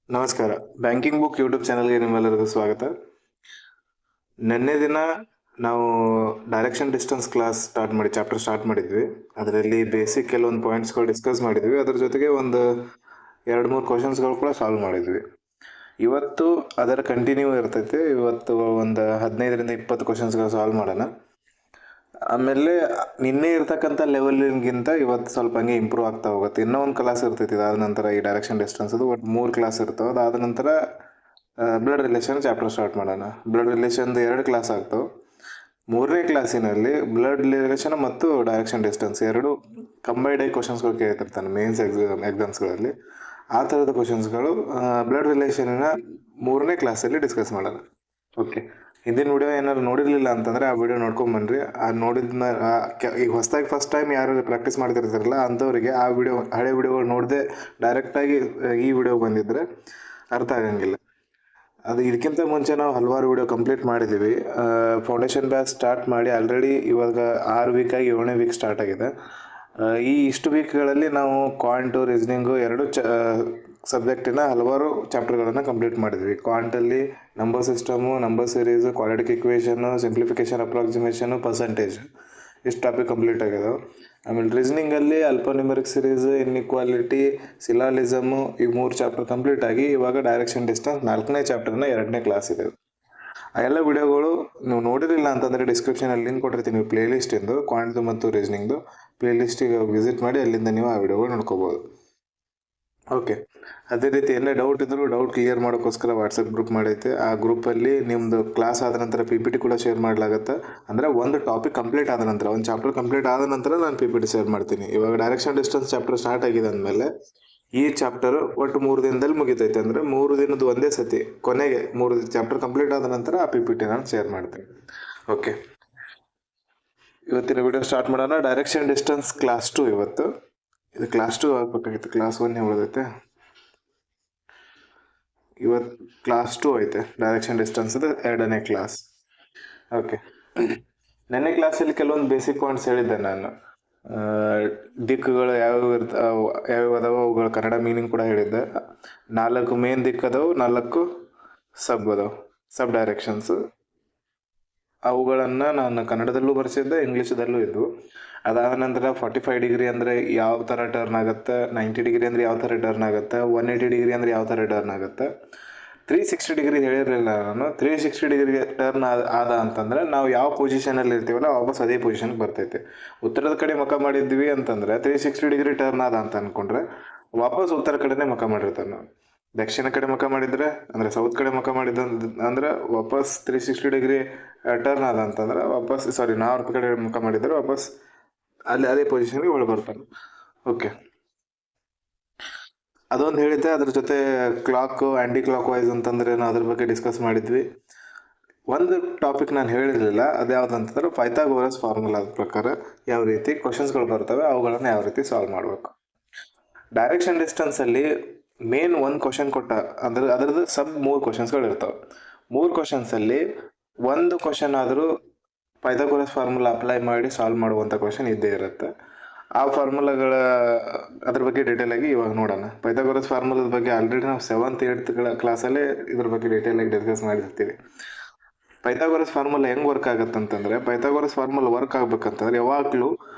ನಮಸ್ಕಾರ. Banking book YouTube ಚಾನಲ್ಗೆ ನಿಮ್ಮೆಲ್ಲರಿಗೂ ಸ್ವಾಗತ. ನಿನ್ನೆ ದಿನ ನಾವು direction distance class chapter start ಮಾಡಿದ್ವಿ. ಅದರಲ್ಲಿ ಬೇಸಿಕ್ ಕೆಲವೊಂದು ಪಾಯಿಂಟ್ಸ್ಗಳು ಡಿಸ್ಕಸ್ ಮಾಡಿದ್ವಿ. ಅದ್ರ ಜೊತೆಗೆ ಒಂದು 2-3 ಕ್ವಶನ್ಸ್ಗಳು ಕೂಡ ಸಾಲ್ವ್ ಮಾಡಿದ್ವಿ. ಇವತ್ತು ಅದರ ಕಂಟಿನ್ಯೂ ಇರ್ತೈತೆ. ಇವತ್ತು ಒಂದು 15-20 ಕ್ವಶನ್ಸ್ಗಳು ಸಾಲ್ವ್ ಮಾಡೋಣ. ಆಮೇಲೆ ನಿನ್ನೆ ಇರ್ತಕ್ಕಂಥ ಲೆವೆಲ್ಗಿಂತ ಇವತ್ತು ಸ್ವಲ್ಪ ಹಂಗೆ ಇಂಪ್ರೂವ್ ಆಗ್ತಾ ಹೋಗುತ್ತೆ. ಇನ್ನೂ ಒಂದು ಕ್ಲಾಸ್ ಇರ್ತೈತಿ. ಅದಾದ ನಂತರ ಈ ಡೈರೆಕ್ಷನ್ ಡಿಸ್ಟೆನ್ಸ್ ಅದು ಒಟ್ಟು 3 ಕ್ಲಾಸ್ ಇರ್ತಾವೆ. ಅದಾದ ನಂತರ ಬ್ಲಡ್ ರಿಲೇಷನ್ ಚಾಪ್ಟರ್ ಸ್ಟಾರ್ಟ್ ಮಾಡೋಣ. ಬ್ಲಡ್ ರಿಲೇಷನ್ದು 2 ಕ್ಲಾಸ್ ಆಗ್ತಾವೆ. 3ನೇ ಕ್ಲಾಸಿನಲ್ಲಿ ಬ್ಲಡ್ ರಿಲೇಷನ್ ಮತ್ತು ಡೈರೆಕ್ಷನ್ ಡಿಸ್ಟೆನ್ಸ್ ಎರಡು ಕಂಬೈಂಡ್ ಆಗಿ ಕ್ವಶನ್ಸ್ಗಳು ಕೇಳ್ತಿರ್ತಾನೆ ಮೇನ್ಸ್ ಎಕ್ಸಾಮ್ಸ್ಗಳಲ್ಲಿ. ಆ ಥರದ ಕ್ವಶನ್ಸ್ಗಳು ಬ್ಲಡ್ ರಿಲೇಷನ್ನ 3ನೇ ಕ್ಲಾಸಲ್ಲಿ ಡಿಸ್ಕಸ್ ಮಾಡೋಣ. ಓಕೆ, ಹಿಂದಿನ ವಿಡಿಯೋ ಏನಾದ್ರು ನೋಡಿರಲಿಲ್ಲ ಅಂತಂದರೆ ಆ ವಿಡಿಯೋ ನೋಡ್ಕೊಂಬನ್ರಿ. ಆ ನೋಡಿದ್ನ ಈಗ ಹೊಸದಾಗಿ ಫಸ್ಟ್ ಟೈಮ್ ಯಾರು ಪ್ರಾಕ್ಟೀಸ್ ಮಾಡ್ತಿರ್ತಾರಲ್ಲ ಅಂಥವ್ರಿಗೆ ಆ ವಿಡಿಯೋ ಹಳೆ ವಿಡಿಯೋಗಳು ನೋಡದೆ ಡೈರೆಕ್ಟಾಗಿ ಈ ವಿಡಿಯೋ ಬಂದಿದ್ದರೆ ಅರ್ಥ ಆಗಂಗಿಲ್ಲ. ಅದು ಇದಕ್ಕಿಂತ ಮುಂಚೆ ನಾವು ಹಲವಾರು ವಿಡಿಯೋ ಕಂಪ್ಲೀಟ್ ಮಾಡಿದ್ದೀವಿ. ಫೌಂಡೇಶನ್ ಬ್ಯಾಚ್ ಸ್ಟಾರ್ಟ್ ಮಾಡಿ ಆಲ್ರೆಡಿ ಇವಾಗ 6 ವೀಕಾಗಿ 7ನೇ ವೀಕ್ ಸ್ಟಾರ್ಟ್ ಆಗಿದೆ. ಇಷ್ಟು ವೀಕ್ಗಳಲ್ಲಿ ನಾವು ಕ್ವಾಂಟು ರೀಸನಿಂಗು 2 ಸಬ್ಜೆಕ್ಟಿನ ಹಲವಾರು ಚಾಪ್ಟರ್ಗಳನ್ನು ಕಂಪ್ಲೀಟ್ ಮಾಡಿದ್ವಿ. ಕ್ವಾಂಟಲ್ಲಿ number system, number series, quadratic equation, simplification, approximation, percentage ಇಷ್ಟು ಟಾಪಿಕ್ ಕಂಪ್ಲೀಟ್ ಆಗಿದೆ. ಆಮೇಲೆ ರೀಸನಿಂಗಲ್ಲಿ ಅಲ್ಫಾನ್ಯೂಮರಿಕ್ ಸೀರೀಸ್, ಇನ್ಇಕ್ವಾಲಿಟಿ, ಸಿಲಾಲಿಸಮು ಈ 3 ಚಾಪ್ಟರ್ ಕಂಪ್ಲೀಟ್ ಆಗಿ ಇವಾಗ ಡೈರೆಕ್ಷನ್ ಡಿಸ್ಟೆನ್ಸ್ 4ನೇ ಚಾಪ್ಟರ್ನ 2ನೇ ಕ್ಲಾಸ್ ಇದೆ. ಆ ಎಲ್ಲ ವಿಡಿಯೋಗಳು ನೀವು ನೋಡಿರಲಿಲ್ಲ ಅಂತಂದರೆ ಡಿಸ್ಕ್ರಿಪ್ಷನಲ್ಲಿ ಲಿಂಕ್ ಕೊಟ್ಟಿರ್ತೀನಿ ಪ್ಲೇ ಲಿಸ್ಟಿಂದು, ಕ್ವಾಂಟ್ದು ಮತ್ತು ರೀಸನಿಂಗ್ದು ಪ್ಲೇ ಲಿಸ್ಟಿಗೆ ವಿಸಿಟ್ ಮಾಡಿ ಅಲ್ಲಿಂದ ನೀವು ಆ ವಿಡಿಯೋಗಳು ನೋಡ್ಕೋಬೋದು. ಓಕೆ, ಅದೇ ರೀತಿ ಎಲ್ಲ ಡೌಟ್ ಇದ್ದರೂ ಡೌಟ್ ಕ್ಲಿಯರ್ ಮಾಡೋಕ್ಕೋಸ್ಕರ ವಾಟ್ಸಪ್ ಗ್ರೂಪ್ ಮಾಡೈತೆ. ಆ ಗ್ರೂಪಲ್ಲಿ ನಿಮ್ಮದು ಕ್ಲಾಸ್ ಆದ ನಂತರ PPT ಕೂಡ ಶೇರ್ ಮಾಡಲಾಗುತ್ತೆ. ಅಂದರೆ ಒಂದು ಟಾಪಿಕ್ ಕಂಪ್ಲೀಟ್ ಆದ ನಂತರ, ಒಂದು ಚಾಪ್ಟರ್ ಕಂಪ್ಲೀಟ್ ಆದ ನಂತರ ನಾನು PPT ಶೇರ್ ಮಾಡ್ತೀನಿ. ಇವಾಗ ಡೈರೆಕ್ಷನ್ ಡಿಸ್ಟೆನ್ಸ್ ಚಾಪ್ಟರ್ ಸ್ಟಾರ್ಟ್ ಆಗಿದೆ ಅಂದಮೇಲೆ ಈ ಚಾಪ್ಟರ್ ಒಟ್ಟು 3 ದಿನದಲ್ಲಿ ಮುಗಿತೈತೆ. ಅಂದರೆ 3 ದಿನದ ಒಂದೇ ಸತಿ ಕೊನೆಗೆ 3 ಚಾಪ್ಟರ್ ಕಂಪ್ಲೀಟ್ ಆದ ನಂತರ ಆ PPT ನಾನು ಶೇರ್ ಮಾಡ್ತೀನಿ. ಓಕೆ, ಇವತ್ತಿನ ವಿಡಿಯೋ ಸ್ಟಾರ್ಟ್ ಮಾಡೋಣ. ಡೈರೆಕ್ಷನ್ ಡಿಸ್ಟೆನ್ಸ್ ಕ್ಲಾಸ್ 2 ಇವತ್ತು. ಇದು ಕ್ಲಾಸ್ 2 ಆಗ್ಬೇಕಾಗಿತ್ತು, ಕ್ಲಾಸ್ 1 ಉಳಿದೈತೆ. ಇವತ್ತು ಕ್ಲಾಸ್ 2 ಐತೆ. ಡೈರೆಕ್ಷನ್ ಡಿಸ್ಟೆನ್ಸ್ 2ನೇ ಕ್ಲಾಸ್. ಓಕೆ, ನೆನ್ನೆ ಕ್ಲಾಸಲ್ಲಿ ಕೆಲವೊಂದು ಬೇಸಿಕ್ ಪಾಯಿಂಟ್ಸ್ ಹೇಳಿದ್ದೆ ನಾನು. ದಿಕ್ಕುಗಳು ಯಾವ್ಯಾವ ಅದಾವ ಅವುಗಳ ಕನ್ನಡ ಮೀನಿಂಗ್ ಕೂಡ ಹೇಳಿದ್ದೆ. 4 ಮೇನ್ ದಿಕ್ಕು ಅದಾವು, 4 ಸಬ್ ಅದಾವು, ಸಬ್ ಡೈರೆಕ್ಷನ್ಸ್. ಅವುಗಳನ್ನು ನಾನು ಕನ್ನಡದಲ್ಲೂ ಬರೆಸಿದ್ದೆ, ಇಂಗ್ಲೀಷದಲ್ಲೂ ಇದ್ವು. ಅದಾದ ನಂತರ 45 ಡಿಗ್ರಿ ಅಂದರೆ ಯಾವ ಥರ ಟರ್ನ್ ಆಗುತ್ತೆ, 90 ಡಿಗ್ರಿ ಅಂದರೆ ಯಾವ ಥರ ಟರ್ನ್ ಆಗುತ್ತೆ, 180 ಡಿಗ್ರಿ ಅಂದರೆ ಯಾವ ಥರ ಟರ್ನ್ ಆಗುತ್ತೆ, 360 ಡಿಗ್ರಿ ಹೇಳಿರಲಿಲ್ಲ ನಾನು. 360 ಡಿಗ್ರಿ ಟರ್ನ್ ಆದ ಅಂತಂದರೆ ನಾವು ಯಾವ ಪೊಸಿಷನಲ್ಲಿ ಇರ್ತೀವಲ್ಲ ವಾಪಸ್ ಅದೇ ಪೊಸಿಷನ್ಗೆ ಬರ್ತೈತೆ. ಉತ್ತರದ ಕಡೆ ಮುಖ ಮಾಡಿದ್ವಿ ಅಂತಂದರೆ 360 ಡಿಗ್ರಿ ಟರ್ನ್ ಆದ ಅಂತ ಅಂದ್ಕೊಂಡ್ರೆ ವಾಪಸ್ ಉತ್ತರ ಕಡೆನೇ ಮುಖ ಮಾಡಿರ್ತಾನೆ ನಾವು. ದಕ್ಷಿಣ ಕಡೆ ಮುಖ ಮಾಡಿದರೆ ಅಂದರೆ ಸೌತ್ ಕಡೆ ಮುಖ ಮಾಡಿದ ಅಂದರೆ ವಾಪಸ್ 360 ಡಿಗ್ರಿ ಟರ್ನ್ ಆದ ಅಂತಂದ್ರೆ ವಾಪಸ್ ನಾರ್ತ್ ಕಡೆ ಮುಖ ಮಾಡಿದರೆ ವಾಪಸ್ ಅಲ್ಲಿ ಅದೇ ಪೊಸಿಷನ್ಗೆ ಒಳಗೆ ಬರ್ತಾನೆ. ಓಕೆ, ಅದೊಂದು ಹೇಳಿದ್ದೆ. ಅದ್ರ ಜೊತೆ ಕ್ಲಾಕು ಆ್ಯಂಟಿ ಕ್ಲಾಕ್ ವೈಸ್ ಅಂತಂದ್ರೆ ಅದ್ರ ಬಗ್ಗೆ ಡಿಸ್ಕಸ್ ಮಾಡಿದ್ವಿ. ಒಂದು ಟಾಪಿಕ್ ನಾನು ಹೇಳಿರಲಿಲ್ಲ, ಅದ್ಯಾವುದಂತಂದ್ರೆ ಪೈಥಾಗೋರಸ್ ಫಾರ್ಮುಲಾದ ಪ್ರಕಾರ ಯಾವ ರೀತಿ ಕ್ವಶನ್ಸ್ಗಳು ಬರ್ತವೆ, ಅವುಗಳನ್ನು ಯಾವ ರೀತಿ ಸಾಲ್ವ್ ಮಾಡಬೇಕು. ಡೈರೆಕ್ಷನ್ ಡಿಸ್ಟೆನ್ಸಲ್ಲಿ ಮೇನ್ ಒಂದು ಕ್ವಶನ್ ಕೊಟ್ಟ ಅಂದ್ರೆ ಅದರದ್ದು ಸಬ್ 3 ಕ್ವಶನ್ಸ್ಗಳು ಇರ್ತವೆ. 3 ಕ್ವಶನ್ಸಲ್ಲಿ ಒಂದು ಕ್ವಶನ್ ಆದರೂ ಪೈಥಾಗೋರಸ್ ಫಾರ್ಮುಲಾ ಅಪ್ಲೈ ಮಾಡಿ ಸಾಲ್ವ್ ಮಾಡುವಂಥ ಕ್ವಶನ್ ಇದ್ದೇ ಇರುತ್ತೆ. ಆ ಫಾರ್ಮುಲಾಗಳ ಅದ್ರ ಬಗ್ಗೆ ಡೀಟೇಲ್ ಆಗಿ ಇವಾಗ ನೋಡೋಣ. ಪೈಥಾಗೋರಸ್ ಫಾರ್ಮುಲಾದ ಬಗ್ಗೆ ಆಲ್ರೆಡಿ ನಾವು 7th 8th ಕ್ಲಾಸಲ್ಲೇ ಇದ್ರ ಬಗ್ಗೆ ಡೀಟೇಲ್ ಆಗಿ ಡಿಸ್ಕಸ್ ಮಾಡಿರ್ತೀವಿ. ಪೈಥಾಗೋರಸ್ ಫಾರ್ಮುಲಾ ಹೆಂಗೆ ವರ್ಕ್ ಆಗುತ್ತಂತಂದ್ರೆ, ಪೈಥಾಗೋರಸ್ ಫಾರ್ಮುಲಾ ವರ್ಕ್ ಆಗ್ಬೇಕಂತಂದ್ರೆ ಯಾವಾಗಲೂ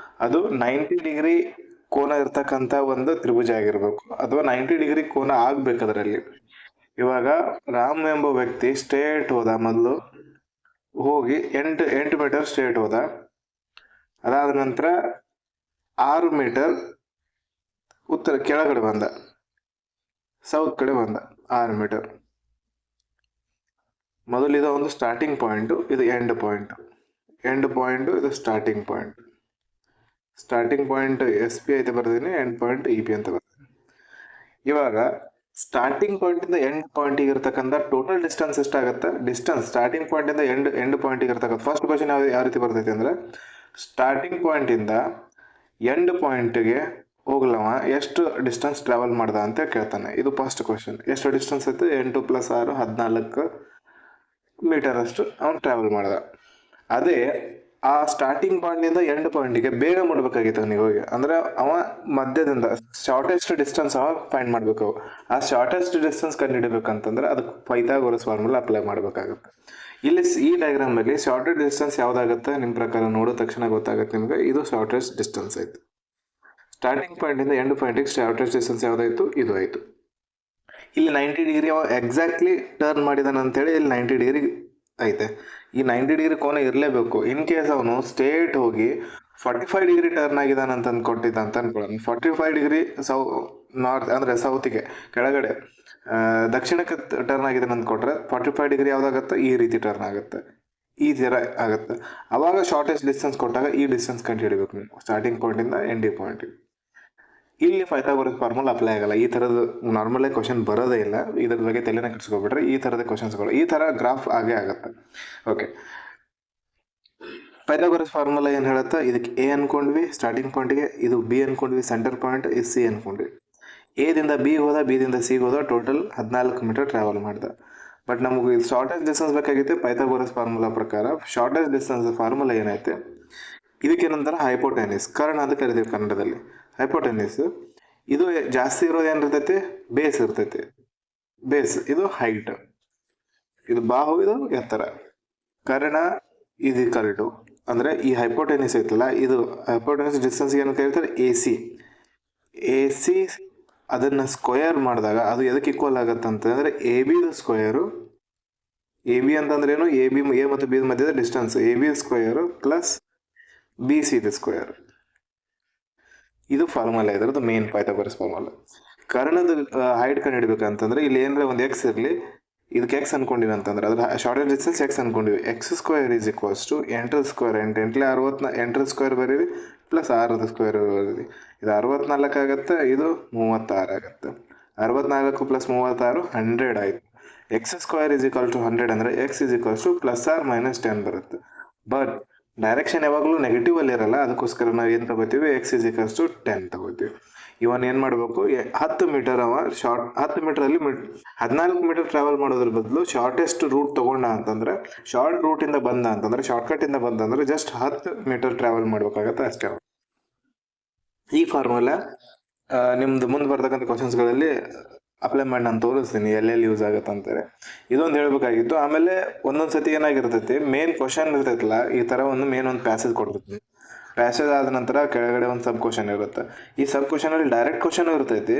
ಅದು 90 ಡಿಗ್ರಿ ಕೋನ ಇರ್ತಕ್ಕಂಥ ಒಂದು ತ್ರಿಭುಜ ಆಗಿರ್ಬೇಕು, ಅಥವಾ 90 ಡಿಗ್ರಿ ಕೋನ ಆಗ್ಬೇಕು ಅದರಲ್ಲಿ. ಇವಾಗ ರಾಮ್ ಎಂಬ ವ್ಯಕ್ತಿ ಸ್ಟ್ರೇಟ್ ಹೋದ, ಮೊದಲು ಹೋಗಿ 8 ಮೀಟರ್ ಸ್ಟ್ರೇಟ್ ಹೋದ. ಅದಾದ ನಂತರ 6 ಮೀಟರ್ ಉತ್ತರ ಕೆಳಗಡೆ ಬಂದ, ಸೌತ್ ಕಡೆ ಬಂದ 6 ಮೀಟರ್. ಮೊದಲು ಇದು ಒಂದು ಸ್ಟಾರ್ಟಿಂಗ್ ಪಾಯಿಂಟು, ಇದು ಎಂಡ್ ಪಾಯಿಂಟ್, ಇದು starting point. Starting point SP ಐತೆ ಬರ್ತೀನಿ, ಎಂಡ್ ಪಾಯಿಂಟ್ EP ಅಂತ ಬರ್ತೀನಿ. ಇವಾಗ ಸ್ಟಾರ್ಟಿಂಗ್ ಪಾಯಿಂಟಿಂದ ಎಂಡ್ ಪಾಯಿಂಟಿಗೆ ಇರ್ತಕ್ಕಂಥ ಟೋಟಲ್ ಡಿಸ್ಟೆನ್ಸ್ ಎಷ್ಟಾಗುತ್ತೆ? ಡಿಸ್ಟೆನ್ಸ್ ಸ್ಟಾರ್ಟಿಂಗ್ ಪಾಯಿಂಟಿಂದ ಎಂಡ್ ಪಾಯಿಂಟಿಗೆ ಇರ್ತಕ್ಕಂಥ ಫಸ್ಟ್ ಕ್ವಶನ್ ಯಾವ ರೀತಿ ಬರ್ತೈತೆ ಅಂದರೆ, ಸ್ಟಾರ್ಟಿಂಗ್ ಪಾಯಿಂಟಿಂದ ಎಂಡ್ ಪಾಯಿಂಟಿಗೆ ಹೋಗ್ಲವ ಎಷ್ಟು ಡಿಸ್ಟೆನ್ಸ್ ಟ್ರಾವೆಲ್ ಮಾಡ್ದ ಅಂತ ಕೇಳ್ತಾನೆ. ಇದು ಫಸ್ಟ್ ಕ್ವಶನ್. ಎಷ್ಟು ಡಿಸ್ಟೆನ್ಸ್ ಐತೆ? 8 + 6 14 ಮೀಟರ್ ಅಷ್ಟು ಅವನು ಟ್ರಾವೆಲ್ ಮಾಡ್ದ. ಅದೇ ಆ ಸ್ಟಾರ್ಟಿಂಗ್ ಪಾಯಿಂಟಿಂದ ಎಂಡ್ ಪಾಯಿಂಟಿಗೆ ಬೇಗ ಮಾಡ್ಬೇಕಾಗಿತ್ತು ನೀವು ಹೋಗಿ. ಅಂದ್ರೆ ಅವ ಮಧ್ಯದಿಂದ ಶಾರ್ಟೆಸ್ಟ್ ಡಿಸ್ಟೆನ್ಸ್ ಅವ ಫೈಂಡ್ ಮಾಡ್ಬೇಕು. ಆ ಶಾರ್ಟೆಸ್ಟ್ ಡಿಸ್ಟೆನ್ಸ್ ಕಂಡುಹಿಡಬೇಕಂತಂದ್ರೆ ಅದಕ್ಕೆ ಪೈಥಾಗೋರಸ್ ಫಾರ್ಮುಲಾ ಅಪ್ಲೈ ಮಾಡ್ಬೇಕಾಗುತ್ತೆ. ಇಲ್ಲಿ ಈ ಡಯಾಗ್ರಾಮ್ ಅಲ್ಲಿ ಶಾರ್ಟೆಸ್ಟ್ ಡಿಸ್ಟೆನ್ಸ್ ಯಾವ್ದಾಗುತ್ತೆ ನಿಮ್ಮ ಪ್ರಕಾರ ನೋಡಿದ ತಕ್ಷಣ ಗೊತ್ತಾಗುತ್ತೆ ನಿಮ್ಗೆ. ಇದು ಶಾರ್ಟೆಸ್ಟ್ ಡಿಸ್ಟೆನ್ಸ್ ಆಯ್ತು. ಸ್ಟಾರ್ಟಿಂಗ್ ಪಾಯಿಂಟ್ ಇಂದ ಎಂಡ್ ಪಾಯಿಂಟಿಗೆ ಶಾರ್ಟೆಸ್ಟ್ ಡಿಸ್ಟೆನ್ಸ್ ಯಾವ್ದಾಯ್ತು, ಇದು ಆಯ್ತು. ಇಲ್ಲಿ 90 ಡಿಗ್ರಿ ಅವ ಎಕ್ಸಾಕ್ಟ್ಲಿ ಟರ್ನ್ ಮಾಡಿದಾನ ಅಂತೇಳಿ ಇಲ್ಲಿ 90 ಡಿಗ್ರಿ ಐತೆ. ಈ 90 ಡಿಗ್ರಿ ಕೋನ ಇರಲೇಬೇಕು. ಇನ್ ಕೇಸ್ ಅವನು ಸ್ಟೇಟ್ ಹೋಗಿ 45 ಡಿಗ್ರಿ ಟರ್ನ್ ಆಗಿದ್ದಾನೆ ಅಂತ ಅಂದ್ಕೊಟ್ಟಿದ್ದ ಅಂತ ಅನ್ಕೊಳ್ಳೋಣ. 45 ಡಿಗ್ರಿ ನಾರ್ತ್ ಅಂದ್ರೆ ಸೌತಿಗೆ ಕೆಳಗಡೆ ದಕ್ಷಿಣಕ್ಕೆ ಟರ್ನ್ ಆಗಿದ್ದಾನೆ ಅಂದ್ಕೊಟ್ರೆ 45 ಡಿಗ್ರಿ ಯಾವ್ದಾಗತ್ತೆ, ಈ ರೀತಿ ಟರ್ನ್ ಆಗುತ್ತೆ, ಈ ತರ ಆಗುತ್ತೆ. ಅವಾಗ ಶಾರ್ಟೆಸ್ಟ್ ಡಿಸ್ಟೆನ್ಸ್ ಕೊಟ್ಟಾಗ ಈ ಡಿಸ್ಟೆನ್ಸ್ ಕಂಡು ಹಿಡಿಬೇಕು ನೀವು ಸ್ಟಾರ್ಟಿಂಗ್ ಪಾಯಿಂಟ್ ಇಂದ ಎಂಡಿಂಗ್ ಪಾಯಿಂಟ್. ಇಲ್ಲಿ ಪೈಥಾಗೋರಸ್ ಫಾರ್ಮುಲಾ ಅಪ್ಲೈ ಆಗಲ್ಲ. ಈ ಥರದ ನಾರ್ಮಲಾಗಿ ಕ್ವಶನ್ ಬರೋದೇ ಇಲ್ಲ. ಇದ್ರ ಬಗ್ಗೆ ತಲೆನ ಕೆಡಿಸ್ಕೊಬಿಟ್ರೆ ಈ ಥರದ ಕ್ವಶನ್ಸ್ಗಳು ಈ ಥರ ಗ್ರಾಫ್ ಆಗೇ ಆಗುತ್ತೆ. ಓಕೆ, ಪೈಥಾಗೋರಸ್ ಫಾರ್ಮುಲಾ ಏನು ಹೇಳುತ್ತೆ, ಇದಕ್ಕೆ ಎ ಅನ್ಕೊಂಡ್ವಿ ಸ್ಟಾರ್ಟಿಂಗ್ ಪಾಯಿಂಟ್ಗೆ, ಇದು ಬಿ ಅನ್ಕೊಂಡ್ವಿ ಸೆಂಟರ್ ಪಾಯಿಂಟ್, ಇದು ಸಿ ಅನ್ಕೊಂಡ್ವಿ. ಎದಿಂದ ಬಿ ಹೋದ, ಬಿದಿಂದ ಸಿ ಹೋದ, ಟೋಟಲ್ 14 ಮೀಟರ್ ಟ್ರಾವೆಲ್ ಮಾಡ್ದ. ಬಟ್ ನಮಗೆ ಇದು ಶಾರ್ಟೆಸ್ಟ್ ಡಿಸ್ಟೆನ್ಸ್ ಬೇಕಾಗಿತ್ತು. ಪೈಥಾಗೋರಸ್ ಫಾರ್ಮುಲಾ ಪ್ರಕಾರ ಶಾರ್ಟೆಸ್ಟ್ ಡಿಸ್ಟೆನ್ಸ್ ಫಾರ್ಮುಲಾ ಏನೈತೆ, ಇದಕ್ಕೇನಂತಾರೆ ಹೈಪೋಟೆನಿಸ್, ಕರ್ಣ ಅಂತ ಕರಿತೀವಿ ಕನ್ನಡದಲ್ಲಿ. ಹೈಪೋಟೆನಿಸ್ ಇದು ಜಾಸ್ತಿ ಇರೋದು ಏನಿರ್ತೈತಿ, ಬೇಸ್ ಇರ್ತೈತಿ. ಬೇಸ್ ಇದು ಹೈಟ್, ಇದು ಬಾಹು, ಇದು ಎತ್ತರ. ಕರ್ಣ ಇದು ಕಲ್ಟು ಅಂದ್ರೆ ಈ ಹೈಪೋಟೆನಿಸ್ ಐತಲ್ಲ, ಇದು ಹೈಪೋಟೆನಿಸ್ ಡಿಸ್ಟೆನ್ಸ್ ಏನು ಕರೀತಾರೆ, ಎ ಸಿ ಅದನ್ನ ಸ್ಕ್ವಯರ್ ಮಾಡಿದಾಗ ಅದು ಎದಕ್ಕೆ ಈಕ್ವಲ್ ಆಗತ್ತೆ ಅಂತಂದ್ರೆ A B square. A B ಅಂತಂದ್ರೆ ಏನು, ಎ ಮತ್ತು ಬಿ ಮಧ್ಯದ distance A B square plus B C square. ಇದು ಫಾರ್ಮುಲಾ, ಇದ್ರದ್ದು ಮೇನ್ ಪೈಥಾಗೋರಸ್ ಫಾರ್ಮುಲಾ. ಕರ್ಣದ ಹೈಟ್ ಕಂಡು ಹಿಡಿಬೇಕಂತಂದ್ರೆ ಇಲ್ಲಿ ಏನಾರ ಒಂದು ಎಕ್ಸ್ ಇರಲಿ, ಇದಕ್ಕೆ ಎಕ್ಸ್ ಅನ್ಕೊಂಡಿವಿ ಅಂತಂದ್ರೆ ಅದ್ರ ಶಾರ್ಟೆಸ್ಟ್ ಡಿಸ್ಟೆನ್ಸ್ ಎಕ್ಸ್ ಅನ್ಕೊಂಡಿವಿ. X square is equals to ಎಂಟರ ಸ್ಕ್ವೇರ್, ಎಂಟಲೆ 60, ಎಂಟರ ಸ್ಕ್ವೇರ್ ಬರೀರಿ ಪ್ಲಸ್ 6ರ ಸ್ಕ್ವೇರ್ ಬರೀರಿ. ಇದು 64 ಆಗುತ್ತೆ, ಇದು 36 ಆಗುತ್ತೆ. 64 ಪ್ಲಸ್ 36 100 ಆಯ್ತು. X square is equal to 100 ಅಂದ್ರೆ x is equals to plus or minus 10 ಬರುತ್ತೆ. ಬಟ್ ಡೈರೆಕ್ಷನ್ ಯಾವಾಗಲೂ ನೆಗೆಟಿವ್ ಅಲ್ಲಿ ಇರಲ್ಲ, ಅದಕ್ಕೋಸ್ಕರ ನಾವು ಏನು ತಗೋತೀವಿ, ಎಕ್ಸ್ ಈಸ್ ಈಕ್ವಲ್ಸ್ ಟು 10 ತಗೋತೀವಿ. ಇವನ್ ಏನು ಮಾಡಬೇಕು, 10 ಮೀಟರ್ ಅವ ಶಾರ್ಟ್ 10 ಮೀಟರಲ್ಲಿ 14 ಮೀಟರ್ ಟ್ರಾವೆಲ್ ಮಾಡೋದ್ರ ಬದಲು ಶಾರ್ಟೆಸ್ಟ್ ರೂಟ್ ತಗೊಂಡ ಅಂತಂದ್ರೆ, ಶಾರ್ಟ್ ರೂಟಿಂದ ಬಂದ ಅಂತಂದ್ರೆ, ಶಾರ್ಟ್ಕಟ್ ಇಂದ ಬಂದಂದ್ರೆ ಜಸ್ಟ್ 10 ಮೀಟರ್ ಟ್ರಾವೆಲ್ ಮಾಡ್ಬೇಕಾಗತ್ತೆ ಅಷ್ಟೇ. ಈ ಫಾರ್ಮುಲಾ ನಿಮ್ದು ಮುಂದೆ ಬರ್ತಕ್ಕಂಥ ಕ್ವಶನ್ಸ್ಗಳಲ್ಲಿ ಅಪ್ಲೈ ಮಾಡಿ ನಾನು ತೋರಿಸ್ತೀನಿ ಎಲ್ಲೆಲ್ಲಿ ಯೂಸ್ ಆಗುತ್ತೆ ಅಂತಾರೆ. ಇದೊಂದು ಹೇಳ್ಬೇಕಾಗಿತ್ತು. ಆಮೇಲೆ ಒಂದೊಂದು ಸತಿ ಏನಾಗಿರ್ತೈತಿ, ಮೇನ್ ಕ್ವಶನ್ ಇರ್ತೈತಲ್ಲ, ಈ ಥರ ಒಂದು ಮೇನ್ ಒಂದು ಪ್ಯಾಸೇಜ್ ಕೊಡ್ತೈತಿ. ಪ್ಯಾಸೇಜ್ ಆದ ನಂತರ ಕೆಳಗಡೆ ಒಂದು ಸಬ್ ಕ್ವಶನ್ ಇರುತ್ತೆ. ಈ ಸಬ್ ಕ್ವಶನ್ ಅಲ್ಲಿ ಡೈರೆಕ್ಟ್ ಕ್ವಶನ್ ಇರ್ತೈತಿ.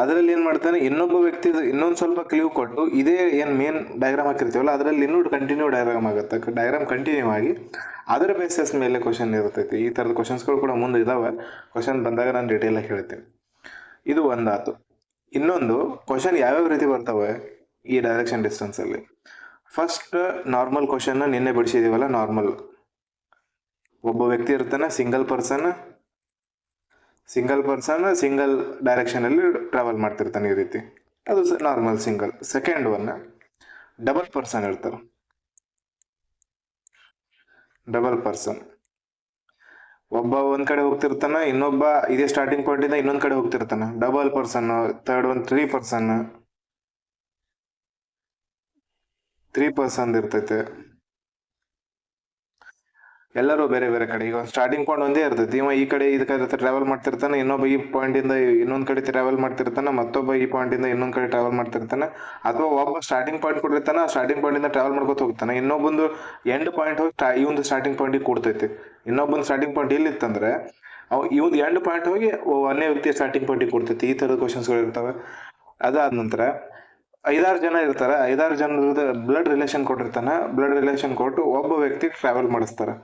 ಅದರಲ್ಲಿ ಏನು ಮಾಡ್ತಾನೆ, ಇನ್ನೊಬ್ಬ ವ್ಯಕ್ತಿ ಇನ್ನೊಂದು ಸ್ವಲ್ಪ ಕ್ಲೀವ್ ಕೊಟ್ಟು ಇದೇ ಏನು ಮೇನ್ ಡಯಾಗ್ರಾಮ್ ಹಾಕಿರ್ತೀವಲ್ಲ ಅದರಲ್ಲಿ ಇನ್ನೂ ಕಂಟಿನ್ಯೂ ಡಯಾಗ್ರಾಮ್ ಆಗುತ್ತೆ. ಡಯಾಗ್ರಾಮ್ ಕಂಟಿನ್ಯೂ ಆಗಿ ಅದರ ಬೇಸಿಸ್ ಮೇಲೆ ಕ್ವಶನ್ ಇರ್ತೈತಿ. ಈ ಥರದ ಕ್ವಶನ್ಸ್ಗಳು ಕೂಡ ಮುಂದೆ ಇದಾವೆ. ಕ್ವಶನ್ ಬಂದಾಗ ನಾನು ಡೀಟೇಲ್ ಆಗಿ ಹೇಳ್ತೀನಿ. ಇದು ಒಂದಾತು. ಇನ್ನೊಂದು ಕ್ವಶನ್ ಯಾವ್ಯಾವ ರೀತಿ ಬರ್ತವೆ ಈ ಡೈರೆಕ್ಷನ್ ಡಿಸ್ಟೆನ್ಸ್ ಅಲ್ಲಿ. ಫಸ್ಟ್ ನಾರ್ಮಲ್ ಕ್ವಶನ್ ನಿನ್ನೆ ಬಿಡಿಸಿದೀವಲ್ಲ, ನಾರ್ಮಲ್ ಒಬ್ಬ ವ್ಯಕ್ತಿ ಇರ್ತಾನೆ, ಸಿಂಗಲ್ ಪರ್ಸನ್ ಸಿಂಗಲ್ ಡೈರೆಕ್ಷನ್ ಅಲ್ಲಿ ಟ್ರಾವೆಲ್ ಮಾಡ್ತಿರ್ತಾನೆ ಈ ರೀತಿ, ಅದು normal single. Second one double person ಇರ್ತಾರೆ. ಡಬಲ್ ಪರ್ಸನ್ ಒಬ್ಬ ಒಂದ್ ಕಡೆ ಹೋಗ್ತಿರ್ತಾನ, ಇನ್ನೊಬ್ಬ ಇದೇ ಸ್ಟಾರ್ಟಿಂಗ್ ಪಾಯಿಂಟ್ ಇಂದ ಇನ್ನೊಂದ್ ಕಡೆ ಹೋಗ್ತಿರ್ತಾನ, double person. Third one 3 person ಇರ್ತೈತೆ. ಎಲ್ಲರೂ ಬೇರೆ ಬೇರೆ ಕಡೆ. ಈಗ ಸ್ಟಾರ್ಟಿಂಗ್ ಪಾಯಿಂಟ್ ಒಂದೇ ಇರ್ತೈತಿ. ಇವ ಈ ಕಡೆ ಇದಕ್ಕೆ ಟ್ರಾವೆಲ್ ಮಾಡ್ತಿರ್ತಾನೆ, ಇನ್ನೊಬ್ಬ ಈ ಪಾಯಿಂಟ್ ಇಂದ ಇನ್ನೊಂದ್ ಕಡೆ ಟ್ರಾವೆಲ್ ಮಾಡ್ತಿರ್ತಾನೆ, ಮತ್ತೊಬ್ಬ ಈ ಪಾಯಿಂಟ್ ಇಂದ ಇನ್ನೊಂದ್ ಕಡೆ ಟ್ರಾವೆಲ್ ಮಾಡ್ತಿರ್ತಾನೆ. ಅಥವಾ ಒಬ್ಬ ಸ್ಟಾರ್ಟಿಂಗ್ ಪಾಯಿಂಟ್ ಕೊಟ್ಟಿರ್ತಾನೆ, ಸ್ಟಾರ್ಟಿಂಗ್ ಪಾಯಿಂಟ್ ಇಂದ ಟ್ರಾವೆಲ್ ಮಾಡ್ಕೊತ ಹೋಗ್ತಾನೆ, ಇನ್ನೊಬ್ಬಂದು ಎಂಡ್ ಪಾಯಿಂಟ್ ಹೋಗಿ ಈ ಒಂದು ಸ್ಟಾರ್ಟಿಂಗ್ ಪಾಯಿಂಟ್ ಕೂಡ್ತೈತಿ. ಇನ್ನೊಬ್ಬಂದು ಸ್ಟಾರ್ಟಿಂಗ್ ಪಾಯಿಂಟ್ ಇಲ್ಲಿತ್ತಂದ್ರೆ ಈ ಒಂದು ಎಂಡ್ ಪಾಯಿಂಟ್ ಹೋಗಿ ಒಂದೇ ವ್ಯಕ್ತಿ ಸ್ಟಾರ್ಟಿಂಗ್ ಪಾಯಿಂಟ್ ಕೊಡ್ತೈತಿ. ಈ ತರದ ಕ್ವಶನ್ಸ್ಗಳು ಇರ್ತವೆ. ಅದಾದ ನಂತರ 5-6 ಜನ ಇರ್ತಾರೆ. 5-6 ಜನರದ ಬ್ಲಡ್ ರಿಲೇಷನ್ ಕೊಟ್ಟಿರ್ತಾನೆ. ಬ್ಲಡ್ ರಿಲೇಷನ್ ಕೊಟ್ಟು ಒಬ್ಬ ವ್ಯಕ್ತಿ ಟ್ರಾವೆಲ್ ಮಾಡಿಸ್ತಾರೆ.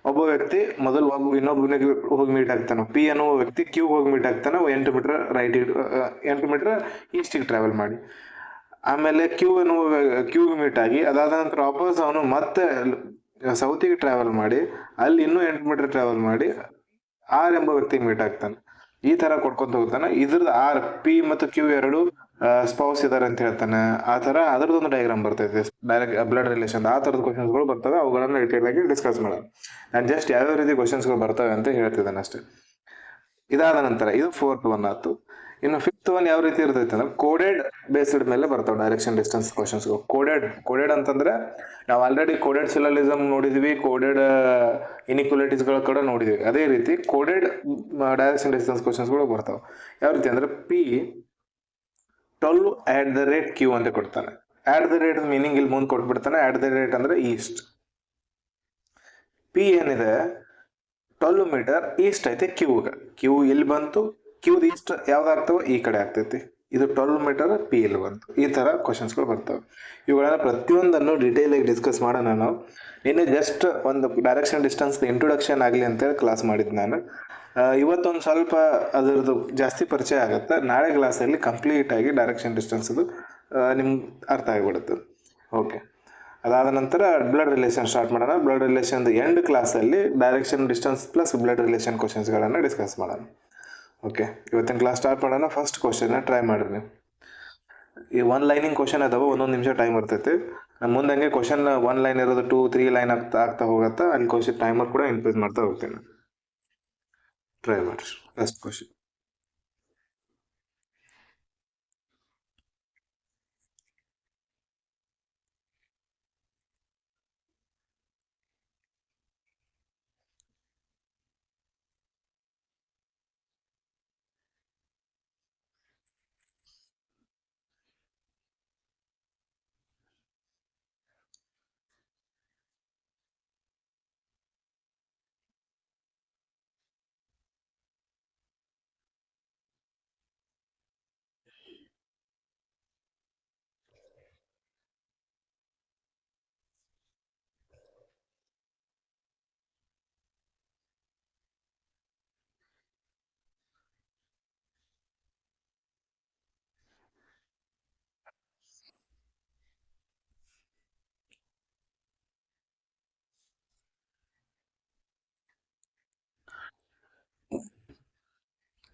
ಒಬ್ಬ ವ್ಯಕ್ತಿ ಮೊದಲು ಇನ್ನೊಬ್ಬನಿಗೆ ಹೋಗಿ ಮೀಟ್ ಆಗ್ತಾನೆ. ಪಿ ಅನ್ನೋ ವ್ಯಕ್ತಿ ಕ್ಯೂ ಹೋಗಿ ಮೀಟ್ ಆಗ್ತಾನೆ. 8 ಮೀಟರ್ ರೈಟ್ 8 ಮೀಟರ್ ಈಸ್ಟಿಗೆ ಟ್ರಾವೆಲ್ ಮಾಡಿ. ಆಮೇಲೆ ಕ್ಯೂ ಮೀಟ್ ಆಗಿ ಅದಾದ ನಂತರ ವಾಪಸ್ ಅವನು ಮತ್ತೆ ಸೌತಿಗೆ ಟ್ರಾವೆಲ್ ಮಾಡಿ ಅಲ್ಲಿ ಇನ್ನೂ 8 ಮೀಟರ್ ಟ್ರಾವೆಲ್ ಮಾಡಿ ಆರ್ ಎಂಬ ವ್ಯಕ್ತಿಗೆ ಮೀಟ್ ಆಗ್ತಾನೆ. ಈ ತರ ಕೊಡ್ಕೊಂತ ಹೋಗ್ತಾನೆ. ಇದ್ರದ್ದು ಆರ್ ಪಿ ಮತ್ತು ಕ್ಯೂ ಎರಡು ಸ್ಪೌಸ್ ಇದಾರೆ ಅಂತ ಹೇಳ್ತಾನೆ. ಆ ತರ ಅದರದೊಂದು ಡಯಾಗ್ರಾಮ್ ಬರ್ತೈತೆ, ಡೈರೆಕ್ಟ್ ಬ್ಲಡ್ ರಿಲೇಷನ್. ಆ ತರದ ಕ್ವಶನ್ಸ್ಗಳು ಬರ್ತವೆ. ಅವುಗಳನ್ನ ಡೀಟೇಲ್ ಆಗಿ ಡಿಸ್ಕಸ್ ಮಾಡೋಣ. ನಾನು ಜಸ್ಟ್ ಯಾವ್ಯಾವ ರೀತಿ ಕ್ವಶನ್ಸ್ಗಳು ಬರ್ತವೆ ಅಂತ ಹೇಳ್ತಿದ್ದಾನೆ ಅಷ್ಟೇ. ಇದಾದ ನಂತರ ಇದು 4th ಒನ್ ಆಯ್ತು. ಇನ್ನು ಫಿಫ್ತ್ ಒನ್ ಯಾವ ರೀತಿ ಇರ್ತೈತೆ ಅಂದ್ರೆ ಕೋಡೆಡ್ ಬೇಸ್ಡ್ ಮೇಲೆ ಬರ್ತಾವೆ ಡೈರೆಕ್ಷನ್ ಡಿಸ್ಟೆನ್ಸ್ ಕ್ವಶನ್ಸ್ಗಳು. ಕೋಡೆಡ್ ಅಂತಂದ್ರೆ ನಾವು ಆಲ್ರೆಡಿ ಕೋಡೆಡ್ ಸಿಲೋಲಿಸಮ್ ನೋಡಿದ್ವಿ, ಕೋಡೆಡ್ ಇನಿಕ್ವಲಿಟೀಸ್ಗಳ ಕೂಡ ನೋಡಿದ್ವಿ. ಅದೇ ರೀತಿ ಕೋಡೆಡ್ ಡೈರೆಕ್ಷನ್ ಡಿಸ್ಟೆನ್ಸ್ ಕ್ವಶನ್ಸ್ಗಳು ಬರ್ತಾವೆ. ಯಾವ ರೀತಿ ಅಂದ್ರೆ P12 @ Q ಅಂತ ಕೊಡ್ತಾನೆ. @ ಮೀನಿಂಗ್ ಇಲ್ಲಿ ಮುಂದೆ ಕೊಟ್ಬಿಡ್ತಾನೆ. @ ಅಂದ್ರೆ ಈಸ್ಟ್. P ಏನಿದೆ 12 ಮೀಟರ್ ಈಸ್ಟ್ ಐತೆ ಕ್ಯೂ ಇಲ್ಲಿ ಬಂತು. ಕ್ಯೂದ್ ಈಸ್ಟ್ ಯಾವ್ದಾಗ್ತವೆ ಈ ಕಡೆ ಆಗ್ತೈತಿ. ಇದು 12 ಮೀಟರ್ P ಇಲ್ಲಿ ಬಂತು. ಈ ತರ ಕ್ವಶನ್ಸ್ಗಳು ಬರ್ತವೆ. ಇವುಗಳನ್ನ ಪ್ರತಿಯೊಂದನ್ನು ಡೀಟೇಲ್ ಆಗಿ ಡಿಸ್ಕಸ್ ಮಾಡೋಣ. ನಾವು ನಿನ್ನೆ ಜಸ್ಟ್ ಒಂದು ಡೈರೆಕ್ಷನ್ ಡಿಸ್ಟೆನ್ಸ್ ಇಂಟ್ರೊಡಕ್ಷನ್ ಆಗಲಿ ಅಂತೇಳಿ ಕ್ಲಾಸ್ ಮಾಡಿದ್ದು ನಾನು. ಇವತ್ತೊಂದು ಸ್ವಲ್ಪ ಅದರದ್ದು ಜಾಸ್ತಿ ಪರಿಚಯ ಆಗುತ್ತೆ. ನಾಳೆ ಕ್ಲಾಸಲ್ಲಿ ಕಂಪ್ಲೀಟ್ ಆಗಿ ಡೈರೆಕ್ಷನ್ ಡಿಸ್ಟೆನ್ಸ್ ನಿಮ್ಗೆ ಅರ್ಥ ಆಗಿಬಿಡುತ್ತೆ. ಓಕೆ, ಅದಾದ ನಂತರ ಬ್ಲಡ್ ರಿಲೇಷನ್ ಸ್ಟಾರ್ಟ್ ಮಾಡೋಣ. ಬ್ಲಡ್ ರಿಲೇಷನ್ ಎಂಡ್ ಕ್ಲಾಸಲ್ಲಿ direction distance plus blood relation ಕ್ವಶನ್ಸ್ಗಳನ್ನು ಡಿಸ್ಕಸ್ ಮಾಡೋಣ. ಓಕೆ, ಇವತ್ತಿನ ಕ್ಲಾಸ್ ಸ್ಟಾರ್ಟ್ ಮಾಡೋಣ. ಫಸ್ಟ್ ಕ್ವಶನ್ ಟ್ರೈ ಮಾಡ್ರಿ ನೀವು. ಈ 1 ಲೈನಿಂಗ್ ಕ್ವಶನ್ ಅದಾವ, ಒಂದೊಂದು ನಿಮಿಷ ಟೈಮ್ ಇರ್ತೈತಿ. ನಾನು ಮುಂದಂಗೆ ಕ್ವಶನ್ 1 ಲೈನ್ ಇರೋದು 2-3 ಲೈನ್ ಆಗ್ತಾ ಹೋಗುತ್ತೆ. ಅಲ್ಲಿ ಕ್ವಶನ್ ಟೈಮರ್ ಕೂಡ ಇನ್ಕ್ರೀಸ್ ಮಾಡ್ತಾ ಹೋಗ್ತೀನಿ. ಟ್ರೈ ಮಾಡ್ರಿ ಫಸ್ಟ್ ಕ್ವಶನ್.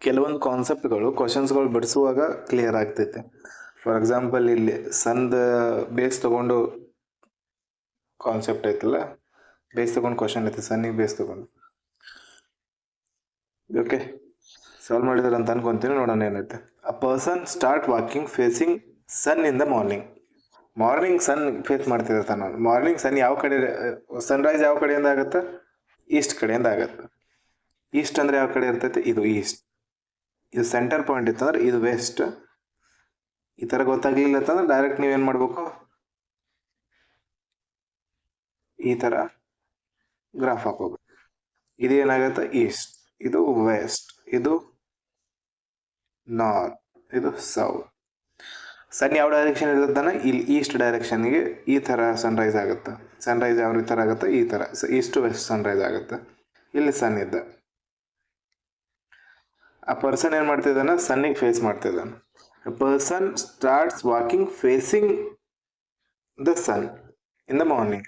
ಕೆಲವೊಂದು ಕಾನ್ಸೆಪ್ಟ್ಗಳು ಕ್ವಶನ್ಸ್ಗಳು ಬಿಡಿಸುವಾಗ ಕ್ಲಿಯರ್ ಆಗ್ತೈತೆ. ಫಾರ್ ಎಕ್ಸಾಂಪಲ್ ಇಲ್ಲಿ ಸನ್ದ ಬೇಸ್ ತಗೊಂಡು ಕಾನ್ಸೆಪ್ಟ್ ಐತಲ್ಲ, ಬೇಸ್ ತಗೊಂಡು ಕ್ವಶನ್ ಐತೆ, ಸನ್ನಿಗೆ ಬೇಸ್ ತಗೊಂಡು. ಓಕೆ, ಸಾಲ್ವ್ ಮಾಡಿದಾರೆ ಅಂತ ಅನ್ಕೊಂತೀನಿ. ನೋಡೋಣ ಏನೈತೆ. A person start walking facing sun in the morning sun face ಮಾಡ್ತಿರ್ತಾನೆ ನಾನು. ಮಾರ್ನಿಂಗ್ ಸನ್ ಯಾವ ಕಡೆ, ಸನ್ರೈಸ್ ಯಾವ ಕಡೆಯಿಂದ ಆಗುತ್ತೆ? ಈಸ್ಟ್ ಕಡೆಯಿಂದ ಆಗುತ್ತೆ. ಈಸ್ಟ್ ಅಂದ್ರೆ ಯಾವ ಕಡೆ ಇರ್ತೈತೆ? ಇದು ಈಸ್ಟ್. ಇದು ಸೆಂಟರ್ ಪಾಯಿಂಟ್ ಇತ್ತಂದ್ರೆ ಇದು ವೆಸ್ಟ್. ಈ ತರ ಗೊತ್ತಾಗ್ಲಿಲ್ಲ ಅಂತಂದ್ರೆ ಡೈರೆಕ್ಟ್ ನೀವೇನ್ ಮಾಡ್ಬೇಕು, ಈ ತರ ಗ್ರಾಫ್ ಹಾಕೋಬೇಕು. ಇದು ಏನಾಗುತ್ತೆ? ಈಸ್ಟ್, ಇದು ವೆಸ್ಟ್, ಇದು ನಾರ್ತ್, ಇದು ಸೌತ್. ಸನ್ ಯಾವ ಡೈರೆಕ್ಷನ್ ಇರುತ್ತಾನೆ? ಇಲ್ಲಿ ಈಸ್ಟ್ ಡೈರೆಕ್ಷನ್ಗೆ ಈ ತರ ಸನ್ರೈಸ್ ಆಗುತ್ತೆ. ಸನ್ರೈಸ್ ಯಾವ ತರ ಆಗುತ್ತೆ? ಈ ತರ ಈಸ್ಟ್ ವೆಸ್ಟ್ ಸನ್ರೈಸ್ ಆಗುತ್ತೆ. ಇಲ್ಲಿ ಸನ್ ಇದ್ದ ಆ ಪರ್ಸನ್ ಏನ್ ಮಾಡ್ತಿದ್ದಾನೆ? ಸನ್ನಿಗೆ ಫೇಸ್ ಮಾಡ್ತಿದ್ದಾನೆ. Person starts walking facing the sun in the morning.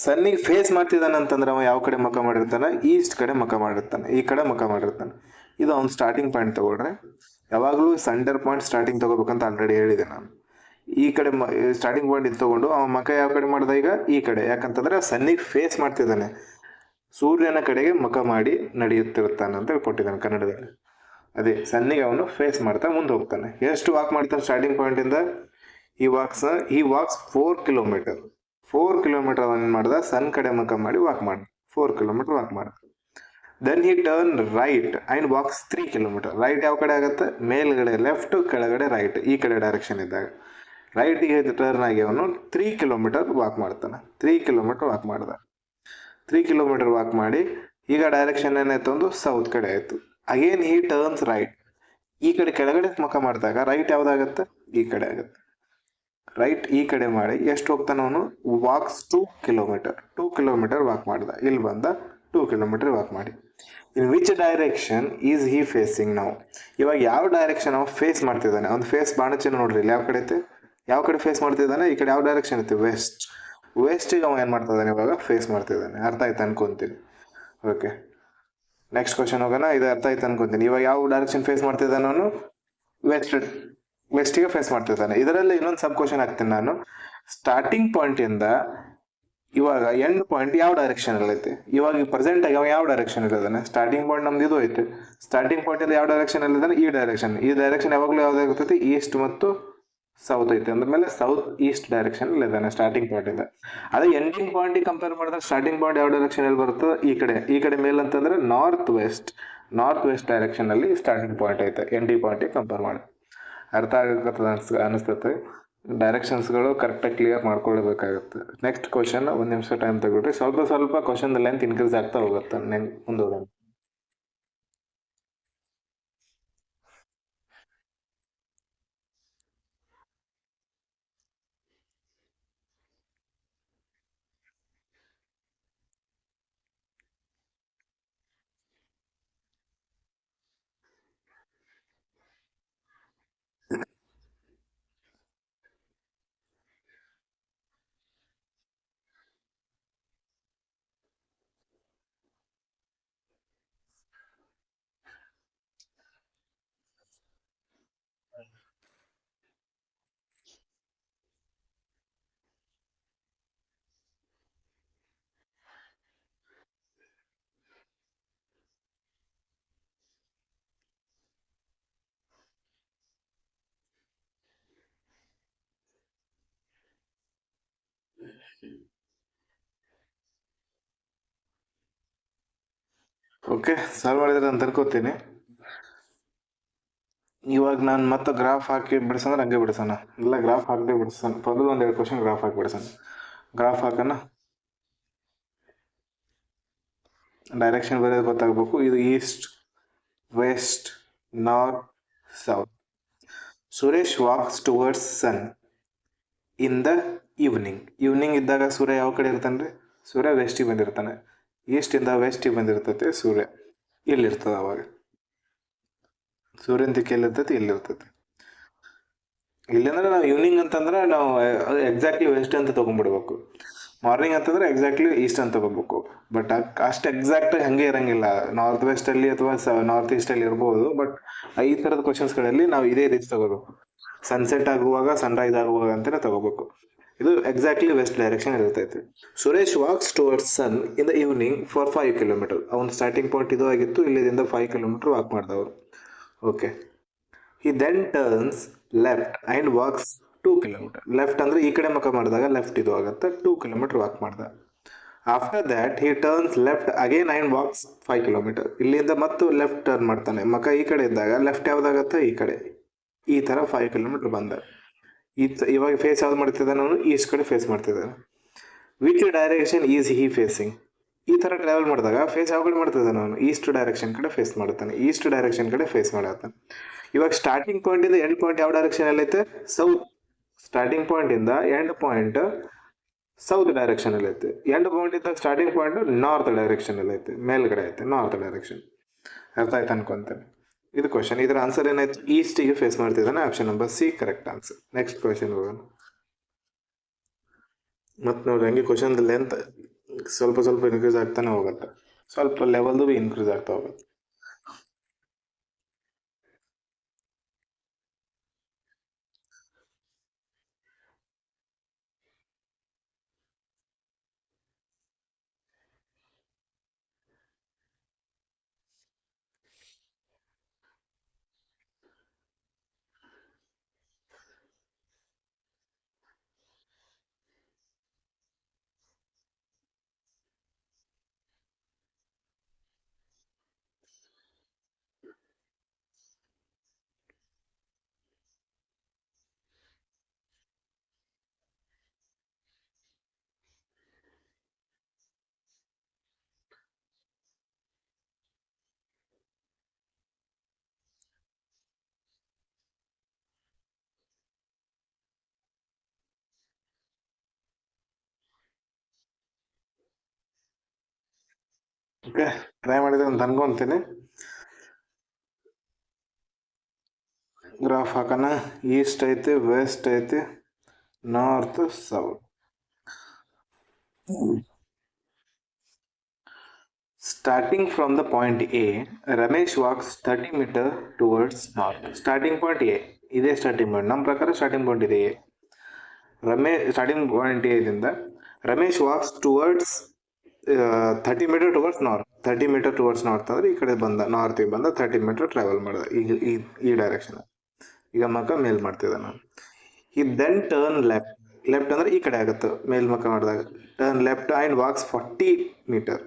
ಸನ್ನಿಗೆ ಫೇಸ್ ಮಾಡ್ತಿದ್ದಾನೆ ಅಂತಂದ್ರೆ ಅವ ಯಾವ ಕಡೆ ಮುಖ ಮಾಡಿರ್ತಾನೆ? ಈಸ್ಟ್ ಕಡೆ ಮುಖ ಮಾಡಿರ್ತಾನೆ, ಈ ಕಡೆ ಮುಖ ಮಾಡಿರ್ತಾನೆ. ಇದು ಅವ್ನ ಸ್ಟಾರ್ಟಿಂಗ್ ಪಾಯಿಂಟ್ ತಗೊಳ್ರೆ. ಯಾವಾಗಲೂ ಸೆಂಟರ್ ಪಾಯಿಂಟ್ ಸ್ಟಾರ್ಟಿಂಗ್ ತಗೋಬೇಕಂತ ಆಲ್ರೆಡಿ ಹೇಳಿದೆ ನಾನು. ಈ ಕಡೆ ಸ್ಟಾರ್ಟಿಂಗ್ ಪಾಯಿಂಟ್ ಇದು ತಗೊಂಡು ಅವ ಮುಖ ಯಾವ ಕಡೆ ಮಾಡ್ದ? ಈಗ ಈ ಕಡೆ. ಯಾಕಂತಂದ್ರೆ ಸನ್ನಿಗೆ ಫೇಸ್ ಮಾಡ್ತಿದ್ದಾನೆ, ಸೂರ್ಯನ ಕಡೆಗೆ ಮುಖ ಮಾಡಿ ನಡೆಯುತ್ತಿರುತ್ತಾನೆ ಅಂತ ಕೊಟ್ಟಿದ್ದಾನೆ ಕನ್ನಡದಲ್ಲಿ. ಅದೇ ಸನ್ನಿಗೆ ಅವನು ಫೇಸ್ ಮಾಡ್ತಾ ಮುಂದೆ ಹೋಗ್ತಾನೆ. ಎಷ್ಟು ವಾಕ್ ಮಾಡ್ತಾನೆ ಸ್ಟಾರ್ಟಿಂಗ್ ಪಾಯಿಂಟ್ ಇಂದ? ಈ ವಾಕ್ಸ್ 4 ಕಿಲೋಮೀಟರ್. 4 ಕಿಲೋಮೀಟರ್ ಅವನ್ ಮಾಡ್ದ, ಸನ್ ಕಡೆ ಮುಖ ಮಾಡಿ ವಾಕ್ ಮಾಡ 4 ಕಿಲೋಮೀಟರ್ ವಾಕ್ ಮಾಡ. Then he turn right and walks 3 kilometre. Right ಯಾವ ಕಡೆ ಆಗುತ್ತೆ? ಮೇಲ್ಗಡೆ ಲೆಫ್ಟ್, ಕೆಳಗಡೆ ರೈಟ್, ಈ ಕಡೆ ಡೈರೆಕ್ಷನ್ ಇದ್ದಾಗ ರೈಟ್ಗೆ ಟರ್ನ್ ಆಗಿ ಅವನು 3 ಕಿಲೋಮೀಟರ್ ವಾಕ್ ಮಾಡ್ತಾನೆ. 3 ಕಿಲೋಮೀಟರ್ ವಾಕ್ ಮಾಡ್ದ. 3 ಕಿಲೋಮೀಟರ್ ವಾಕ್ ಮಾಡಿ ಈಗ ಡೈರೆಕ್ಷನ್ ಏನಾಯ್ತು? ಒಂದು ಸೌತ್ ಕಡೆ ಆಯ್ತು. Again he turns right. ಈ ಕಡೆ ಕೆಳಗಡೆ ಮುಖ ಮಾಡಿದಾಗ ರೈಟ್ ಯಾವ್ದಾಗತ್ತೆ? ಈ ಕಡೆ ಆಗುತ್ತೆ. ರೈಟ್ ಈ ಕಡೆ ಮಾಡಿ ಎಷ್ಟು ಹೋಗ್ತಾನೆ ಅವನು? Walks 2 kilometre. 2 ಕಿಲೋಮೀಟರ್ ವಾಕ್ ಮಾಡ್ದ. ಇಲ್ಲಿ ಬಂದ 2 ಕಿಲೋಮೀಟರ್ ವಾಕ್ ಮಾಡಿ. ಇನ್ which direction is he facing ನಾವು? ಇವಾಗ ಯಾವ ಡೈರೆಕ್ಷನ್ ಅವ ಫೇಸ್ ಮಾಡ್ತಿದ್ದಾನೆ? ಅವ್ನು ಫೇಸ್ ಬಾಣಚಿಹ್ನೆ ನೋಡ್ರಿ ಇಲ್ಲಿ ಯಾವ ಕಡೆ ಐತೆ? ಯಾವ ಕಡೆ ಫೇಸ್ ಮಾಡ್ತಿದ್ದಾನೆ? ಈ ಕಡೆ ಯಾವ ಡೈರೆಕ್ಷನ್ ಐತೆ? ವೆಸ್ಟ್. ವೆಸ್ಟಿಗೆ ಅವ ಏನ್ ಮಾಡ್ತಿದ್ದಾನೆ? ಇವಾಗ ಫೇಸ್ ಮಾಡ್ತಿದ್ದಾನೆ. ಅರ್ಥ ಆಯ್ತು ಅನ್ಕೊಂತೀನಿ. ಓಕೆ, ನೆಕ್ಸ್ಟ್ ಕ್ವಶನ್ ಹೋಗೋಣ. ಇದು ಅರ್ಥ ಆಯ್ತು ಅನ್ಕೊಂತೀನಿ. ಇವಾಗ ಯಾವ ಡೈರೆಕ್ಷನ್ ಫೇಸ್ ಮಾಡ್ತಿದ್ದಾನೆ ಅವನು? ವೆಸ್ಟಿಗೆ ಫೇಸ್ ಮಾಡ್ತಿದ್ದಾನೆ. ಇದರಲ್ಲಿ ಇನ್ನೊಂದು ಸಬ್ ಕ್ವಶನ್ ಹಾಕ್ತೀನಿ ನಾನು. ಸ್ಟಾರ್ಟಿಂಗ್ ಪಾಯಿಂಟ್ ಇಂದ ಇವಾಗ ಎಂಡ್ ಪಾಯಿಂಟ್ ಯಾವ ಡೈರೆಕ್ಷನ್ ಅಲ್ಲಿ ಐತೆ, ಇವಾಗ ಪ್ರೆಸೆಂಟ್ ಆಗಿ ಅವ ಯಾವ ಡೈರೆಕ್ಷನ್ ಅಲ್ಲಿ ಇದಾನೆ, ಸ್ಟಾರ್ಟಿಂಗ್ ಪಾಯಿಂಟ್ ನಮ್ದು ಇದು ಐತೆ, ಸ್ಟಾರ್ಟಿಂಗ್ ಪಾಯಿಂಟ್ ಇಂದ ಯಾವ ಡೈರೆಕ್ಷನ್ ಅಲ್ಲಿ ಇದಾನೆ, ಈ ಡೈರೆಕ್ಷನ್ ಯಾವಾಗಲೂ ಯಾವ್ದು ಇರ್ತೈತಿ, ಈಸ್ಟ್ ಮತ್ತು ಸೌತ್ ಐತೆ ಅಂದ್ಮೇಲೆ ಸೌತ್ ಈಸ್ಟ್ ಡೈರೆಕ್ಷನ್ ಅಲ್ಲಿ ಇದಾನೆ ಸ್ಟಾರ್ಟಿಂಗ್ ಪಾಯಿಂಟ್ ಇಂದ. ಅದೇ ಎಂಡಿಂಗ್ ಪಾಯಿಂಟ್ ಕಂಪೇರ್ ಮಾಡಿದ್ರೆ ಸ್ಟಾರ್ಟಿಂಗ್ ಪಾಯಿಂಟ್ ಯಾವ ಡೈರೆಕ್ಷನ್ ಅಲ್ಲಿ ಬರುತ್ತೆ, ಈ ಕಡೆ ಮೇಲ್ ಅಂತಂದ್ರೆ ನಾರ್ತ್ ವೆಸ್ಟ್ ಡೈರೆಕ್ಷನ್ ಅಲ್ಲಿ ಸ್ಟಾರ್ಟಿಂಗ್ ಪಾಯಿಂಟ್ ಐತೆ ಎಂಡಿಂಗ್ ಪಾಯಿಂಟ್ ಕಂಪೇರ್ ಮಾಡಿ. ಅರ್ಥ ಆಗತ್ತದ ಅನಿಸ್ತೈತೆ. ಡೈರೆಕ್ಷನ್ಸ್ಗಳು ಕರೆಕ್ಟಾಗಿ ಕ್ಲಿಯರ್ ಮಾಡ್ಕೊಳ್ಬೇಕಾಗುತ್ತೆ. ನೆಕ್ಸ್ಟ್ ಕ್ವಶನ್, ಒಂದು ನಿಮಿಷ ಟೈಮ್ ತಗೊಳ್ರಿ, ಸ್ವಲ್ಪ ಕ್ವಶನ್ ಲೆಂತ್ ಇನ್ಕ್ರೀಸ್ ಆಗ್ತಾ ಹೋಗುತ್ತೆ ಮುಂದೋದ. ಓಕೆ, ಸಾಲ್ವ್ ಮಾಡಿದ್ರೆ ಅಂತ ಅನ್ಕೋತೀನಿ. ಇವಾಗ ನಾನು ಮತ್ತೆ ಗ್ರಾಫ್ ಹಾಕಿ ಬಿಡಿಸಂದ್ರೆ ಹಂಗೆ ಬಿಡಿಸೋಣ, ಇಲ್ಲ ಗ್ರಾಫ್ ಹಾಕದೆ ಬಿಡಿಸೋಣ. ಮೊದಲು ಒಂದೆರಡು ಕ್ವಶನ್ ಗ್ರಾಫ್ ಹಾಕಿ ಬಿಡಿಸೋಣ. ಗ್ರಾಫ್ ಹಾಕೋಣ, ಡೈರೆಕ್ಷನ್ ಬರೋದು ಗೊತ್ತಾಗಬೇಕು. ಇದು east, west, north, south. Suresh walks towards sun in the evening ಇದ್ದಾಗ ಸೂರ್ಯ ಯಾವ ಕಡೆ ಇರ್ತಾನೆ, ಸೂರ್ಯ ವೆಸ್ಟಿಗೆ ಬಂದಿರ್ತಾನೆ. ಈಸ್ಟ್ ಇಂದ ವೆಸ್ಟಿಗೆ ಬಂದಿರ್ತೈತೆ ಸೂರ್ಯ, ಇಲ್ಲಿರ್ತದೆ. ಅವಾಗ ಸೂರ್ಯನ ದಿಕ್ಕ ಎಲ್ಲಿರ್ತೈತಿ, ಇಲ್ಲಿರ್ತೈತಿ. ಇಲ್ಲಂದ್ರೆ ನಾವು ಈವ್ನಿಂಗ್ ಅಂತಂದ್ರೆ ನಾವು ಎಕ್ಸಾಕ್ಟ್ಲಿ ವೆಸ್ಟ್ ಅಂತ ತಗೊಂಡ್ಬಿಡ್ಬೇಕು, ಮಾರ್ನಿಂಗ್ ಅಂತಂದ್ರೆ ಎಕ್ಸಾಕ್ಟ್ಲಿ ಈಸ್ಟ್ ಅಂತ ತಗೋಬೇಕು. ಬಟ್ ಅಷ್ಟು ಎಕ್ಸಾಕ್ಟ್ ಹಂಗೆ ಇರಂಗಿಲ್ಲ, ನಾರ್ತ್ ವೆಸ್ಟ್ ಅಲ್ಲಿ ಅಥವಾ ನಾರ್ತ್ ಈಸ್ಟ್ ಅಲ್ಲಿ ಇರ್ಬೋದು. ಬಟ್ ಈ ತರದ ಕ್ವಶನ್ಸ್ಗಳಲ್ಲಿ ನಾವು ಇದೇ ರೀತಿ ತಗೋಬೇಕು, ಸನ್ಸೆಟ್ ಆಗುವಾಗ ಸನ್ರೈಸ್ ಆಗುವಾಗ ಅಂತಾನೆ ತಗೋಬೇಕು. ಇದು ಎಕ್ಸಾಕ್ಟ್ಲಿ ವೆಸ್ಟ್ ಡೈರೆಕ್ಷನ್ ಇರ್ತೈತಿ. Suresh walks towards sun in the evening for 5 kilometre. ಅವನ ಸ್ಟಾರ್ಟಿಂಗ್ ಪಾಯಿಂಟ್ ಇದು ಆಗಿತ್ತು, ಇಲ್ಲಿಂದ 5 ಕಿಲೋಮೀಟರ್ ವಾಕ್ ಮಾಡ್ದವರು. Okay, he then turns left and walks 2 kilometre. Left ಅಂದ್ರೆ ಈ ಕಡೆ ಮುಖ ಮಾಡಿದಾಗ ಲೆಫ್ಟ್ ಇದು ಆಗುತ್ತೆ, 2 ಕಿಲೋಮೀಟರ್ ವಾಕ್ ಮಾಡ್ದ. After that he turns left again and walks 5 kilometre. ಇಲ್ಲಿಂದ ಮತ್ತು ಲೆಫ್ಟ್ ಟರ್ನ್ ಮಾಡ್ತಾನೆ, ಮುಖ ಈ ಕಡೆ ಇದ್ದಾಗ ಲೆಫ್ಟ್ ಯಾವ್ದಾಗತ್ತೆ, ಈ ಕಡೆ. ಈ ತರ 5 ಕಿಲೋಮೀಟರ್ ಬಂದ. ಇವಾಗ ಫೇಸ್ ಯಾವ್ದು ಮಾಡ್ತಿದ್ದಾನೆ, ಅವನು ಈಸ್ಟ್ ಕಡೆ ಫೇಸ್ ಮಾಡ್ತಿದ್ದಾನೆ. Which direction is he facing? ಈ ತರ ಟ್ರಾವೆಲ್ ಮಾಡಿದಾಗ ಫೇಸ್ ಯಾವ ಕಡೆ ಮಾಡ್ತಿದ್ದಾನೆ, ಅವನು ಈಸ್ಟ್ ಡೈರೆಕ್ಷನ್ ಕಡೆ ಫೇಸ್ ಮಾಡುತ್ತಾನೆ, ಈಸ್ಟ್ ಡೈರೆಕ್ಷನ್ ಕಡೆ ಫೇಸ್ ಮಾಡತ್ತಾನೆ. ಇವಾಗ ಸ್ಟಾರ್ಟಿಂಗ್ ಪಾಯಿಂಟ್ ಇಂದ ಎಂಡ್ ಪಾಯಿಂಟ್ ಯಾವ ಡೈರೆಕ್ಷನ್ ಅಲ್ಲಿ ಐತೆ, ಸೌತ್. ಸ್ಟಾರ್ಟಿಂಗ್ ಪಾಯಿಂಟ್ ಇಂದ ಎಂಡ್ ಪಾಯಿಂಟ್ ಸೌತ್ ಡೈರೆಕ್ಷನ್ ಅಲ್ಲಿ ಐತೆ. ಎಂಡ್ ಪಾಯಿಂಟ್ ಇಂದ ಸ್ಟಾರ್ಟಿಂಗ್ ಪಾಯಿಂಟ್ ನಾರ್ತ್ ಡೈರೆಕ್ಷನ್ ಅಲ್ಲಿ ಐತೆ, ಮೇಲ್ಗಡೆ ಐತೆ ನಾರ್ತ್ ಡೈರೆಕ್ಷನ್. ಅರ್ಥ ಆಯ್ತು ಅನ್ಕೊಂತೇನೆ. ಇದು ಕ್ವಶನ್, ಇದರ ಆನ್ಸರ್ ಏನಾಯ್ತು, ಈಸ್ಟಿಗೆ ಫೇಸ್ ಮಾಡ್ತಿದ್ದಾನೆ. Option number C correct answer. Next question ಹೋಗೋಣ. ಮತ್ತೆ ನೋಡ್ರಿ ಹಂಗೆ ಕ್ವಶನ್ ಲೆಂತ್ ಸ್ವಲ್ಪ ಇನ್ಕ್ರೀಸ್ ಆಗ್ತಾನೆ ಹೋಗುತ್ತೆ, ಸ್ವಲ್ಪ ಲೆವೆಲ್ದು ಬಿ ಇನ್ಕ್ರೀಸ್ ಆಗ್ತಾ ಹೋಗುತ್ತೆ. ಓಕೆ, ಟ್ರೈ ಮಾಡಿದ್ರೆ ಅಂತ ಅನ್ಕೊಂತೀನಿ. ಗ್ರಾಫ್ ಹಾಕೋಣ. ಈಸ್ಟ್ ಐತೆ, ವೆಸ್ಟ್ ಐತೆ, north, south. Starting from the point A, Ramesh walks 30 metre towards north. Starting point A, ಇದೇ ಸ್ಟಾರ್ಟಿಂಗ್ ಪಾಯಿಂಟ್. ನಮ್ಮ ಪ್ರಕಾರ ಸ್ಟಾರ್ಟಿಂಗ್ ಪಾಯಿಂಟ್ ಇದೆ ಎ. ಸ್ಟಾರ್ಟಿಂಗ್ ಪಾಯಿಂಟ್ ಎ ದಿಂದ Ramesh walks towards 30 metre towards north. 30 metre towards north ಅಂದ್ರೆ ಈ ಕಡೆ ಬಂದ, ನಾರ್ತಿಗೆ ಬಂದ 30 ಮೀಟರ್ ಟ್ರಾವೆಲ್ ಮಾಡಿದ ಈ ಡೈರೆಕ್ಷನ್. ಈಗ ಮಕ ಮೇಲ್ ಮಾಡ್ತಿದ್ದೆ ನಾನು. ಈ ದೆನ್ ಟರ್ನ್ ಲೆಫ್ಟ್. ಲೆಫ್ಟ್ ಅಂದ್ರೆ ಈ ಕಡೆ ಆಗುತ್ತೆ ಮೇಲ್ಮುಖ ಮಾಡಿದಾಗ. Turn left and walks 40 metre.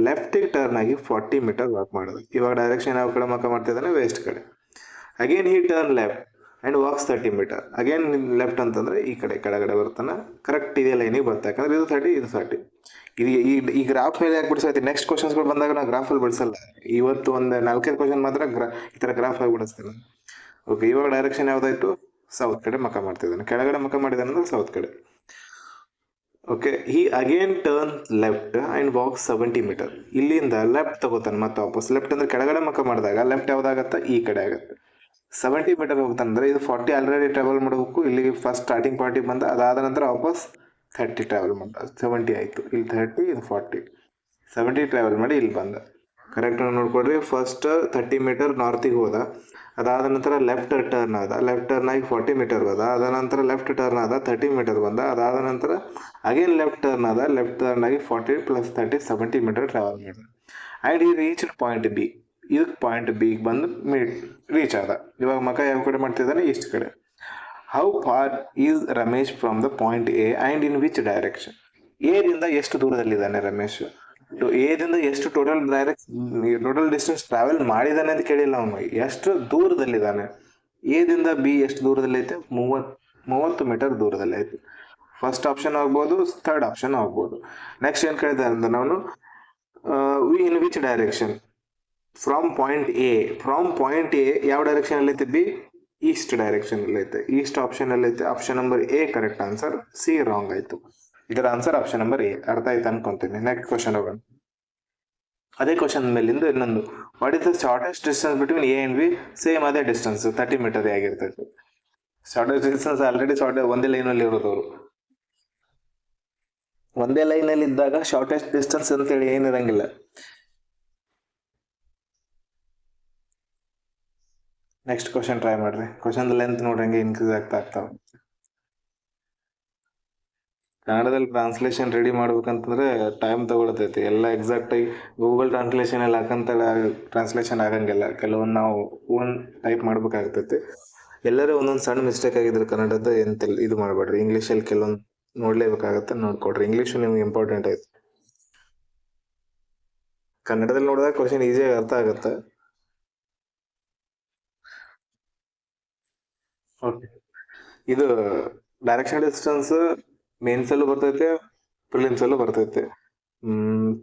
ಲೆಫ್ಟಿಗೆ ಟರ್ನ್ ಆಗಿ 40 ಮೀಟರ್ ವಾಕ್ ಮಾಡೋದು. ಇವಾಗ ಡೈರೆಕ್ಷನ್ ಯಾವ ಕಡೆ ಮುಖ ಮಾಡ್ತಿದ್ದಾನೆ? ವೆಸ್ಟ್ ಕಡೆ. Again he turn left and walks 30 metre. Again left ಅಂತಂದ್ರೆ ಈ ಕಡೆ ಕೆಳಗಡೆ ಬರ್ತಾನೆ, ಕರೆಕ್ಟ್ ಇದೇ ಲೈನಿಗೆ ಬರ್ತಾ. ಯಾಕಂದ್ರೆ ಇದು 30, ಇದು 30. ಇದು ಈ ಗ್ರಾಫ್ ಮೇಲೆ ಯಾಕೆ ಬಿಡಿಸೈತಿ? ನೆಕ್ಸ್ಟ್ ಕ್ವಶನ್ಸ್ಗಳು ಬಂದಾಗ ನಾವು ಗ್ರಾಫಲ್ಲಿ ಬಿಡಿಸಲ್ಲ. ಇವತ್ತು ಒಂದು 4-5 ಕ್ವಶನ್ ಮಾತ್ರ ಈ ಥರ ಗ್ರಾಫ್ ಆಗಿ ಬಿಡಿಸ್ತೀನಿ. ಓಕೆ, ಇವಾಗ ಡೈರೆಕ್ಷನ್ ಯಾವ್ದಾಯ್ತು? ಸೌತ್ ಕಡೆ ಮಕ ಮಾಡ್ತಿದ್ದಾನೆ. ಕೆಳಗಡೆ ಮಕ ಮಾಡಿದಾನೆ ಅಂದ್ರೆ ಸೌತ್ ಕಡೆ. Okay, he again turn left and walk 70 metre. ಇಲ್ಲಿಂದ ಲೆಫ್ಟ್ ತಗೋತಾನೆ ಮತ್ತೆ ವಾಪಸ್. ಲೆಫ್ಟ್ ಅಂದ್ರೆ ಕೆಳಗಡೆ ಮಕ ಮಾಡಿದಾಗ ಲೆಫ್ಟ್ ಯಾವ್ದಾಗತ್ತೆ? ಈ ಕಡೆ ಆಗುತ್ತೆ. 70 ಮೀಟರ್ ಹೋಗ್ತಾನೆ ಅಂದ್ರೆ ಇದು 40 ಆಲ್ರೆಡಿ ಟ್ರಾವೆಲ್ ಮಾಡಬೇಕು. ಇಲ್ಲಿಗೆ ಫಸ್ಟ್ ಸ್ಟಾರ್ಟಿಂಗ್ ಪಾರ್ಟಿಗೆ ಬಂದ, ಅದಾದ ನಂತರ ವಾಪಸ್ 30 ಟ್ರಾವೆಲ್ ಮಾಡ. 70 ಆಯಿತು. ಇಲ್ಲಿ 30, ಇದು 40. 70 ಟ್ರಾವೆಲ್ ಮಾಡಿ ಇಲ್ಲಿ ಬಂದ. ಕರೆಕ್ಟ್ ನೋಡ್ಕೊಡ್ರಿ. ಫಸ್ಟ್ 30 ಮೀಟರ್ ನಾರ್ತಿಗೆ ಹೋದ, ಅದಾದ ನಂತರ ಲೆಫ್ಟ್ ಟರ್ನ್ ಆದ. ಲೆಫ್ಟ್ ಟರ್ನ್ ಆಗಿ 40 ಮೀಟರ್ ಹೋದ. ಅದಾದ ನಂತರ ಲೆಫ್ಟ್ ಟರ್ನ್ ಆದ, 30 ಮೀಟರ್ ಬಂದ. ಅದಾದ ನಂತರ ಅಗೇನ್ ಲೆಫ್ಟ್ ಟರ್ನ್ ಆದ. ಲೆಫ್ಟ್ ಟರ್ನ್ ಆಗಿ 40 + 30 70 ಮೀಟರ್ ಟ್ರಾವೆಲ್ ಮಾಡಿದ. ಆ್ಯಂಡ್ ಈ ರೀಚ್ ಪಾಯಿಂಟ್ ಬಿ. ಇದಕ್ಕೆ ಪಾಯಿಂಟ್ ಬಿಗೆ ಬಂದು ರೀಚ್ ಆದ. ಇವಾಗ ಮಕ ಯಾವ ಕಡೆ ಮಾಡ್ತಿದ್ದಾನೆ? ಈಸ್ಟ್ ಕಡೆ. How far is Ramesh from the point A and in which direction? ಎದಿಂದ ಎಷ್ಟು ದೂರದಲ್ಲಿದ್ದಾನೆ ರಮೇಶ್? ಎದಿಂದ ಎಷ್ಟು ಟೋಟಲ್ ಡಿಸ್ಟೆನ್ಸ್ ಟ್ರಾವೆಲ್ ಮಾಡಿದಾನೆ ಅಂತ ಕೇಳಿಲ್ಲ ಅವನು. ಎಷ್ಟು ದೂರದಲ್ಲಿದ್ದಾನೆ? ಎದಿಂದ ಬಿ ಎಷ್ಟು ದೂರದಲ್ಲಿ ಐತೆ? 30 ಮೀಟರ್ ದೂರದಲ್ಲಿ ಐತೆ. ಫಸ್ಟ್ ಆಪ್ಷನ್ ಆಗ್ಬೋದು, ಥರ್ಡ್ ಆಪ್ಷನ್ ಆಗ್ಬೋದು. ನೆಕ್ಸ್ಟ್ ಏನು ಕೇಳಿದೆ ಅಂದ್ರೆ ನಾನು ಇನ್ which direction? From point A. From point A ಯಾವ ಡೈರೆಕ್ಷನ್ ಅಲ್ಲಿ ಐತೆ? ಬಿ ಈಸ್ಟ್ ಡೈರೆಕ್ಷನ್ ಅಲ್ಲಿ ಐತೆ. ಈಸ್ಟ್ ಆಪ್ಷನ್ ಅಲ್ಲಿ ಐತೆ. Option number A correct answer. C wrong ಆಯ್ತು. ಇದರ ಆನ್ಸರ್ ಆಪ್ಷನ್ ನಂಬರ್ ಎ. ಅರ್ಥ ಆಯ್ತು ಅನ್ಕೊಂತೀನಿ. ನೆಕ್ಸ್ಟ್ ಕ್ವಶನ್ ಹೋಗೋಣ. ಅದೇ ಕ್ವಶನ್ ಮೇಲಿಂದ ಇನ್ನೊಂದು. What is the shortest distance between A and B? Same ಅದೇ ಡಿಸ್ಟೆನ್ಸ್ 30 ಮೀಟರ್ ಆಗಿರ್ತೈತೆ. ಶಾರ್ಟೆಸ್ಟ್ ಡಿಸ್ಟೆನ್ಸ್ ಆಲ್ರೆಡಿ ಒಂದೇ ಲೈನಲ್ಲಿ ಇರೋದು ಅವರು. ಒಂದೇ ಲೈನಲ್ಲಿ ಇದ್ದಾಗ ಶಾರ್ಟೆಸ್ಟ್ ಡಿಸ್ಟೆನ್ಸ್ ಅಂತೇಳಿ ಏನಿರಂಗಿಲ್ಲ. ನೆಕ್ಸ್ಟ್ ಕ್ವಶನ್ ಟ್ರೈ ಮಾಡ್ರಿ. ಕ್ವಶನ್ ಲೆಂತ್ ನೋಡ್ರಂಗೆ ಇನ್ಕ್ರೀಸ್ ಆಗ್ತಾವ. ಕನ್ನಡದಲ್ಲಿ ಟ್ರಾನ್ಸ್ಲೇಷನ್ ರೆಡಿ ಮಾಡ್ಬೇಕಂತಂದ್ರೆ ಟೈಮ್ ತಗೊಳ್ತೈತಿ. ಎಲ್ಲ ಎಕ್ಸಾಕ್ಟಾಗಿ ಗೂಗಲ್ ಟ್ರಾನ್ಸ್ಲೇಷನ್ ಎಲ್ಲ ಹಾಕಂತ ಟ್ರಾನ್ಸ್ಲೇಷನ್ ಆಗಂಗಿಲ್ಲ. ಕೆಲವೊಂದು ನಾವು ಓನ್ ಟೈಪ್ ಮಾಡ್ಬೇಕಾಗ್ತೈತಿ. ಎಲ್ಲರೂ ಒಂದೊಂದು ಸಣ್ಣ ಮಿಸ್ಟೇಕ್ ಆಗಿದ್ರೆ ಕನ್ನಡದ ಎಂತೆಲ್ಲ ಇದು ಮಾಡಬೇಡ್ರಿ. ಇಂಗ್ಲೀಷಲ್ಲಿ ಕೆಲವೊಂದು ನೋಡ್ಲೇಬೇಕಾಗತ್ತೆ, ನೋಡ್ಕೊಡ್ರಿ. ಇಂಗ್ಲೀಷು ನಿಮ್ಗೆ ಇಂಪಾರ್ಟೆಂಟ್ ಐತಿ. ಕನ್ನಡದಲ್ಲಿ ನೋಡಿದಾಗ ಕ್ವಶನ್ ಈಸಿಯಾಗಿ ಅರ್ಥ ಆಗುತ್ತೆ. ಓಕೆ, ಇದು ಡೈರೆಕ್ಷನ್ ಡಿಸ್ಟೆನ್ಸ್ ಮೇನ್ಸಲ್ಲೂ ಬರ್ತೈತೆ, ಪ್ರಿಲಿಮ್ಸಲ್ಲೂ ಬರ್ತೈತೆ.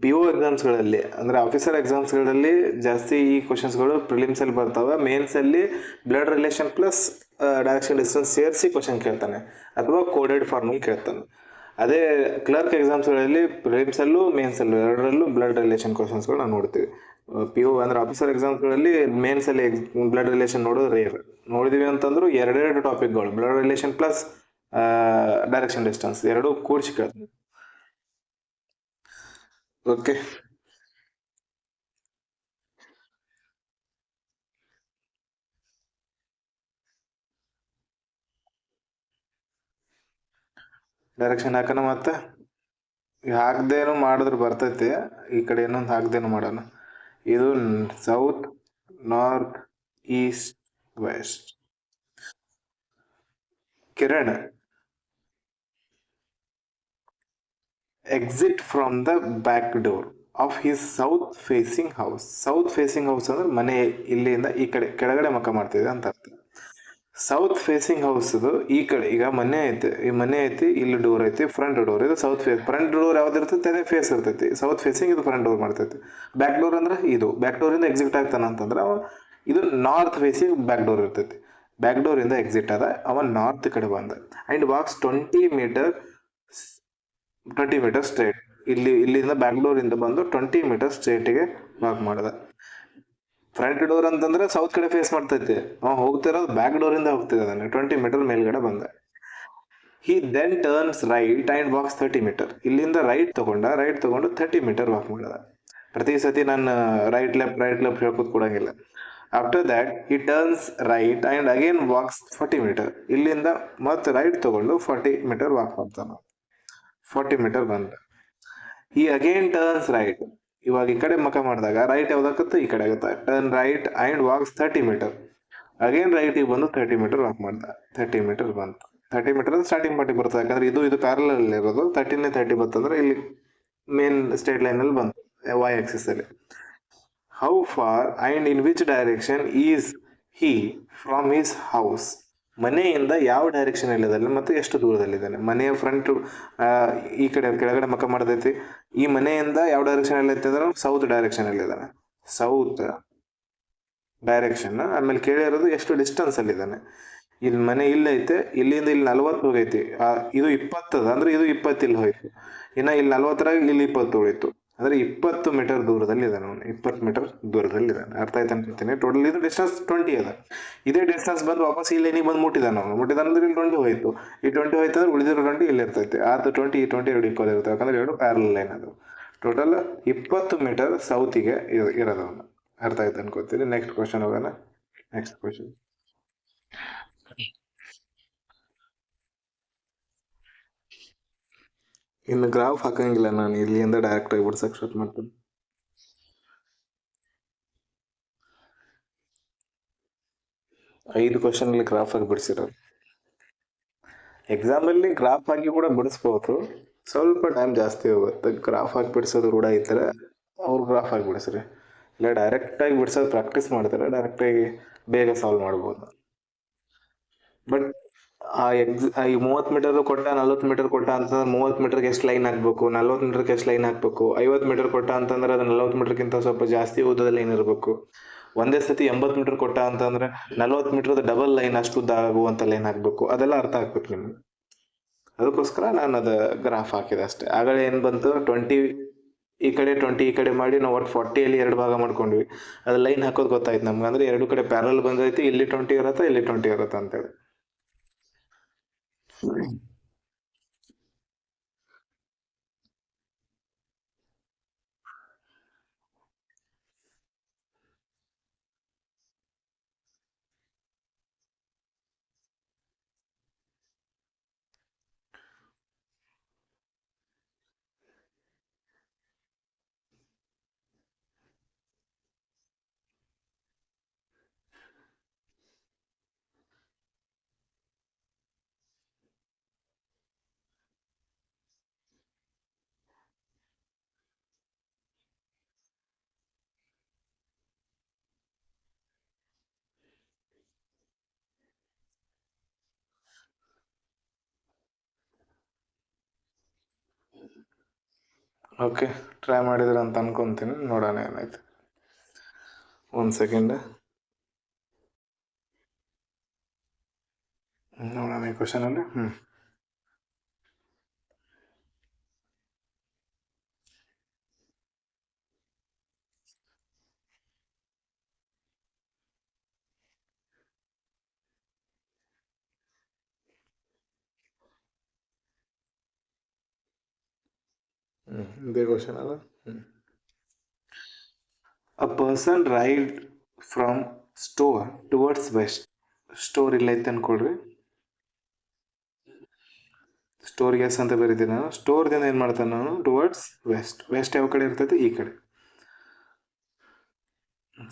PO ಎಕ್ಸಾಮ್ಸ್ಗಳಲ್ಲಿ ಅಂದರೆ ಆಫೀಸರ್ ಎಕ್ಸಾಮ್ಸ್ಗಳಲ್ಲಿ ಜಾಸ್ತಿ ಈ ಕ್ವಶನ್ಸ್ಗಳು ಪ್ರಿಲಿಮ್ಸಲ್ಲಿ ಬರ್ತಾವೆ. ಮೇನ್ಸಲ್ಲಿ blood relation plus direction distance ಸೇರಿಸಿ ಕ್ವಶನ್ ಕೇಳ್ತಾನೆ, ಅಥವಾ ಕೋಡೆಡ್ ಫಾರ್ಮಲ್ಲಿ ಕೇಳ್ತಾನೆ. ಅದೇ ಕ್ಲರ್ಕ್ ಎಕ್ಸಾಮ್ಸ್ಗಳಲ್ಲಿ ಪ್ರಿಲಿಮ್ಸಲ್ಲೂ ಮೇನ್ಸಲ್ಲೂ ಎರಡರಲ್ಲೂ ಬ್ಲಡ್ ರಿಲೇಷನ್ ಕ್ವಶನ್ಸ್ಗಳು ನಾವು ನೋಡ್ತೀವಿ. PO ಅಂದರೆ ಆಫೀಸರ್ ಎಕ್ಸಾಮ್ಸ್ಗಳಲ್ಲಿ ಮೇನ್ಸಲ್ಲಿ ಬ್ಲಡ್ ರಿಲೇಷನ್ ನೋಡೋದು ರೇರ್. ನೋಡಿದೀವಿ ಅಂತಂದ್ರು ಎರಡೆರಡು ಟಾಪಿಕ್ಗಳು, blood relation plus direction distance ಎರಡೂ ಕೂಡಿಸಿ ಕೇಳ್ತಾರೆ. ಓಕೆ, ಡೈರೆಕ್ಷನ್ ಹಾಕೋಣ. ಮತ್ತೆ ಹಾಕ್ದೇನು ಮಾಡಿದ್ರೆ ಬರ್ತೈತಿ. ಈ ಕಡೆ ಇನ್ನೊಂದು ಹಾಕ್ದೇನು ಮಾಡೋಣ. ಇದು south, north, east, west. Kiran exit from the back door of his south facing house. South facing house ಅಂದ್ರೆ ಮನೆ ಇಲ್ಲಿಂದ ಈ ಕಡೆ ಕೆಳಗಡೆ ಮಕ ಮಾಡ್ತಿದೆ ಅಂತ ಅರ್ಥ. ಸೌತ್ ಫೇಸಿಂಗ್ ಹೌಸ್ ಈ ಕಡೆ. ಈಗ ಮನೆ ಐತಿ, ಈ ಮನೆ ಐತಿ, ಇಲ್ಲಿ ಡೋರ್ ಐತಿ, ಫ್ರಂಟ್ ಡೋರ್. ಇದು ಸೌತ್ ಫೇಸ್. ಫ್ರಂಟ್ ಡೋರ್ ಯಾವ್ದು ಇರ್ತೈತಿ? ಅದೇ ಫೇಸ್ ಇರ್ತೈತಿ. ಸೌತ್ ಫೇಸಿಂಗ್ ಇದು ಫ್ರಂಟ್ ಡೋರ್ ಮಾಡ್ತೈತಿ. ಬ್ಯಾಕ್ ಡೋರ್ ಅಂದ್ರೆ ಇದು. ಬ್ಯಾಕ್ ಡೋರಿಂದ ಎಕ್ಸಿಟ್ ಆಗ್ತಾನ ಅಂತಂದ್ರೆ ಇದು ನಾರ್ತ್ ಫೇಸಿಂಗ್ ಬ್ಯಾಕ್ ಡೋರ್ ಇರ್ತೈತಿ. ಬ್ಯಾಕ್ ಡೋರಿಂದ ಎಕ್ಸಿಟ್ ಆದ ಅವ ನಾರ್ತ್ ಕಡೆ ಬಂದ. And walks 20 metre straight. ಇಲ್ಲಿಂದ ಬ್ಯಾಕ್ ಡೋರಿಂದ ಬಂದು 20 ಮೀಟರ್ ಸ್ಟ್ರೇಟಿಗೆ ವಾಕ್ ಮಾಡಿದ. ಫ್ರಂಟ್ ಡೋರ್ ಅಂತಂದ್ರೆ ಸೌತ್ ಕಡೆ ಫೇಸ್ ಮಾಡ್ತೈತಿ. ಅವ ಹೋಗ್ತಿರೋದು ಬ್ಯಾಕ್ ಡೋರಿಂದ ಹೋಗ್ತಿದ್ದಾನೆ. 20 ಮೀಟರ್ ಮೇಲ್ಗಡೆ ಬಂದ. He then turns right and walks 30 metre. ಇಲ್ಲಿಂದ ರೈಟ್ ತಗೊಂಡು 30 ಮೀಟರ್ ವಾಕ್ ಮಾಡಿದ. ಪ್ರತಿ ಸತಿ ನಾನು ರೈಟ್ ಲೆಫ್ಟ್ ಹೇಳ್ಕೊತ ಕೊಡಂಗಿಲ್ಲ. After that he turns right and again walks 40 metre. ಇಲ್ಲಿಂದ ಮತ್ತೆ ರೈಟ್ ತಗೊಂಡು 40 ಮೀಟರ್ ವಾಕ್ ಮಾಡ್ತಾನೆ. 40 ಮೀಟರ್ ಬಂತು. ಈ ಅಗೇನ್ ಟರ್ನ್ಸ್ ರೈಟ್. ಇವಾಗ ಈ ಕಡೆ ಮಕ ಮಾಡಿದಾಗ ರೈಟ್ ಯಾವ್ದಾಗುತ್ತೆ, ಈ ಕಡೆ ಆಗುತ್ತೆ. Turn right and walks 30 metre. Again ರೈಟಿಗೆ ಬಂದು 30 ಮೀಟರ್ ವಾಕ್ ಮಾಡ್ದ. 30 ಮೀಟರ್ ಬಂತು. 30 ಮೀಟರ್ ಅಂದ್ರೆ ಸ್ಟಾರ್ಟಿಂಗ್ ಪಾರ್ಟಿಗೆ ಬರ್ತದೆ, ಯಾಕಂದ್ರೆ ಇದು ಪ್ಯಾರಲಲ್ ಇರೋದು. 30 ಬಂತಂದ್ರೆ ಇಲ್ಲಿ ಮೇನ್ ಸ್ಟ್ರೇಟ್ ಲೈನ್ ಅಲ್ಲಿ ಬಂತು, ವೈ ಆಕ್ಸಿಸ್ ಅಲ್ಲಿ. How far and in which direction is he from his house? ಮನೆಯಿಂದ ಯಾವ ಡೈರೆಕ್ಷನ್ ಅಲ್ಲಿದ್ದಾನೆ ಮತ್ತು ಎಷ್ಟು ದೂರದಲ್ಲಿದ್ದಾನೆ? ಮನೆಯ ಫ್ರಂಟ್ ಈ ಕಡೆ ಕೆಳಗಡೆ ಮಕ ಮಾಡ್ದೈತಿ. ಈ ಮನೆಯಿಂದ ಯಾವ ಡೈರೆಕ್ಷನ್ ಅಲ್ಲಿ ಅಂದ್ರೆ ಸೌತ್ ಡೈರೆಕ್ಷನ್ ಅಲ್ಲಿ ಇದ್ದಾನೆ. South direction. ಆಮೇಲೆ ಕೇಳಿರೋದು ಎಷ್ಟು ಡಿಸ್ಟೆನ್ಸ್ ಅಲ್ಲಿ ಇದ್ದಾನೆ. ಇಲ್ಲಿ ಮನೆ ಇಲ್ಲೈತೆ, ಇಲ್ಲಿಂದ ಇಲ್ಲಿ 40 ಹೋಗೈತಿ. ಇದು 20 ಅಂದ್ರೆ ಇದು 20 ಇಲ್ಲಿ ಹೋಯ್ತು. ಇನ್ನ ಇಲ್ಲಿ 40 ಇಲ್ಲಿ 20 ಉಳಿತು. ಅಂದ್ರೆ 20 ಮೀಟರ್ ದೂರದಲ್ಲಿ ಇದ್ದಾನೆ ಅವನು. 20 ಮೀಟರ್ ದೂರದಲ್ಲಿ ಇದ್ದಾನೆ. ಅರ್ಥ ಆಯ್ತು ಅನ್ಕೊತೀನಿ. ಟೋಟಲ್ ಇದು ಡಿಸ್ಟೆನ್ಸ್ 20 ಅದ. ಇದೇ ಡಿಸ್ಟೆನ್ಸ್ ಬಂದು ವಾಪಸ್ ಈ ಲೈನಿಗೆ ಬಂದು ಮುಟ್ಟಿದಾನ ಅವನು. ಮುಟ್ಟಿದಾನಂದ್ರೆ ಇಲ್ಲಿ 20 ಹೋಯ್ತು. ಈ 20 ಹೋಯ್ತು ಅಂದ್ರೆ ಉಳಿದಿರೋ 20 ಇಲ್ಲಿ ಇರ್ತೈತೆ. ಅದು 20 ಈ 20 ಎರಡು ಈಕ್ವಲ್ ಇರುತ್ತೆ, ಯಾಕಂದ್ರೆ ಎರಡು ಪ್ಯಾರಲ್ ಲೈನ್ ಅದು. ಟೋಟಲ್ 20 ಮೀಟರ್ ಸೌತಿಗೆ ಇರೋದು ಅವನು. ಅರ್ಥ ಆಯ್ತು ಅನ್ಕೋತೀನಿ. ನೆಕ್ಸ್ಟ್ ಕ್ವಶನ್ ಹೋಗೋಣ. Next question. ಇನ್ನು ಗ್ರಾಫ್ ಹಾಕಂಗಿಲ್ಲ, ನಾನು ಇಲ್ಲಿಂದ ಡೈರೆಕ್ಟ್ ಆಗಿ ಬಿಡ್ಸಕ್ ಸ್ಟಾರ್ಟ್ ಮಾಡ್ತೀನಿ. ಐದು ಕ್ವಶನ್ ಅಲ್ಲಿ ಗ್ರಾಫ್ ಆಗಿ ಬಿಡಿಸಿರೋರು. ಎಕ್ಸಾಮ್ ಅಲ್ಲಿ ಗ್ರಾಫ್ ಆಗಿ ಕೂಡ ಬಿಡಿಸ್ಬೋದು, ಸ್ವಲ್ಪ ಟೈಮ್ ಜಾಸ್ತಿ ಹೋಗುತ್ತೆ. ಗ್ರಾಫ್ ಆಗಿ ಬಿಡಿಸೋದು ಕೂಡ ಇದ್ರೆ ಅವ್ರು ಗ್ರಾಫ್ ಆಗಿ ಬಿಡಿಸ್ರಿ. ಇಲ್ಲ ಡೈರೆಕ್ಟ್ ಆಗಿ ಬಿಡಿಸೋದು ಪ್ರಾಕ್ಟೀಸ್ ಮಾಡ್ತಾರೆ, ಡೈರೆಕ್ಟ್ ಆಗಿ ಬೇಗ ಸಾಲ್ವ್ ಮಾಡ್ಬೋದು. ಬಟ್ ಈ 30 ಮೀಟರ್ ಕೊಟ್ಟ, 40 ಮೀಟರ್ ಕೊಟ್ಟ ಅಂತಂದ್ರೆ 30 ಮೀಟರ್ಗೆ ಎಷ್ಟು ಲೈನ್ ಹಾಕ್ಬೇಕು, 40 ಮೀಟರ್ಗೆ ಎಷ್ಟು ಲೈನ್ ಹಾಕ್ಬೇಕು. 50 ಮೀಟರ್ ಕೊಟ್ಟ ಅಂತಂದ್ರೆ ಅದು 40 ಮೀಟರ್ಗಿಂತ ಸ್ವಲ್ಪ ಜಾಸ್ತಿ ಉದ್ದದ ಲೈನ್ ಇರಬೇಕು. ಒಂದೇ ಸತಿ 80 ಮೀಟರ್ ಕೊಟ್ಟ ಅಂತಂದ್ರೆ 40 ಮೀಟರ್ ಡಬಲ್ ಲೈನ್ ಅಷ್ಟು ಉದ್ದ ಆಗುವಂತ ಲೈನ್ ಹಾಕ್ಬೇಕು. ಅದೆಲ್ಲ ಅರ್ಥ ಆಗ್ಬೇಕು ನಿಮ್ಗೆ. ಅದಕ್ಕೋಸ್ಕರ ನಾನು ಅದು ಗ್ರಾಫ್ ಹಾಕಿದೆ ಅಷ್ಟೇ. ಆಗಲೇ ಏನ್ ಬಂತು, 20 ಈ ಕಡೆ 20 ಈ ಕಡೆ ಮಾಡಿ ನಾವು ಒಟ್ಟು 40 ಅಲ್ಲಿ 2 ಭಾಗ ಮಾಡ್ಕೊಂಡ್ವಿ. ಅದು ಲೈನ್ ಹಾಕೋದು ಗೊತ್ತಾಯ್ತು ನಮ್ಗೆ. ಅಂದ್ರೆ ಎರಡು ಕಡೆ ಪ್ಯಾರಲ್ ಬಂದೈತಿ, ಇಲ್ಲಿ 20 ಇರತ್ತ, ಇಲ್ಲಿ 20 ಇರತ್ತ ಅಂತೇಳಿ. ಓಕೆ, ಟ್ರೈ ಮಾಡಿದ್ರೆ ಅಂತ ಅನ್ಕೊಂತೀನಿ. ನೋಡೋಣ ಏನಾಯ್ತು. ಒಂದು ಸೆಕೆಂಡ್ ನೋಡೋಣ ಈ ಕ್ವಶನ್ ಅಲ್ಲಿ. ಇದೇ ಕ್ವಶನ್ ಅಲ್ಲ. A person ride from store towards west. Store ಇಲ್ಲ ಐತೆ ಅನ್ಕೊಳ್ರಿ. ಸ್ಟೋರ್ ಗ್ಯಾಸ್ ಅಂತ ಬರೀತೀನಿ ನಾನು. ಸ್ಟೋರ್ದಿಂದ ಏನು ಮಾಡ್ತಾನೆ ನಾನು, ಟುವರ್ಡ್ಸ್ ವೆಸ್ಟ್. ವೆಸ್ಟ್ ಯಾವ ಕಡೆ ಇರ್ತೈತೆ, ಈ ಕಡೆ.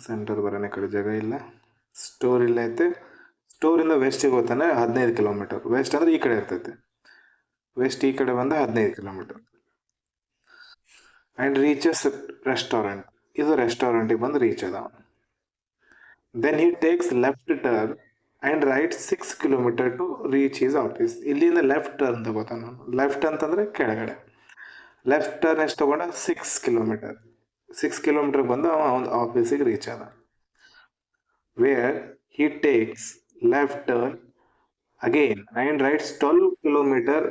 ಸೆಂಟರ್ ಬರೋಣ, ಈ ಕಡೆ ಜಾಗ ಇಲ್ಲ. ಸ್ಟೋರ್ ಇಲ್ಲ ಐತೆ. ಸ್ಟೋರಿಂದ ವೆಸ್ಟಿಗೆ ಹೋಗ್ತಾನೆ 15 ಕಿಲೋಮೀಟರ್. ವೆಸ್ಟ್ ಅಂದ್ರೆ ಈ ಕಡೆ ಇರ್ತೈತೆ. ವೆಸ್ಟ್ ಈ ಕಡೆ ಬಂದ 15 ಕಿಲೋಮೀಟರ್. And reaches restaurant. ಇದು ರೆಸ್ಟೋರೆಂಟಿಗೆ ಬಂದು ರೀಚ್ ಅದ. Then he takes left turn and right 6 kilometre to reach his office. ಇಲ್ಲಿಂದ ಲೆಫ್ಟ್ ಟರ್ನ್ ತಗೋತಾನೆ ನಾನು. ಲೆಫ್ಟ್ ಅಂತಂದ್ರೆ ಕೆಳಗಡೆ. ಲೆಫ್ಟ್ ಟರ್ನ್ ಎಷ್ಟು ತಗೊಂಡ, 6 ಕಿಲೋಮೀಟರ್. 6 ಕಿಲೋಮೀಟರ್ ಬಂದು ಅವನ ಆಫೀಸಿಗೆ ರೀಚ್ ಆದ. Where he takes left turn again and rides 12 kilometre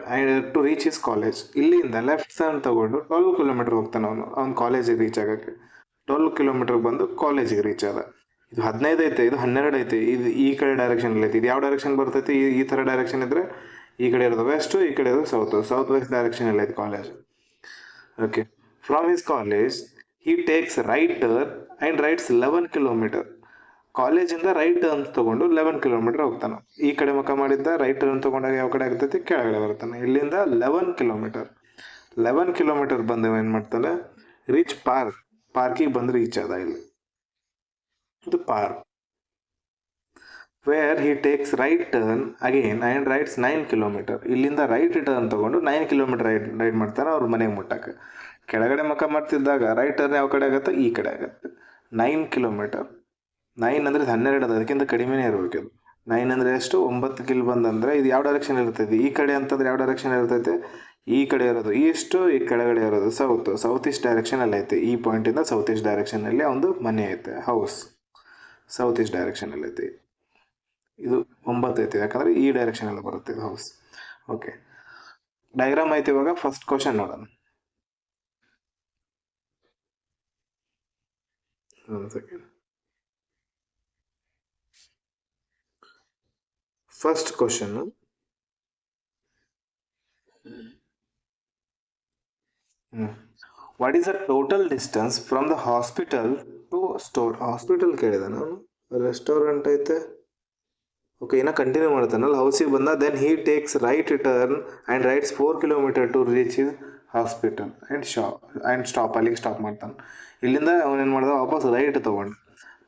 to reach his college. ಇಲ್ಲಿಂದ ಲೆಫ್ಟ್ ಟರ್ನ್ ತಗೊಂಡು 12 ಕಿಲೋಮೀಟರ್ ಹೋಗ್ತಾನೆ ಅವನ ಕಾಲೇಜಿಗೆ ರೀಚ್ ಆಗೋಕ್ಕೆ. 12 ಕಿಲೋಮೀಟರ್ ಬಂದು ಕಾಲೇಜಿಗೆ ರೀಚ್ ಆದ. ಇದು 15 ಐತೆ, ಇದು 12 ಐತೆ. ಇದು ಈ ಕಡೆ ಡೈರೆಕ್ಷನ್ ಐತಿ. ಇದು ಯಾವ ಡೈರೆಕ್ಷನ್ ಬರ್ತೈತಿ, ಈ ಥರ ಡೈರೆಕ್ಷನ್ ಇದ್ರೆ ಈ ಕಡೆ ಇರೋದು ವೆಸ್ಟ್, ಈ ಕಡೆ ಇರೋದು ಸೌತ್. ಸೌತ್ ವೆಸ್ಟ್ ಡೈರೆಕ್ಷನ್ ಅಲ್ಲಿ ಐತಿ college. Okay, from his college he takes right turn and rights 11 kilometre. ಕಾಲೇಜಿಂದ ರೈಟ್ ಟರ್ನ್ ತಗೊಂಡು 11 ಕಿಲೋಮೀಟರ್ ಹೋಗ್ತಾನೆ. ಈ ಕಡೆ ಮುಖ ಮಾಡಿದ್ದ ರೈಟ್ ಟರ್ನ್ ತಗೊಂಡಾಗ ಯಾವ ಕಡೆ ಆಗ್ತೈತಿ, ಕೆಳಗಡೆ ಬರ್ತಾನೆ. ಇಲ್ಲಿಂದ 11 ಕಿಲೋಮೀಟರ್. 11 ಕಿಲೋಮೀಟರ್ ಬಂದವ ಏನು ಮಾಡ್ತಾನೆ, ರೀಚ್ ಪಾರ್ಕಿಗೆ ಬಂದು ರೀಚ್ ಆದ. ಇಲ್ಲಿ ಇದು park, wear he takes right turn again and rides 9 kilometre. ಇಲ್ಲಿಂದ ರೈಟ್ ಟರ್ನ್ ತೊಗೊಂಡು 9 ಕಿಲೋಮೀಟರ್ ರೈಡ್ ಮಾಡ್ತಾನೆ ಅವ್ರ ಮನೆಗೆ ಮುಟ್ಟಕ್ಕೆ. ಕೆಳಗಡೆ ಮಕ್ಕ ಮಾಡ್ತಿದ್ದಾಗ ರೈಟ್ ಟರ್ನ್ ಯಾವ ಕಡೆ ಆಗುತ್ತೆ, ಈ ಕಡೆ ಆಗುತ್ತೆ. 9 ಕಿಲೋಮೀಟರ್, 9 ಅಂದರೆ 12 ಅದು, ಅದಕ್ಕಿಂತ ಕಡಿಮೆನೇ ಇರಬೇಕು. ಇದು 9 ಅಂದರೆ ಎಷ್ಟು, 9 ಕಿಲ್ ಬಂದಂದರೆ ಇದು ಯಾವ ಡೈರೆಕ್ಷನ್ ಇರ್ತೈತಿ, ಈ ಕಡೆ ಅಂತಂದ್ರೆ ಯಾವ ಡೈರೆಕ್ಷನ್ ಇರ್ತೈತೆ, ಈ ಕಡೆ ಇರೋದು ಈಸ್ಟು, ಈ ಕೆಳಗಡೆ ಇರೋದು ಸೌತ್ ಈಸ್ಟ್ ಡೈರೆಕ್ಷನಲ್ಲಿ ಐತೆ. ಈ ಪಾಯಿಂಟಿಂದ ಸೌತ್ ಈಸ್ಟ್ ಡೈರೆಕ್ಷನಲ್ಲಿ ಒಂದು ಮನೆ ಐತೆ, ಹೌಸ್ ಸೌತ್ ಈಸ್ಟ್ ಡೈರೆಕ್ಷನಲ್ಲಿ ಐತಿ. ಇದು 9 ಐತಿ, ಯಾಕಂದ್ರೆ ಈ ಡೈರೆಕ್ಷನಲ್ಲಿ ಬರುತ್ತೆ ಇದು ಹೌಸ್. ಓಕೆ, ಡೈಗ್ರಾಮ್ ಐತಿ. ಇವಾಗ ಫಸ್ಟ್ ಕ್ವಶನ್ ನೋಡೋಣ. ಒಂದು second. First question, what is the total distance from the hospital to store. Hospital ಕೇಳಿದೆ ನಾನು, ರೆಸ್ಟೋರೆಂಟ್ ಐತೆ. ಓಕೆ, ಇನ್ನು ಕಂಟಿನ್ಯೂ ಮಾಡ್ತಾನಲ್ಲ, ಹೌಸಿಗೆ ಬಂದ. Then he takes right turn and rides 4 kilometre to reach his hospital and stop. ಅಲ್ಲಿಗೆ stop ಮಾಡ್ತಾನೆ. ಇಲ್ಲಿಂದ ಅವನೇನು ಮಾಡ್ದ, ವಾಪಸ್ ರೈಟ್ ತೊಗೊಂಡು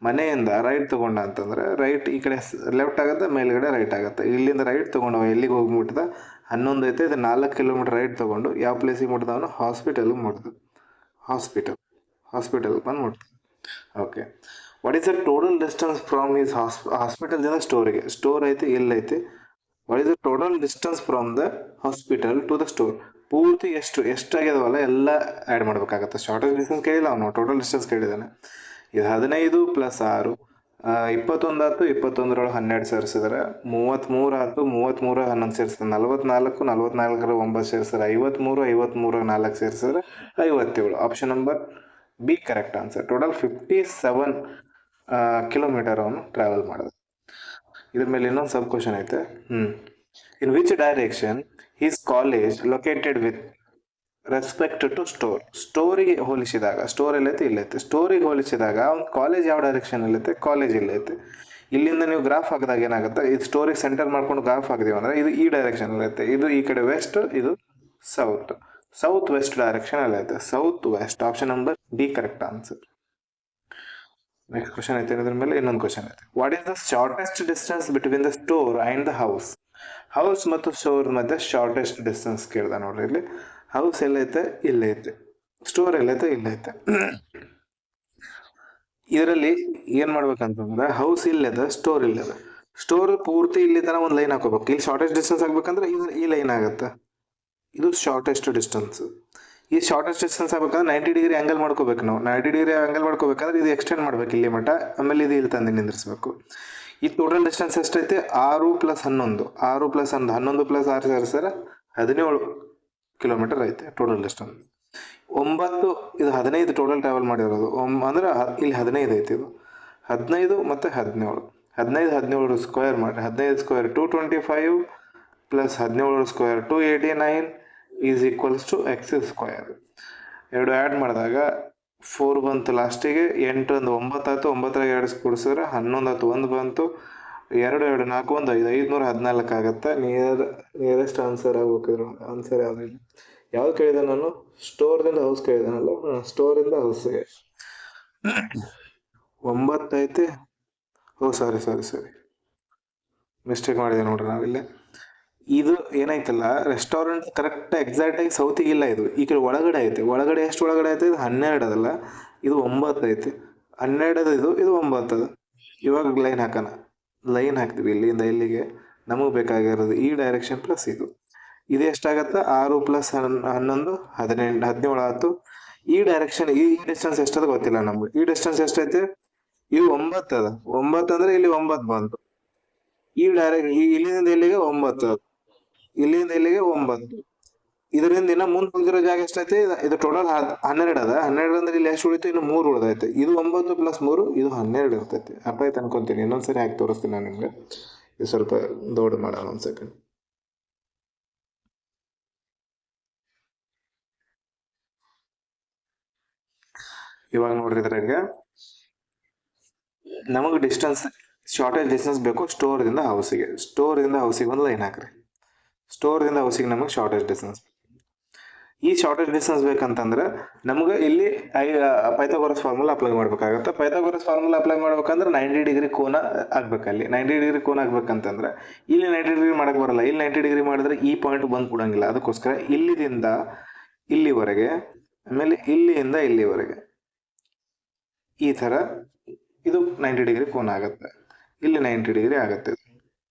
ಮನೆಯಿಂದ ರೈಟ್ ತೊಗೊಂಡ ಅಂತಂದರೆ ರೈಟ್ ಈ ಕಡೆ ಲೆಫ್ಟ್ ಆಗುತ್ತೆ, ಮೇಲ್ಗಡೆ ರೈಟ್ ಆಗುತ್ತೆ. ಇಲ್ಲಿಂದ ರೈಟ್ ತೊಗೊಂಡು ಎಲ್ಲಿಗೆ ಹೋಗ್ಬಿಟ್ಟಿದ, 11 ಐತೆ, ಇದು 4 ಕಿಲೋಮೀಟರ್ ರೈಟ್ ತೊಗೊಂಡು ಯಾವ ಪ್ಲೇಸಿಗೆ ಮುಟ್ದ ಅವನು, ಹಾಸ್ಪಿಟಲ್ಗೆ ಮುಟ್ದ. ಹಾಸ್ಪಿಟಲ್ ಬಂದು ಮುಟ್ದ. Okay, what is the total distance from is ಹಾಸ್ಪಿಟಲ್ದಿಂದ ಸ್ಟೋರಿಗೆ. ಸ್ಟೋರ್ ಐತಿ, ಎಲ್ಲೈತಿ. What is the total distance from the hospital to the store. ಪೂರ್ತಿ ಎಷ್ಟಾಗ್ಯದವಲ್ಲ ಎಲ್ಲ ಆ್ಯಡ್ ಮಾಡಬೇಕಾಗತ್ತೆ. ಶಾರ್ಟೇಜ್ ಡಿಸ್ಟೆನ್ಸ್ ಕೇಳಿಲ್ಲ ಅವನು, ಟೋಟಲ್ ಡಿಸ್ಟೆನ್ಸ್ ಕೇಳಿದ್ದಾನೆ. ಇದು 15 + 6 21 ಆಯ್ತು. 21 12 ಸೇರಿಸಿದ್ರೆ 33 ಆಯ್ತು. 33 11 ಸೇರಿಸಿದ್ರೆ 44, 44 9 ಸೇರಿಸಿದ್ರೆ 53, 53 4 ಸೇರಿಸಿದ್ರೆ 57. Option number B correct answer. Total 57 kilometre ಅವನು ಟ್ರಾವೆಲ್ ಮಾಡಿದ. ಇದ್ರ ಮೇಲೆ ಇನ್ನೊಂದು ಸಬ್ ಕ್ವಶನ್ ಐತೆ. In which direction is college located with respect to store. ಸ್ಟೋರಿಗೆ ಹೋಲಿಸಿದಾಗ, ಸ್ಟೋರ್ ಎಲ್ಲೈತೆ ಇಲ್ಲೈತೆ, ಸ್ಟೋರಿಗೆ ಹೋಲಿಸಿದಾಗ ಅವ್ನು ಕಾಲೇಜ್ ಯಾವ ಡೈರೆಕ್ಷನ್ ಅಲ್ಲೈತೆ, ಕಾಲೇಜ್ ಇಲ್ಲೈತೆ. ಇಲ್ಲಿಂದ ನೀವು ಗ್ರಾಫ್ ಹಾಕಿದಾಗ ಏನಾಗುತ್ತೆ, ಇದು ಸ್ಟೋರಿಗೆ ಸೆಂಟರ್ ಮಾಡ್ಕೊಂಡು ಗ್ರಾಫ್ ಹಾಕಿದೀವಿ ಅಂದರೆ ಇದು ಈ ಡೈರೆಕ್ಷನ್ ಅಲ್ಲೈತೆ, ಇದು ಈ ಕಡೆ ವೆಸ್ಟ್, ಇದು ಸೌತ್ ವೆಸ್ಟ್ ಡೈರೆಕ್ಷನ್ ಅಲ್ಲೈತೆ. South west. Option number D correct answer. Next question ಐತೆ. ಇದ್ರ ಮೇಲೆ ಇನ್ನೊಂದು ಕ್ವಶನ್ ಐತೆ. What is the shortest distance between the store and the house. House ಮತ್ತು ಸ್ಟೋರ್ ಮಧ್ಯೆ ಶಾರ್ಟೆಸ್ಟ್ ಡಿಸ್ಟೆನ್ಸ್ ಕೇಳ್ದ ನೋಡ್ರಿ. ಇಲ್ಲಿ ಹೌಸ್ ಎಲ್ಲೈತೆ, ಇಲ್ಲೈತೆ. ಸ್ಟೋರ್ ಎಲ್ಲೈತೆ, ಇಲ್ಲೈತೆ. ಇದರಲ್ಲಿ ಏನು ಮಾಡ್ಬೇಕಂತಂದ್ರೆ ಹೌಸ್ ಇಲ್ಲದ, ಸ್ಟೋರ್ ಇಲ್ಲದ. ಸ್ಟೋರ್ ಪೂರ್ತಿ ಇಲ್ಲಿ ತನಕ ಒಂದು ಲೈನ್ ಹಾಕೋಬೇಕು. ಇಲ್ಲಿ ಶಾರ್ಟೆಸ್ಟ್ ಡಿಸ್ಟೆನ್ಸ್ ಆಗ್ಬೇಕಂದ್ರೆ ಈ ಲೈನ್ ಆಗುತ್ತೆ. ಇದು ಶಾರ್ಟೆಸ್ಟ್ ಡಿಸ್ಟೆನ್ಸ್. ಈ ಶಾರ್ಟೆಸ್ಟ್ ಡಿಸ್ಟೆನ್ಸ್ ಆಗ್ಬೇಕಂದ್ರೆ 90 ಡಿಗ್ರಿ ಆ್ಯಂಗಲ್ ಮಾಡ್ಕೋಬೇಕು ನಾವು. 90 ಡಿಗ್ರಿ ಆ್ಯಂಗಲ್ ಮಾಡ್ಕೋಬೇಕಂದ್ರೆ ಇದು ಎಕ್ಸ್ಟೆಂಡ್ ಮಾಡ್ಬೇಕು ಇಲ್ಲಿ ಮಟ್ಟ, ಆಮೇಲೆ ಇದು ಇಲ್ಲಿ ತಂದು ನಿಂದಿರಿಸ್ಬೇಕು. ಈ ಟೋಟಲ್ ಡಿಸ್ಟೆನ್ಸ್ ಎಷ್ಟೈತೆ, 6 + 11. 6 + 1 11 + 6 ಸೇರಿಸಿದ್ರೆ 17 ಕಿಲೋಮೀಟರ್ ಐತೆ ಟೋಟಲ್ ಡಿಸ್ಟೆನ್ಸ್. 9 ಇದು 15 ಟೋಟಲ್ ಟ್ರಾವೆಲ್ ಮಾಡಿರೋದು. ಅಂದ್ರೆ ಇಲ್ಲಿ 15 ಐತಿ. ಇದು 15 ಮತ್ತು 17. 17 ಸ್ಕ್ವೇರ್ ಮಾಡಿ, 15 square 225 + 17 square 289 is equals to x square. ಎರಡು ಆ್ಯಡ್ ಮಾಡಿದಾಗ 4 ಬಂತು ಲಾಸ್ಟಿಗೆ. 8 1 9 ಆಯ್ತು. 9 2 ಕೂಡಿಸಿದ್ರೆ 11 ಆಯ್ತು. 1 ಬಂತು. 2 2 4 1 5 514 ಆಗುತ್ತೆ. Nearest answer ಆಗ್ಬೇಕಿದ್ರು. ಆನ್ಸರ್ ಯಾವುದಿಲ್ಲ. ಯಾವ್ದು ಕೇಳಿದೆ ನಾನು, ಸ್ಟೋರ್ದಿಂದ ಹೌಸ್ ಕೇಳಿದಾನಲ್ಲ, ಸ್ಟೋರಿಂದ ಹೌಸ್ಗೆ 9 ಐತೆ. ಸಾರಿ ಮಿಸ್ಟೇಕ್ ಮಾಡಿದೆ ನೋಡ್ರಿ ನಾವಿಲ್ಲಿ. ಇದು ಏನೈತಲ್ಲ ರೆಸ್ಟೋರೆಂಟ್ ಕರೆಕ್ಟ್ ಎಕ್ಸಾಕ್ಟಾಗಿ ಸೌತಿಗೆ ಇಲ್ಲ. ಇದು ಈ ಕಡೆ ಒಳಗಡೆ ಐತೆ. ಒಳಗಡೆ ಎಷ್ಟು ಒಳಗಡೆ ಐತೆ, ಇದು 12 ಅದಲ್ಲ, ಇದು 9 ಐತೆ. 12 ಇದು 9 ಅದು. ಇವಾಗ ಲೈನ್ ಹಾಕೋಣ. ಲೈನ್ ಹಾಕ್ತೀವಿ ಇಲ್ಲಿಂದ ಇಲ್ಲಿಗೆ. ನಮಗೆ ಬೇಕಾಗಿರೋದು ಈ ಡೈರೆಕ್ಷನ್ ಪ್ಲಸ್ ಇದು. ಇದು ಎಷ್ಟಾಗತ್ತೆ, 6 + 11 17 ಆಯ್ತು. ಈ ಡೈರೆಕ್ಷನ್ ಈ ಡಿಸ್ಟೆನ್ಸ್ ಎಷ್ಟದ ಗೊತ್ತಿಲ್ಲ ನಮ್ಗೆ. ಈ ಡಿಸ್ಟೆನ್ಸ್ ಎಷ್ಟೈತೆ, ಇದು 9 ಅದ. 9 ಅಂದ್ರೆ ಇಲ್ಲಿ 9 ಬಂತು. ಈ ಇಲ್ಲಿಂದ ಇಲ್ಲಿಗೆ 9, ಇಲ್ಲಿಂದ ಇಲ್ಲಿಗೆ 9. ಇದರಿಂದ ಇನ್ನ ಮುಂದೆ ಉಳಿದಿರೋ ಜಾಗ ಎಷ್ಟೈತೆ, ಇದು ಟೋಟಲ್ 12 ಅದ. 12 ಅಂದ್ರೆ ಇಲ್ಲಿ ಎಷ್ಟು ಉಳಿತು, ಇನ್ನು 3 ಉಳಿದೈತೆ. ಇದು 9 + 3 ಇದು 12 ಇರ್ತೈತಿ. ಅರ್ಥ ಆಯ್ತು ಅನ್ಕೊಂತೀನಿ. ಇನ್ನೊಂದ್ಸರಿ ಹಾಕಿ ತೋರಿಸ್ತೀನಿ ನಾನು ನಿಮ್ಗೆ. ಇದು ಸ್ವಲ್ಪ ದೊಡ್ಡ ಮಾಡೋಣ. ಒಂದು ಸೆಕೆಂಡ್. ಇವಾಗ ನೋಡ್ರಿ, ಇದ್ರಾಗ ನಮಗೆ ಡಿಸ್ಟೆನ್ಸ್ ಶಾರ್ಟೇಜ್ ಡಿಸ್ಟೆನ್ಸ್ ಬೇಕು ಸ್ಟೋರ್ದಿಂದ ಹೌಸಿಗೆ. ಸ್ಟೋರಿಂದ ಹೌಸಿಗೆ ಒಂದು ಲೈನ್ ಹಾಕ್ರಿ. ಸ್ಟೋರ್ದಿಂದ ಹೌಸಿಗೆ ನಮಗೆ ಶಾರ್ಟೇಜ್ ಡಿಸ್ಟೆನ್ಸ್. ಈ ಶಾರ್ಟೆಸ್ಟ್ ಡಿಸ್ಟೆನ್ಸ್ ಬೇಕಂತಂದ್ರೆ ನಮ್ಗೆ ಇಲ್ಲಿ ಪೈಥಾಗೋರಸ್ ಫಾರ್ಮುಲಾ ಅಪ್ಲೈ ಮಾಡ್ಬೇಕಾಗತ್ತೆ. ಪೈಥಾಗೋರಸ್ ಫಾರ್ಮುಲಾ ಅಪ್ಲೈ ಮಾಡ್ಬೇಕಂದ್ರೆ 90 ಡಿಗ್ರಿ ಕೋನ ಆಗ್ಬೇಕಲ್ಲಿ. 90 ಡಿಗ್ರಿ ಕೋನ ಆಗ್ಬೇಕಂತಂದ್ರೆ ಇಲ್ಲಿ 90 ಡಿಗ್ರಿ ಮಾಡಕ್ ಬರಲ್ಲ. ಇಲ್ಲಿ 90 ಡಿಗ್ರಿ ಮಾಡಿದ್ರೆ ಈ ಪಾಯಿಂಟ್ ಬಂದು ಕೊಡಂಗಿಲ್ಲ. ಅದಕ್ಕೋಸ್ಕರ ಇಲ್ಲಿದಿಂದ ಇಲ್ಲಿವರೆಗೆ, ಆಮೇಲೆ ಇಲ್ಲಿಂದ ಇಲ್ಲಿವರೆಗೆ ಈ ತರ ಇದು 90 ಡಿಗ್ರಿ ಕೋನ ಆಗುತ್ತೆ. ಇಲ್ಲಿ 90 ಡಿಗ್ರಿ ಆಗುತ್ತೆ.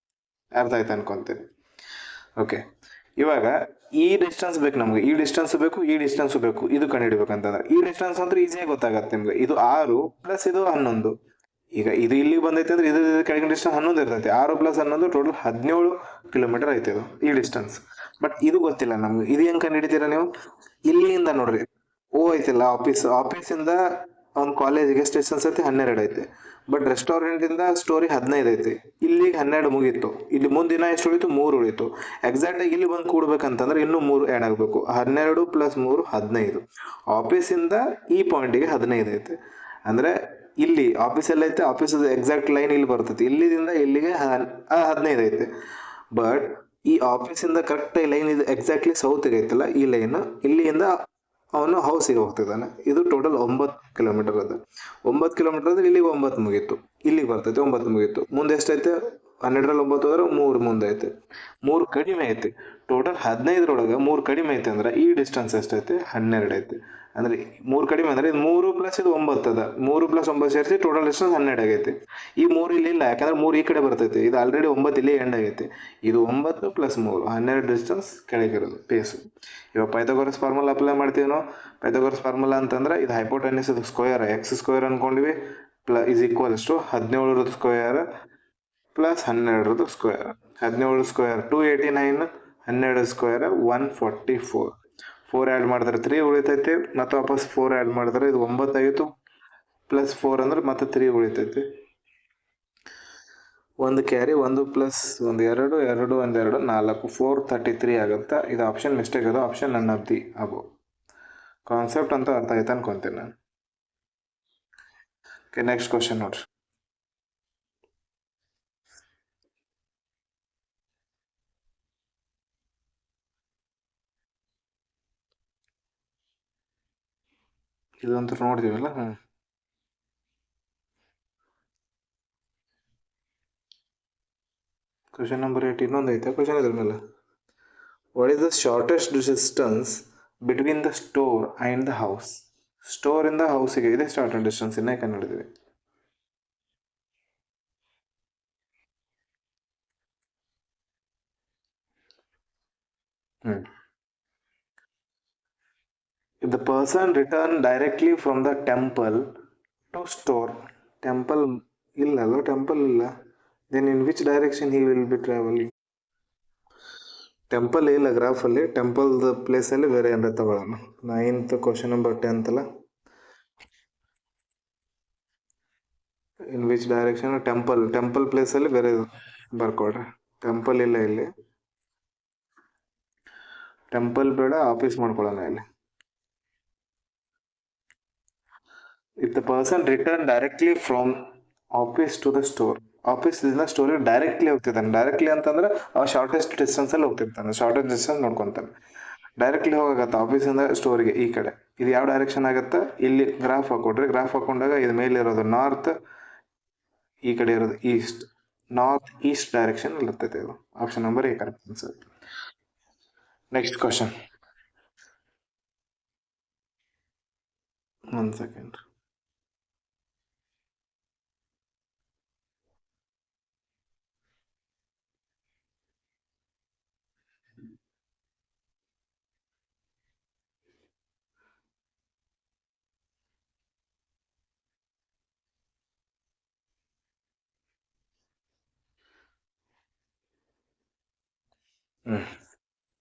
ಅರ್ಥ ಆಯ್ತು ಅನ್ಕೊಂತೀನಿ. ಓಕೆ, ಇವಾಗ ಈ ಡಿಸ್ಟೆನ್ಸ್ ಬೇಕು ನಮ್ಗೆ. ಈ ಡಿಸ್ಟೆನ್ಸ್ ಬೇಕು, ಈ ಡಿಸ್ಟೆನ್ಸ್ ಬೇಕು. ಇದು ಕಂಡುಹಿಡಿಬೇಕಂತಂದ್ರೆ ಈ ಡಿಸ್ಟೆನ್ಸ್ ಅಂದ್ರೆ ಈಸಿಯಾಗಿ ಗೊತ್ತಾಗತ್ತೆ ನಿಮ್ಗೆ. ಇದು 6 ಪ್ಲಸ್ ಇದು 11. ಈಗ ಇದು ಇಲ್ಲಿ ಬಂದೈತೆ ಅಂದ್ರೆ ಇದು ಕೆಳಗಿನ ಡಿಸ್ಟೆನ್ಸ್ 11 ಇರ್ತೈತೆ. 6 ಪ್ಲಸ್ 11 ಟೋಟಲ್ 17 ಕಿಲೋಮೀಟರ್ ಐತೆ ಇದು ಈ ಡಿಸ್ಟೆನ್ಸ್. ಬಟ್ ಇದು ಗೊತ್ತಿಲ್ಲ ನಮ್ಗೆ. ಇದು ಹೆಂಗ್ ಕಂಡುಹಿಡಿತೀರಾ ನೀವು? ಇಲ್ಲಿಂದ ನೋಡ್ರಿ, ಓ ಐತಿಲ್ಲ ಆಫೀಸಿಂದ ಅವ್ನ ಕಾಲೇಜಿಗೆ ಎಷ್ಟು ಡಿಸ್ಟೆನ್ಸ್ ಐತಿ? 12 ಐತಿ. ಬಟ್ ರೆಸ್ಟೋರೆಂಟ್ ಇಂದ ಸ್ಟೋರಿ 15 ಐತಿ. ಇಲ್ಲಿಗೆ 12 ಮುಗೀತು. ಇಲ್ಲಿ ಮುಂದಿನ ಎಷ್ಟು ಉಳಿತು? 3 ಉಳಿತು. ಎಕ್ಸಾಕ್ಟ್ ಆಗಿ ಇಲ್ಲಿ ಬಂದು ಕೂಡ್ಬೇಕಂತಂದ್ರೆ ಇನ್ನೂ 3 ಆ್ಯಡ್ ಆಗಬೇಕು. 12 ಪ್ಲಸ್ 3 15. ಆಫೀಸಿಂದ ಈ ಪಾಯಿಂಟಿಗೆ 15 ಐತೆ. ಅಂದ್ರೆ ಇಲ್ಲಿ ಆಫೀಸ್ ಎಲ್ಲ ಐತೆ, ಆಫೀಸ್ ಎಕ್ಸಾಕ್ಟ್ ಲೈನ್ ಇಲ್ಲಿ ಬರ್ತೈತಿ. ಇಲ್ಲಿಂದ ಇಲ್ಲಿಗೆ 15 ಐತೆ. ಬಟ್ ಈ ಆಫೀಸಿಂದ ಕರೆಕ್ಟ್ ಲೈನ್ ಇದು ಎಕ್ಸಾಕ್ಟ್ಲಿ ಸೌತ್ಗೆ ಐತಲ್ಲ, ಈ ಲೈನ್ ಇಲ್ಲಿಂದ ಅವನು ಹೌಸಿಗೆ ಹೋಗ್ತಿದ್ದಾನೆ. ಇದು ಟೋಟಲ್ 9 ಕಿಲೋಮೀಟರ್ ಅದ. 9 ಕಿಲೋಮೀಟರ್ ಅಂದ್ರೆ ಇಲ್ಲಿಗೆ 9 ಮುಗೀತು. ಇಲ್ಲಿಗೆ ಬರ್ತೈತೆ 9 ಮುಗೀತು. ಮುಂದೆ ಎಷ್ಟೈತೆ? 12ರಲ್ಲಿ 9 ಹೋದ್ರೆ 3 ಮುಂದೆ ಐತೆ. 3 ಕಡಿಮೆ ಐತಿ. ಟೋಟಲ್ 15ರೊಳಗೆ 3 ಕಡಿಮೆ ಐತೆ ಅಂದ್ರೆ ಈ ಡಿಸ್ಟೆನ್ಸ್ ಎಷ್ಟೈತೆ? 12 ಐತೆ. ಅಂದ್ರೆ 3 ಕಡಿಮೆ ಅಂದ್ರೆ ಇದು 3 ಪ್ಲಸ್ ಇದು 9 ಅದ. 3 ಪ್ಲಸ್ 9 ಸೇರಿಸಿ ಟೋಟಲ್ ಡಿಸ್ಟೆನ್ಸ್ 12 ಆಗೈತಿ. ಈ 3 ಇಲ್ಲಿ ಇಲ್ಲ, ಯಾಕಂದ್ರೆ 3 ಈ ಕಡೆ ಬರ್ತೈತೆ. ಇದು ಆಲ್ರೆಡಿ 9 ಇಲ್ಲಿ ಎಂಡ್ ಆಗೈತಿ. ಇದು 9 ಪ್ಲಸ್ 3 12 ಡಿಸ್ಟೆನ್ಸ್ ಕೆಳಗಿರೋದು ಪೇಸು. ಇವಾಗ ಪೈಥಾಗೋರಸ್ ಫಾರ್ಮುಲಾ ಅಪ್ಲೈ ಮಾಡ್ತೀವಿ ನಾವು. ಪೈಥಾಗೋರಸ್ ಫಾರ್ಮುಲಾ ಅಂತಂದ್ರೆ ಇದು ಹೈಪೋಟೆನ್ಯೂಸ್ ಸ್ಕ್ವೇರ್ ಎಕ್ಸ್ ಸ್ಕ್ವೇರ್ ಅನ್ಕೊಂಡಿವಿ is equals to 17 square plus 12 square. 17 square 289, 12 square 144. 4 add ಮಾಡಿದ್ರೆ 3 ಉಳಿತೈತಿ. ಮತ್ತೆ ವಾಪಸ್ 4 ಆ್ಯಡ್ ಮಾಡಿದ್ರೆ ಇದು 9 ಆಗಿತ್ತು. ಪ್ಲಸ್ 4 ಅಂದ್ರೆ ಮತ್ತೆ 3 ಉಳಿತೈತಿ. 1 ಕ್ಯಾರಿ, 1 ಪ್ಲಸ್ 1 2, 2 1 2 4 433 ಆಗುತ್ತೆ. ಇದು ಆಪ್ಷನ್ ಮಿಸ್ಟೇಕ್ ಅದು. Option none of the above. Concept ಅಂತ ಅರ್ಥ ಆಯ್ತು ಅನ್ಕೊಂತೀನಿ ನಾನು. ಓಕೆ, ನೆಕ್ಸ್ಟ್ ಕ್ವಶನ್ ನೋಡ್ರಿ. ಇದಂತೂ ನೋಡ್ತೀವಲ್ಲ. ಕ್ವಶನ್ ನಂಬರ್ 8 ಇನ್ನೊಂದು ಐತೆ ಕ್ವಶನ್ ಇದ್ರ ಮೇಲೆ. What is the shortest distance between the store and the house? ಸ್ಟೋರಿಂದ ಹೌಸಿಗೆ ಇದೆ ಶಾರ್ಟೆಸ್ಟ್ ಡಿಸ್ಟೆನ್ಸ್. ಇನ್ನೇ ಕಂಡುಹಿಡಿದ್ವಿ. If the person return directly from the temple to store, temple illalla, temple illa, then in which direction he will be traveling? Temple ಇಲ್ಲ ಗ್ರಾಫಲ್ಲಿ. Temple ಪ್ಲೇಸಲ್ಲಿ ಬೇರೆ ಏನಾರ ತಗೊಳ್ಳೋಣ. 9th ಕ್ವಶನ್ ನಂಬರ್ 10th ಅಲ್ಲ. ಇನ್ ವಿಚ್ ಡೈರೆಕ್ಷನ್? ಟೆಂಪಲ್ ಪ್ಲೇಸಲ್ಲಿ ಬೇರೆ ಬರ್ಕೊಡ್ರಿ. Temple ಇಲ್ಲ ಇಲ್ಲಿ. ಟೆಂಪಲ್ ಬೇಡ, ಆಫೀಸ್ ಮಾಡ್ಕೊಳ್ಳೋಣ ಇಲ್ಲಿ. If the person return directly from office to the store, ಆಫೀಸಿಂದ ಸ್ಟೋರಿಗೆ ಡೈರೆಕ್ಟ್ಲಿ ಹೋಗ್ತಿದ್ದಾನೆ. ಡೈರೆಕ್ಟ್ಲಿ ಅಂತಂದ್ರೆ ಅವ ಶಾರ್ಟೆಸ್ಟ್ ಡಿಸ್ಟೆನ್ಸ್ ಅಲ್ಲಿ ಹೋಗ್ತಿರ್ತಾನೆ. ಶಾರ್ಟೆಸ್ಟ್ ಡಿಸ್ಟೆನ್ಸ್ ನೋಡ್ಕೊಂತಾನೆ. ಡೈರೆಕ್ಟ್ಲಿ ಹೋಗಾಗತ್ತೆ ಆಫೀಸಿಂದ ಸ್ಟೋರಿಗೆ ಈ ಕಡೆ. ಇದು ಯಾವ ಡೈರೆಕ್ಷನ್ ಆಗುತ್ತೆ? ಇಲ್ಲಿ ಗ್ರಾಫ್ ಹಾಕೊಡ್ರಿ. ಗ್ರಾಫ್ ಹಾಕೊಂಡಾಗ ಇದು ಮೇಲೆ ಇರೋದು ನಾರ್ತ್, ಈ ಕಡೆ ಇರೋದು ಈಸ್ಟ್. ನಾರ್ತ್ ಈಸ್ಟ್ ಡೈರೆಕ್ಷನ್ ಇರ್ತೈತೆ. ಇದು option number A correct answer. Next question. 1 second.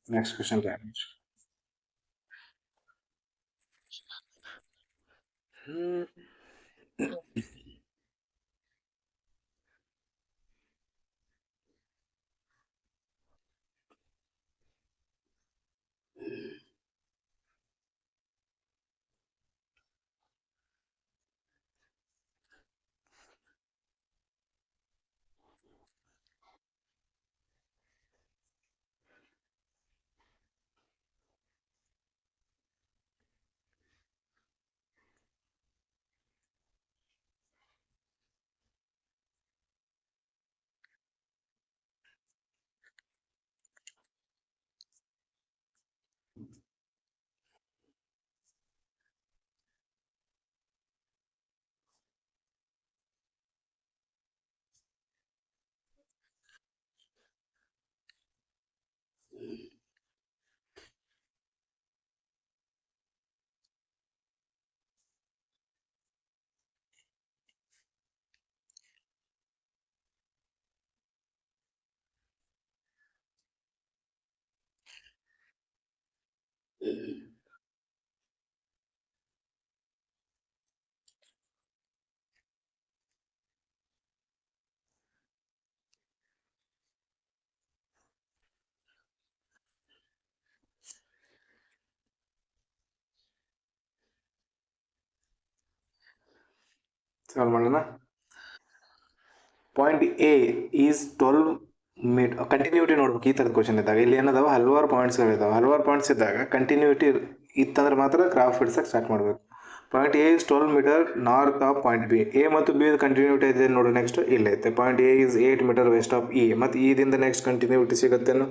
Next question. Solve ಮಾಡೋಣ. Point A is 12 metre. Continuity ನೋಡ್ಬೇಕು ಈ ಥರದ ಕ್ವಶನ್ ಇದ್ದಾಗ. ಇಲ್ಲಿ ಏನದಾವ ಹಲವಾರು ಪಾಯಿಂಟ್ಸ್ಗಳಿದಾವೆ. ಹಲವಾರು ಪಾಯಿಂಟ್ಸ್ ಇದ್ದಾಗ ಕಂಟಿನ್ಯೂಟಿ ಇತ್ತಂದ್ರೆ ಮಾತ್ರ ಗ್ರಾಫ್ ಬಿಡ್ಸಕ್ಕೆ ಸ್ಟಾರ್ಟ್ ಮಾಡಬೇಕು. Point A is 12 metre north of point B. A ಮತ್ತು ಬಿ ಕಂಟಿನ್ಯೂಟಿ ಇದೆ ನೋಡಿ. ನೆಕ್ಸ್ಟ್ ಇಲ್ಲೈತೆ point A is 8 metre west of E. ಮತ್ತು ಇದಿಂದ ನೆಕ್ಸ್ಟ್ ಕಂಟಿನ್ಯೂಟಿ ಸಿಗುತ್ತೇನು?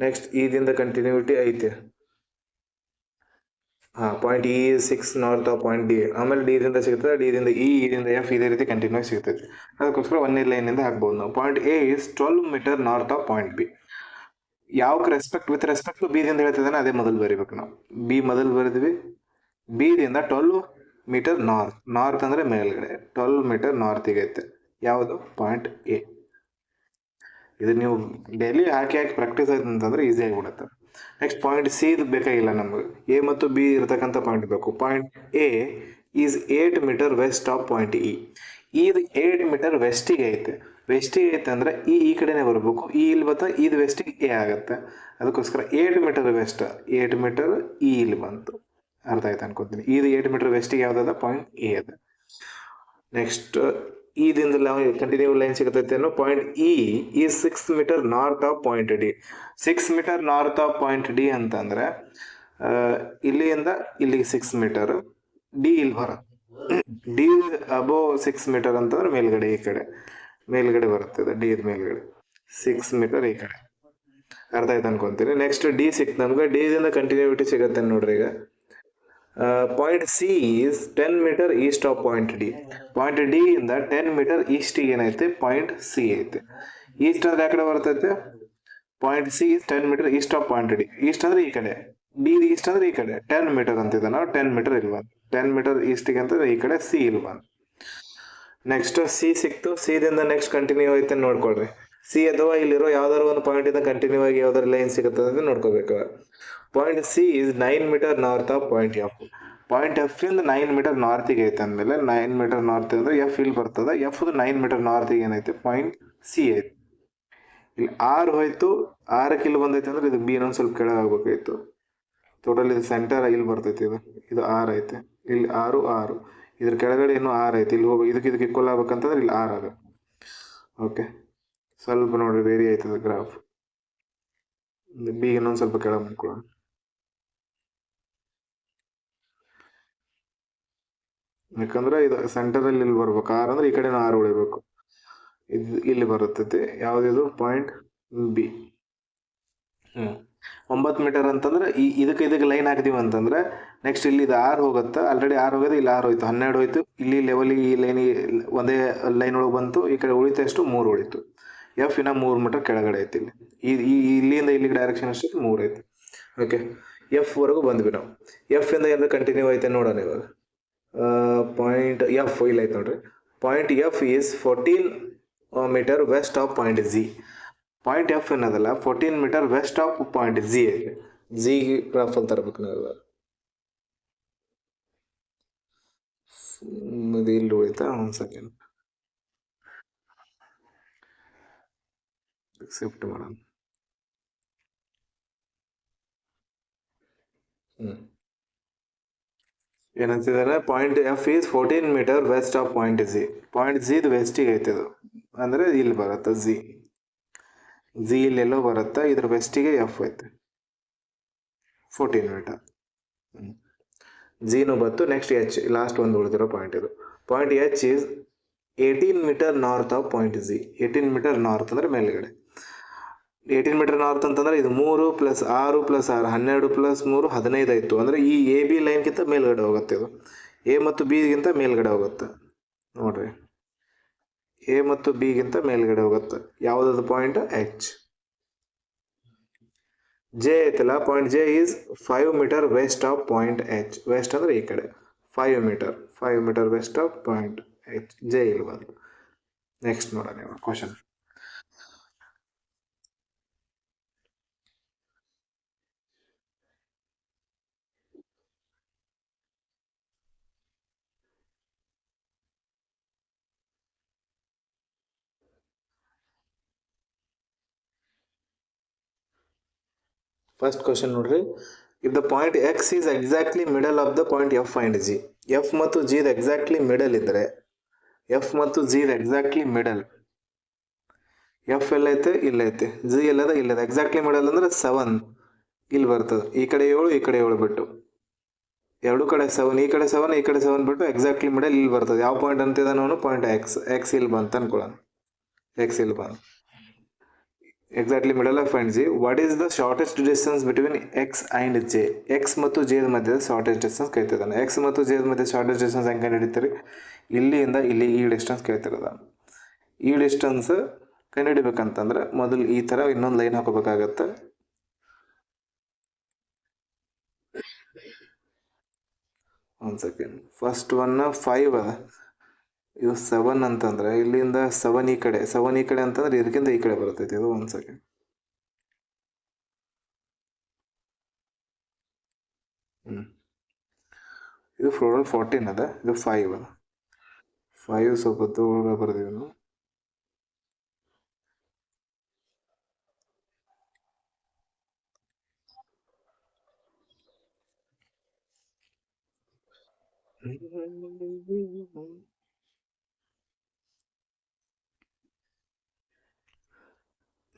ನೆಕ್ಸ್ಟ್ ಇದಿಂದ ಕಂಟಿನ್ಯೂಟಿ ಐತೆ. Point E 6 north of point D. ಆಮೇಲೆ ಡಿ ದಿಂದ ಸಿಗ್ತದೆ, ಡಿ ದಿಂದ ಇ, ದಿಂದ ಎಫ್, ಇದೇ ರೀತಿ ಕಂಟಿನ್ಯೂ ಸಿಗ್ತೈತೆ. ಅದಕ್ಕೋಸ್ಕರ ಒಂದೇ ಲೈನಿಂದ ಹಾಕ್ಬೋದು ನಾವು. Point A is 12 metre north of point B. ಯಾವಕ್ಕೆ respect with respect to B ದಿಂದ ಹೇಳ್ತಿದ್ದಾನೆ ಅದೇ ಮೊದಲು ಬರಿಬೇಕು ನಾವು. ಬಿ ಮೊದಲು ಬರೆದ್ವಿ. ಬಿ ದಿಂದ 12 ಮೀಟರ್ ನಾರ್ತ್. ನಾರ್ತ್ ಅಂದ್ರೆ ಮೇಲ್ಗಡೆ. 12 ಮೀಟರ್ ನಾರ್ತಿಗೆ ಐತೆ ಯಾವುದು? Point A. ಇದು ನೀವು ಡೈಲಿ ಹಾಕಿ ಪ್ರಾಕ್ಟೀಸ್ ಆಯ್ತು ಅಂತಂದ್ರೆ ಈಸಿ ಆಗಿಬಿಡುತ್ತೆ. ನೆಕ್ಸ್ಟ್ ಪಾಯಿಂಟ್ ಸಿ ಬೇಕಾಗಿಲ್ಲ ನಮಗೆ. ಎ ಮತ್ತು ಬಿ ಇರತಕ್ಕಂಥ ಪಾಯಿಂಟ್ ಬೇಕು. Point A is 8 metre west of point E. ಇದು 8 ಮೀಟರ್ ವೆಸ್ಟಿಗೆ ಐತೆ. ವೆಸ್ಟಿಗೆ ಐತೆ ಅಂದ್ರೆ ಈ ಕಡೆನೇ ಬರಬೇಕು. ಈ ಇಲ್ಲಿ ಬತ್ತ ಇದು ವೆಸ್ಟಿಗೆ ಎ ಆಗುತ್ತೆ. ಅದಕ್ಕೋಸ್ಕರ 8 ಮೀಟರ್ ವೆಸ್ಟ್, 8 ಮೀಟರ್ ಇ ಇಲ್ಲಿ ಬಂತು. ಅರ್ಥ ಆಯ್ತು ಅನ್ಕೋತೀನಿ. ಇದು 8 ಮೀಟರ್ ವೆಸ್ಟಿಗೆ ಯಾವ್ದದ? ಪಾಯಿಂಟ್ ಎ ಅದ. ನೆಕ್ಸ್ಟ್ ಇದಿಂದ ಕಂಟಿನ್ಯೂ ಲೈನ್ ಸಿಗುತ್ತೈತೇನು? Point E is 6 metre north of point D. 6 metre north of point D ಅಂತಂದ್ರೆ ಇಲ್ಲಿಂದ ಇಲ್ಲಿಗೆ 6 ಮೀಟರ್. ಡಿ ಇಲ್ಲಿ ಬರುತ್ತೆ. ಡಿ ಅಬೋ 6 ಮೀಟರ್ ಅಂತಂದ್ರೆ ಮೇಲ್ಗಡೆ ಈ ಕಡೆ ಮೇಲ್ಗಡೆ ಬರುತ್ತದೆ. ಡಿ ಮೇಲ್ಗಡೆ 6 ಮೀಟರ್ ಈ ಕಡೆ. ಅರ್ಥ ಆಯ್ತು ಅನ್ಕೊಂತೀನಿ. ನೆಕ್ಸ್ಟ್ ಡಿ ಸಿಕ್ತು ನಮ್ಗೆ. ಡಿ ದಿಂದ ಕಂಟಿನ್ಯೂಟಿ ಸಿಗುತ್ತೆ ನೋಡ್ರಿ. ಈಗ point C is 10 metre east of point D. Point D ಇಂದ 10 ಮೀಟರ್ ಈಸ್ಟ್ ಏನೈತೆ? ಪಾಯಿಂಟ್ ಸಿ ಐತೆ. ಈಸ್ಟ್ ಅಂದ್ರೆ ಯಾಕಡೆ ಬರ್ತೈತೆ? Point C is 10 metre east of point D. East ಅಂದ್ರೆ ಈ ಕಡೆ, ಡಿ ಈಸ್ಟ್ ಅಂದ್ರೆ ಈ ಕಡೆ. 10 ಮೀಟರ್ ಅಂತಿದ್ದ ನಾವು. 10 ಮೀಟರ್ ಇಲ್ಲಿ ಬಂದು 10 ಮೀಟರ್ ಈಸ್ಟ್ಗೆ ಅಂತಂದ್ರೆ ಈ ಕಡೆ ಸಿ ಇಲ್ಲಿ ಬಂದು. ನೆಕ್ಸ್ಟ್ ಸಿ ಸಿಕ್ತು. ಸಿ ದಿಂದ ನೆಕ್ಸ್ಟ್ ಕಂಟಿನ್ಯೂ ಐತೆ ನೋಡ್ಕೊಳ್ರಿ. ಸಿ ಅಥವಾ ಇಲ್ಲಿರೋ ಯಾವ್ದಾದ್ರು ಒಂದು ಪಾಯಿಂಟ್ ಇಂದ ಕಂಟಿನ್ಯೂ ಆಗಿ ಯಾವ್ದಾದ್ರು ಲೈನ್ ಸಿಗುತ್ತೆ ಅಂತ ನೋಡ್ಕೋಬೇಕು. Point C is 9 metre north of point F. Point F ಇಂದ 9 ಮೀಟರ್ ನಾರ್ತಿಗೆ ಐತೆ ಅಂದಮೇಲೆ 9 ಮೀಟರ್ ನಾರ್ತ್ ಅಂದ್ರೆ ಎಫ್ ಇಲ್ಲಿ ಬರ್ತದೆ. ಎಫ್ 9 ಮೀಟರ್ ನಾರ್ತಿಗೆ ಏನೈತೆ? ಪಾಯಿಂಟ್ ಸಿ ಐತೆ. ಇಲ್ಲಿ ಆರ್ ಹೋಯ್ತು. ಆರಕ್ಕೆ ಇಲ್ಲಿ ಬಂದೈತೆ ಅಂದ್ರೆ ಇದು ಬಿ ಇನ್ನೊಂದು ಸ್ವಲ್ಪ ಕೆಳಗೆ ಆಗ್ಬೇಕಾಯ್ತು. ಟೋಟಲ್ ಇದು ಸೆಂಟರ್ ಇಲ್ಲಿ ಬರ್ತೈತಿ. ಇದು ಆರ್ ಐತೆ. ಇಲ್ಲಿ 6 ಇದ್ರ ಕೆಳಗಡೆ ಇನ್ನೂ 6 ಐತಿ. ಇಲ್ಲಿ ಹೋಗಿ ಇದಕ್ಕೆ ಈಕ್ವಲ್ ಆಗ್ಬೇಕಂತಂದ್ರೆ ಇಲ್ಲಿ 6 ಆಗ. ಓಕೆ, ಸ್ವಲ್ಪ ನೋಡ್ರಿ ವೇರಿ ಆಯ್ತದ ಗ್ರಾಫ್. ಬಿ ಇನ್ನೊಂದು ಸ್ವಲ್ಪ ಕೆಳಗೆ ಮಾಡ್ಕೊಳ್ಳೋಣ. ಯಾಕಂದ್ರೆ ಇದು ಸೆಂಟರ್ ಅಲ್ಲಿ ಇಲ್ಲಿ ಬರ್ಬೇಕು. 6 ಅಂದ್ರೆ ಈ ಕಡೆ 6 ಉಳಿಬೇಕು. ಇದು ಇಲ್ಲಿ ಬರುತ್ತದೆ. ಯಾವ್ದಿದು? Point B. 9 ಮೀಟರ್ ಅಂತಂದ್ರೆ ಇದಕ್ಕೆ ಲೈನ್ ಹಾಕಿದೀವಿ ಅಂತಂದ್ರೆ ನೆಕ್ಸ್ಟ್ ಇಲ್ಲಿ ಇದು 6 ಹೋಗುತ್ತೆ. ಆಲ್ರೆಡಿ 6 ಹೋಗಿದೆ. ಇಲ್ಲಿ 6 ಹೋಯ್ತು, 12 ಹೋಯ್ತು. ಇಲ್ಲಿ ಲೆವೆಲಿಗೆ ಈ ಲೈನ್ ಒಂದೇ ಲೈನ್ ಒಳಗೆ ಬಂತು. ಈ ಕಡೆ ಉಳಿತು ಎಷ್ಟು? 3 ಉಳಿತು. ಎಫ್ ಇನ್ನ 3 ಮೀಟರ್ ಕೆಳಗಡೆ ಐತಿ. ಇಲ್ಲಿ ಇಲ್ಲಿಂದ ಇಲ್ಲಿಗೆ ಡೈರೆಕ್ಷನ್ ಅಷ್ಟಕ್ಕೆ 3 ಐತಿ. ಓಕೆ, ಎಫ್ ವರೆಗೂ ಬಂದ್ವಿ ನಾವು. ಎಫ್ ಇಂದ ಏನಾದ್ರು ಕಂಟಿನ್ಯೂ ಐತೆ ನೋಡೋಣ ಇವಾಗ. ಪಾಯಿಂಟ್ ಎಫ್ ಇಲ್ಲ ಐತೆ ನೋಡ್ರಿ. Point F is 14 metre west of point G. Point F ಏನದಲ್ಲ 14 metre west of point G ಐತೆ. ಜಿ ಗ್ರಾಫ್ ಅಲ್ಲಿ ತರಬೇಕು ನಾವು. ಇದು ಇಲ್ಲಿ ಉಳಿತಾ? ಒಂದು ಸೆಕೆಂಡ್ ಶಿಫ್ಟ್ ಮಾಡೋಣ. ಏನಂತಿದ್ದಾರೆ? Point F is 14 metre west of point G. Point G ವೆಸ್ಟಿಗೆ ಐತೆ ಅದು. ಅಂದ್ರೆ ಇಲ್ಲಿ ಬರುತ್ತೆ ಜಿ. ಜಿ ಇಲ್ಲೆಲ್ಲೋ ಬರುತ್ತೆ. ಇದ್ರ ವೆಸ್ಟಿಗೆ ಎಫ್ ಐತೆ 14 ಮೀಟರ್. ಜಿನು ಬಂತು. ನೆಕ್ಸ್ಟ್ ಎಚ್ ಲಾಸ್ಟ್ ಒಂದು ಉಳಿದಿರೋ ಪಾಯಿಂಟ್ ಇದು. Point H is 18 metre north of point G. 18 metre north ಅಂದ್ರೆ ಮೇಲ್ಗಡೆ. 18 ಮೀಟರ್ ನಾರ್ತ್ ಅಂತಂದ್ರೆ ಇದು 3 + 6 + 6 12 + 3 15 ಆಯ್ತು. ಅಂದ್ರೆ ಈ ಎ ಬಿ ಲೈನ್ಗಿಂತ ಮೇಲ್ಗಡೆ ಹೋಗುತ್ತೆ. ಇದು ಎ ಮತ್ತು ಬಿ ಗಿಂತ ಮೇಲ್ಗಡೆ ಹೋಗುತ್ತೆ ನೋಡ್ರಿ. ಎ ಮತ್ತು ಬಿ ಗಿಂತ ಮೇಲ್ಗಡೆ ಹೋಗುತ್ತೆ. ಯಾವ್ದದು ಪಾಯಿಂಟ್? ಎಚ್. ಜೆ ಐತಲ್ಲ, point J is 5 meter west of point H. West ಅಂದ್ರೆ ಈ ಕಡೆ 5 meter west of point H. J ಇಲ್ಲಿ ಬಂದು. ನೆಕ್ಸ್ಟ್ ನೋಡೋಣ ಇವಾಗ ಕ್ವಶನ್. ಫಸ್ಟ್ ಕ್ವಶನ್ ನೋಡ್ರಿ, if the point X is exactly middle of the point F and G. F ಮತ್ತು G exactly middle ಇದ್ರೆ, ಎಫ್ ಮತ್ತು ಜಿ ಎಕ್ಸಾಕ್ಟ್ಲಿ ಮಿಡಲ್, ಎಫ್ ಎಲ್ಲೈತೆ ಇಲ್ಲೈತೆ, ಜಿ ಎಲ್ಲದ ಇಲ್ಲದ, ಎಕ್ಸಾಕ್ಟ್ಲಿ ಮಿಡಲ್ ಅಂದ್ರೆ 7 ಇಲ್ಲಿ ಬರ್ತದೆ, ಈ ಕಡೆ 7 ಈ ಕಡೆ 7 ಬಿಟ್ಟು, ಎರಡು ಕಡೆ 7, ಈ ಕಡೆ 7 ಈ ಕಡೆ 7 ಬಿಟ್ಟು ಎಕ್ಸಾಕ್ಟ್ಲಿ ಮಿಡಲ್ ಇಲ್ಲಿ ಬರ್ತದೆ. ಯಾವ ಪಾಯಿಂಟ್ ಅಂತಿದ ನಾನು ಪಾಯಿಂಟ್ ಎಕ್ಸ್, ಎಕ್ಸ್ ಇಲ್ಲಿ ಬಂತ ಅನ್ಕೊಳ್ಳೋಣ, ಎಕ್ಸ್ ಇಲ್ಲಿ ಬಂತ, exactly middle of point G. What is the shortest distance between X and J? X ಮತ್ತು ಜೆ ಮಧ್ಯದ ಶಾರ್ಟೆಸ್ಟ್ ಡಿಸ್ಟೆನ್ಸ್ ಕೇಳ್ತಿದ್ದಾನೆ. ಎಕ್ಸ್ ಮತ್ತು ಜೆ ಮಧ್ಯೆ ಶಾರ್ಟೆಸ್ಟ್ ಡಿಸ್ಟೆನ್ಸ್ ಹೆಂಗೆ ಕಂಡುಹಿಡಿತೀರಿ? ಇಲ್ಲಿಂದ ಇಲ್ಲಿ ಈ ಡಿಸ್ಟೆನ್ಸ್ ಕೇಳ್ತಿರೋದ. ಈ ಡಿಸ್ಟೆನ್ಸ್ ಕಂಡುಹಿಡಿಬೇಕಂತಂದ್ರೆ ಮೊದಲು ಈ ಥರ ಇನ್ನೊಂದು ಲೈನ್ ಹಾಕೋಬೇಕಾಗತ್ತೆ. ಒಂದು ಸೆಕೆಂಡ್, ಫಸ್ಟ್ ಒನ್ 5 ಅದ, ಇದು 7 ಅಂತಂದ್ರೆ ಇಲ್ಲಿಂದ 7 ಈ ಕಡೆ, 7 ಈ ಕಡೆ ಅಂತಂದ್ರೆ ಇದಕ್ಕಿಂತ ಈ ಕಡೆ ಬರ್ತೈತಿ ಇದು. ಒಂದು ಸೆಕೆಂಡ್, ಇದು 14 ಅದ, ಇದು 5 ಅದ. 5 ಸ್ವಲ್ಪ ದೂರ ಬರ್ದೀವಿ ನಾವು.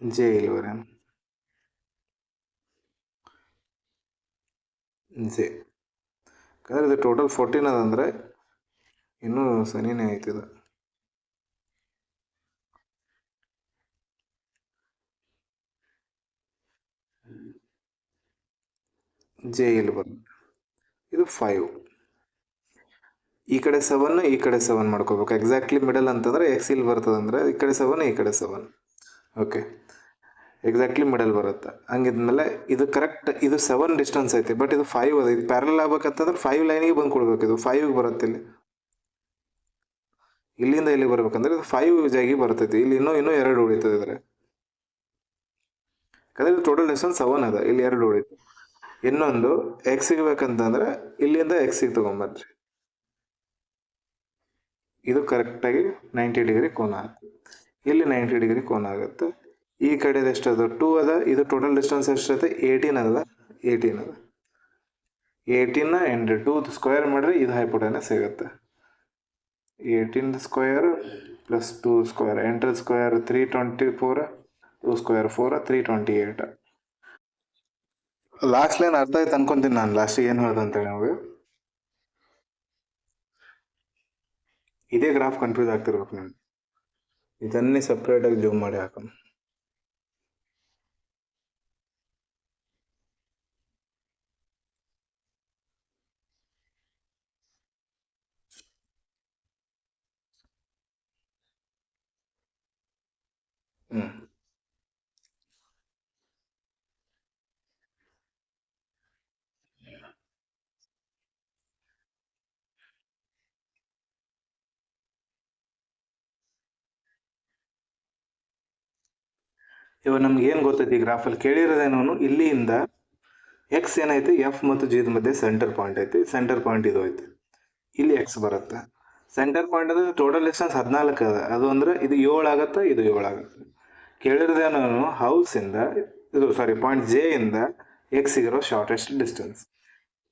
ಜೆ ಇಲ್ಲಿ ಬರ, ಜೆ ಯಾಕಂದ್ರೆ ಇದು ಟೋಟಲ್ 14 ಅದಂದ್ರೆ ಇನ್ನೂ ಸನಿನೇ ಆಯ್ತಿದ. ಜೆ ಇಲ್ಲಿ ಬರುತ್ತೆ, ಇದು 5, ಈ ಕಡೆ 7 ಈ ಕಡೆ 7 ಮಾಡ್ಕೋಬೇಕು. ಎಕ್ಸಾಕ್ಟ್ಲಿ ಮಿಡಲ್ ಅಂತಂದ್ರೆ ಎಕ್ಸ್ ಇಲ್ಲಿ ಬರ್ತದೆ ಅಂದ್ರೆ ಈ ಕಡೆ 7 ಈ ಕಡೆ 7, ಓಕೆ, ಎಕ್ಸಾಕ್ಟ್ಲಿ ಮಿಡಲ್ ಬರುತ್ತೆ. ಹಂಗಿದ್ಮೇಲೆ ಇದು ಕರೆಕ್ಟ್, ಇದು 7 ಡಿಸ್ಟೆನ್ಸ್ ಐತಿ, ಬಟ್ ಇದು 5 ಅದ. ಇದು ಪ್ಯಾರಲ್ ಆಗ್ಬೇಕಂತಂದ್ರೆ 5 ಲೈನಿಗೆ ಬಂದು ಕೊಡ್ಬೇಕು. ಇದು 5 ಬರುತ್ತೆ ಇಲ್ಲಿ, ಇಲ್ಲಿಂದ ಇಲ್ಲಿ ಬರ್ಬೇಕಂದ್ರೆ ಇದು 5 ಜಾಗಿ ಬರ್ತೈತಿ. ಇಲ್ಲಿ ಇನ್ನೂ 2 ಉಳಿತದೆ ಇದ್ರೆ, ಯಾಕಂದ್ರೆ ಇದು ಟೋಟಲ್ ಡಿಸ್ಟೆನ್ಸ್ 7 ಅದ, ಇಲ್ಲಿ 2 ಉಳಿತು. ಇನ್ನೊಂದು ಎಕ್ಸ್ ಸಿಗ್ಬೇಕಂತಂದ್ರೆ ಇಲ್ಲಿಂದ ಎಕ್ಸಿಗೆ ತಗೊಂಬರ್ರಿ, ಇದು ಕರೆಕ್ಟಾಗಿ 90 ಡಿಗ್ರಿ ಕೋನ ಆಗುತ್ತೆ. ಇಲ್ಲಿ 90 ಡಿಗ್ರಿ ಕೋನ ಆಗುತ್ತೆ. ಈ ಕಡೆದು ಎಷ್ಟದ 2 ಅದ, ಇದು ಟೋಟಲ್ ಡಿಸ್ಟೆನ್ಸ್ ಎಷ್ಟೈತೆ 18 ಅದ, 18 ಅದ. 18 ಆ್ಯಂಡ್ 2 ಸ್ಕ್ವೇರ್ ಮಾಡಿದ್ರೆ ಇದು ಹೈಪೋಟೆನಸ್ ಸಿಗುತ್ತೆ. 18 square plus 2 square, 8 square 324, 2 square 4, 328. Last line ಅರ್ಥ ಆಯ್ತು ಅನ್ಕೊಂತೀನಿ ನಾನು, ಲಾಸ್ಟಿಗೆ ಏನು ಹೇಳ್ದೆ ಅಂತೇಳಿ ನಮಗೆ. ಇದೇ ಗ್ರಾಫ್ ಕನ್ಫ್ಯೂಸ್ ಆಗ್ತಿರ್ಬೇಕು ನಾನು, ಇದನ್ನೇ ಸಪ್ರೇಟಾಗಿ ಜೂಮ್ ಮಾಡಿ ಹಾಕೋಣ. ಇವಾಗ ನಮ್ಗೆ ಏನು ಗೊತ್ತೈತಿ ಈ ಗ್ರಾಫಲ್ಲಿ ಕೇಳಿರೋದೇನೋ, ಇಲ್ಲಿಂದ ಎಕ್ಸ್ ಏನೈತಿ ಎಫ್ ಮತ್ತು ಜಿದ ಮಧ್ಯೆ ಸೆಂಟರ್ ಪಾಯಿಂಟ್ ಐತಿ, ಸೆಂಟರ್ ಪಾಯಿಂಟ್ ಇದು ಐತಿ, ಇಲ್ಲಿ ಎಕ್ಸ್ ಬರುತ್ತೆ. ಸೆಂಟರ್ ಪಾಯಿಂಟ್ ಅಂದ್ರೆ ಟೋಟಲ್ ಡಿಸ್ಟೆನ್ಸ್ 14 ಅದ, ಅದು ಅಂದ್ರೆ ಇದು 7 ಆಗತ್ತೆ, ಇದು 7 ಆಗತ್ತೆ. ಕೇಳಿರೋದೇನೋ ಹೌಸಿಂದ ಇದು ಪಾಯಿಂಟ್ ಜೆ ಇಂದ ಎಕ್ಸ್ ಇರೋ ಶಾರ್ಟೆಸ್ಟ್ ಡಿಸ್ಟೆನ್ಸ್.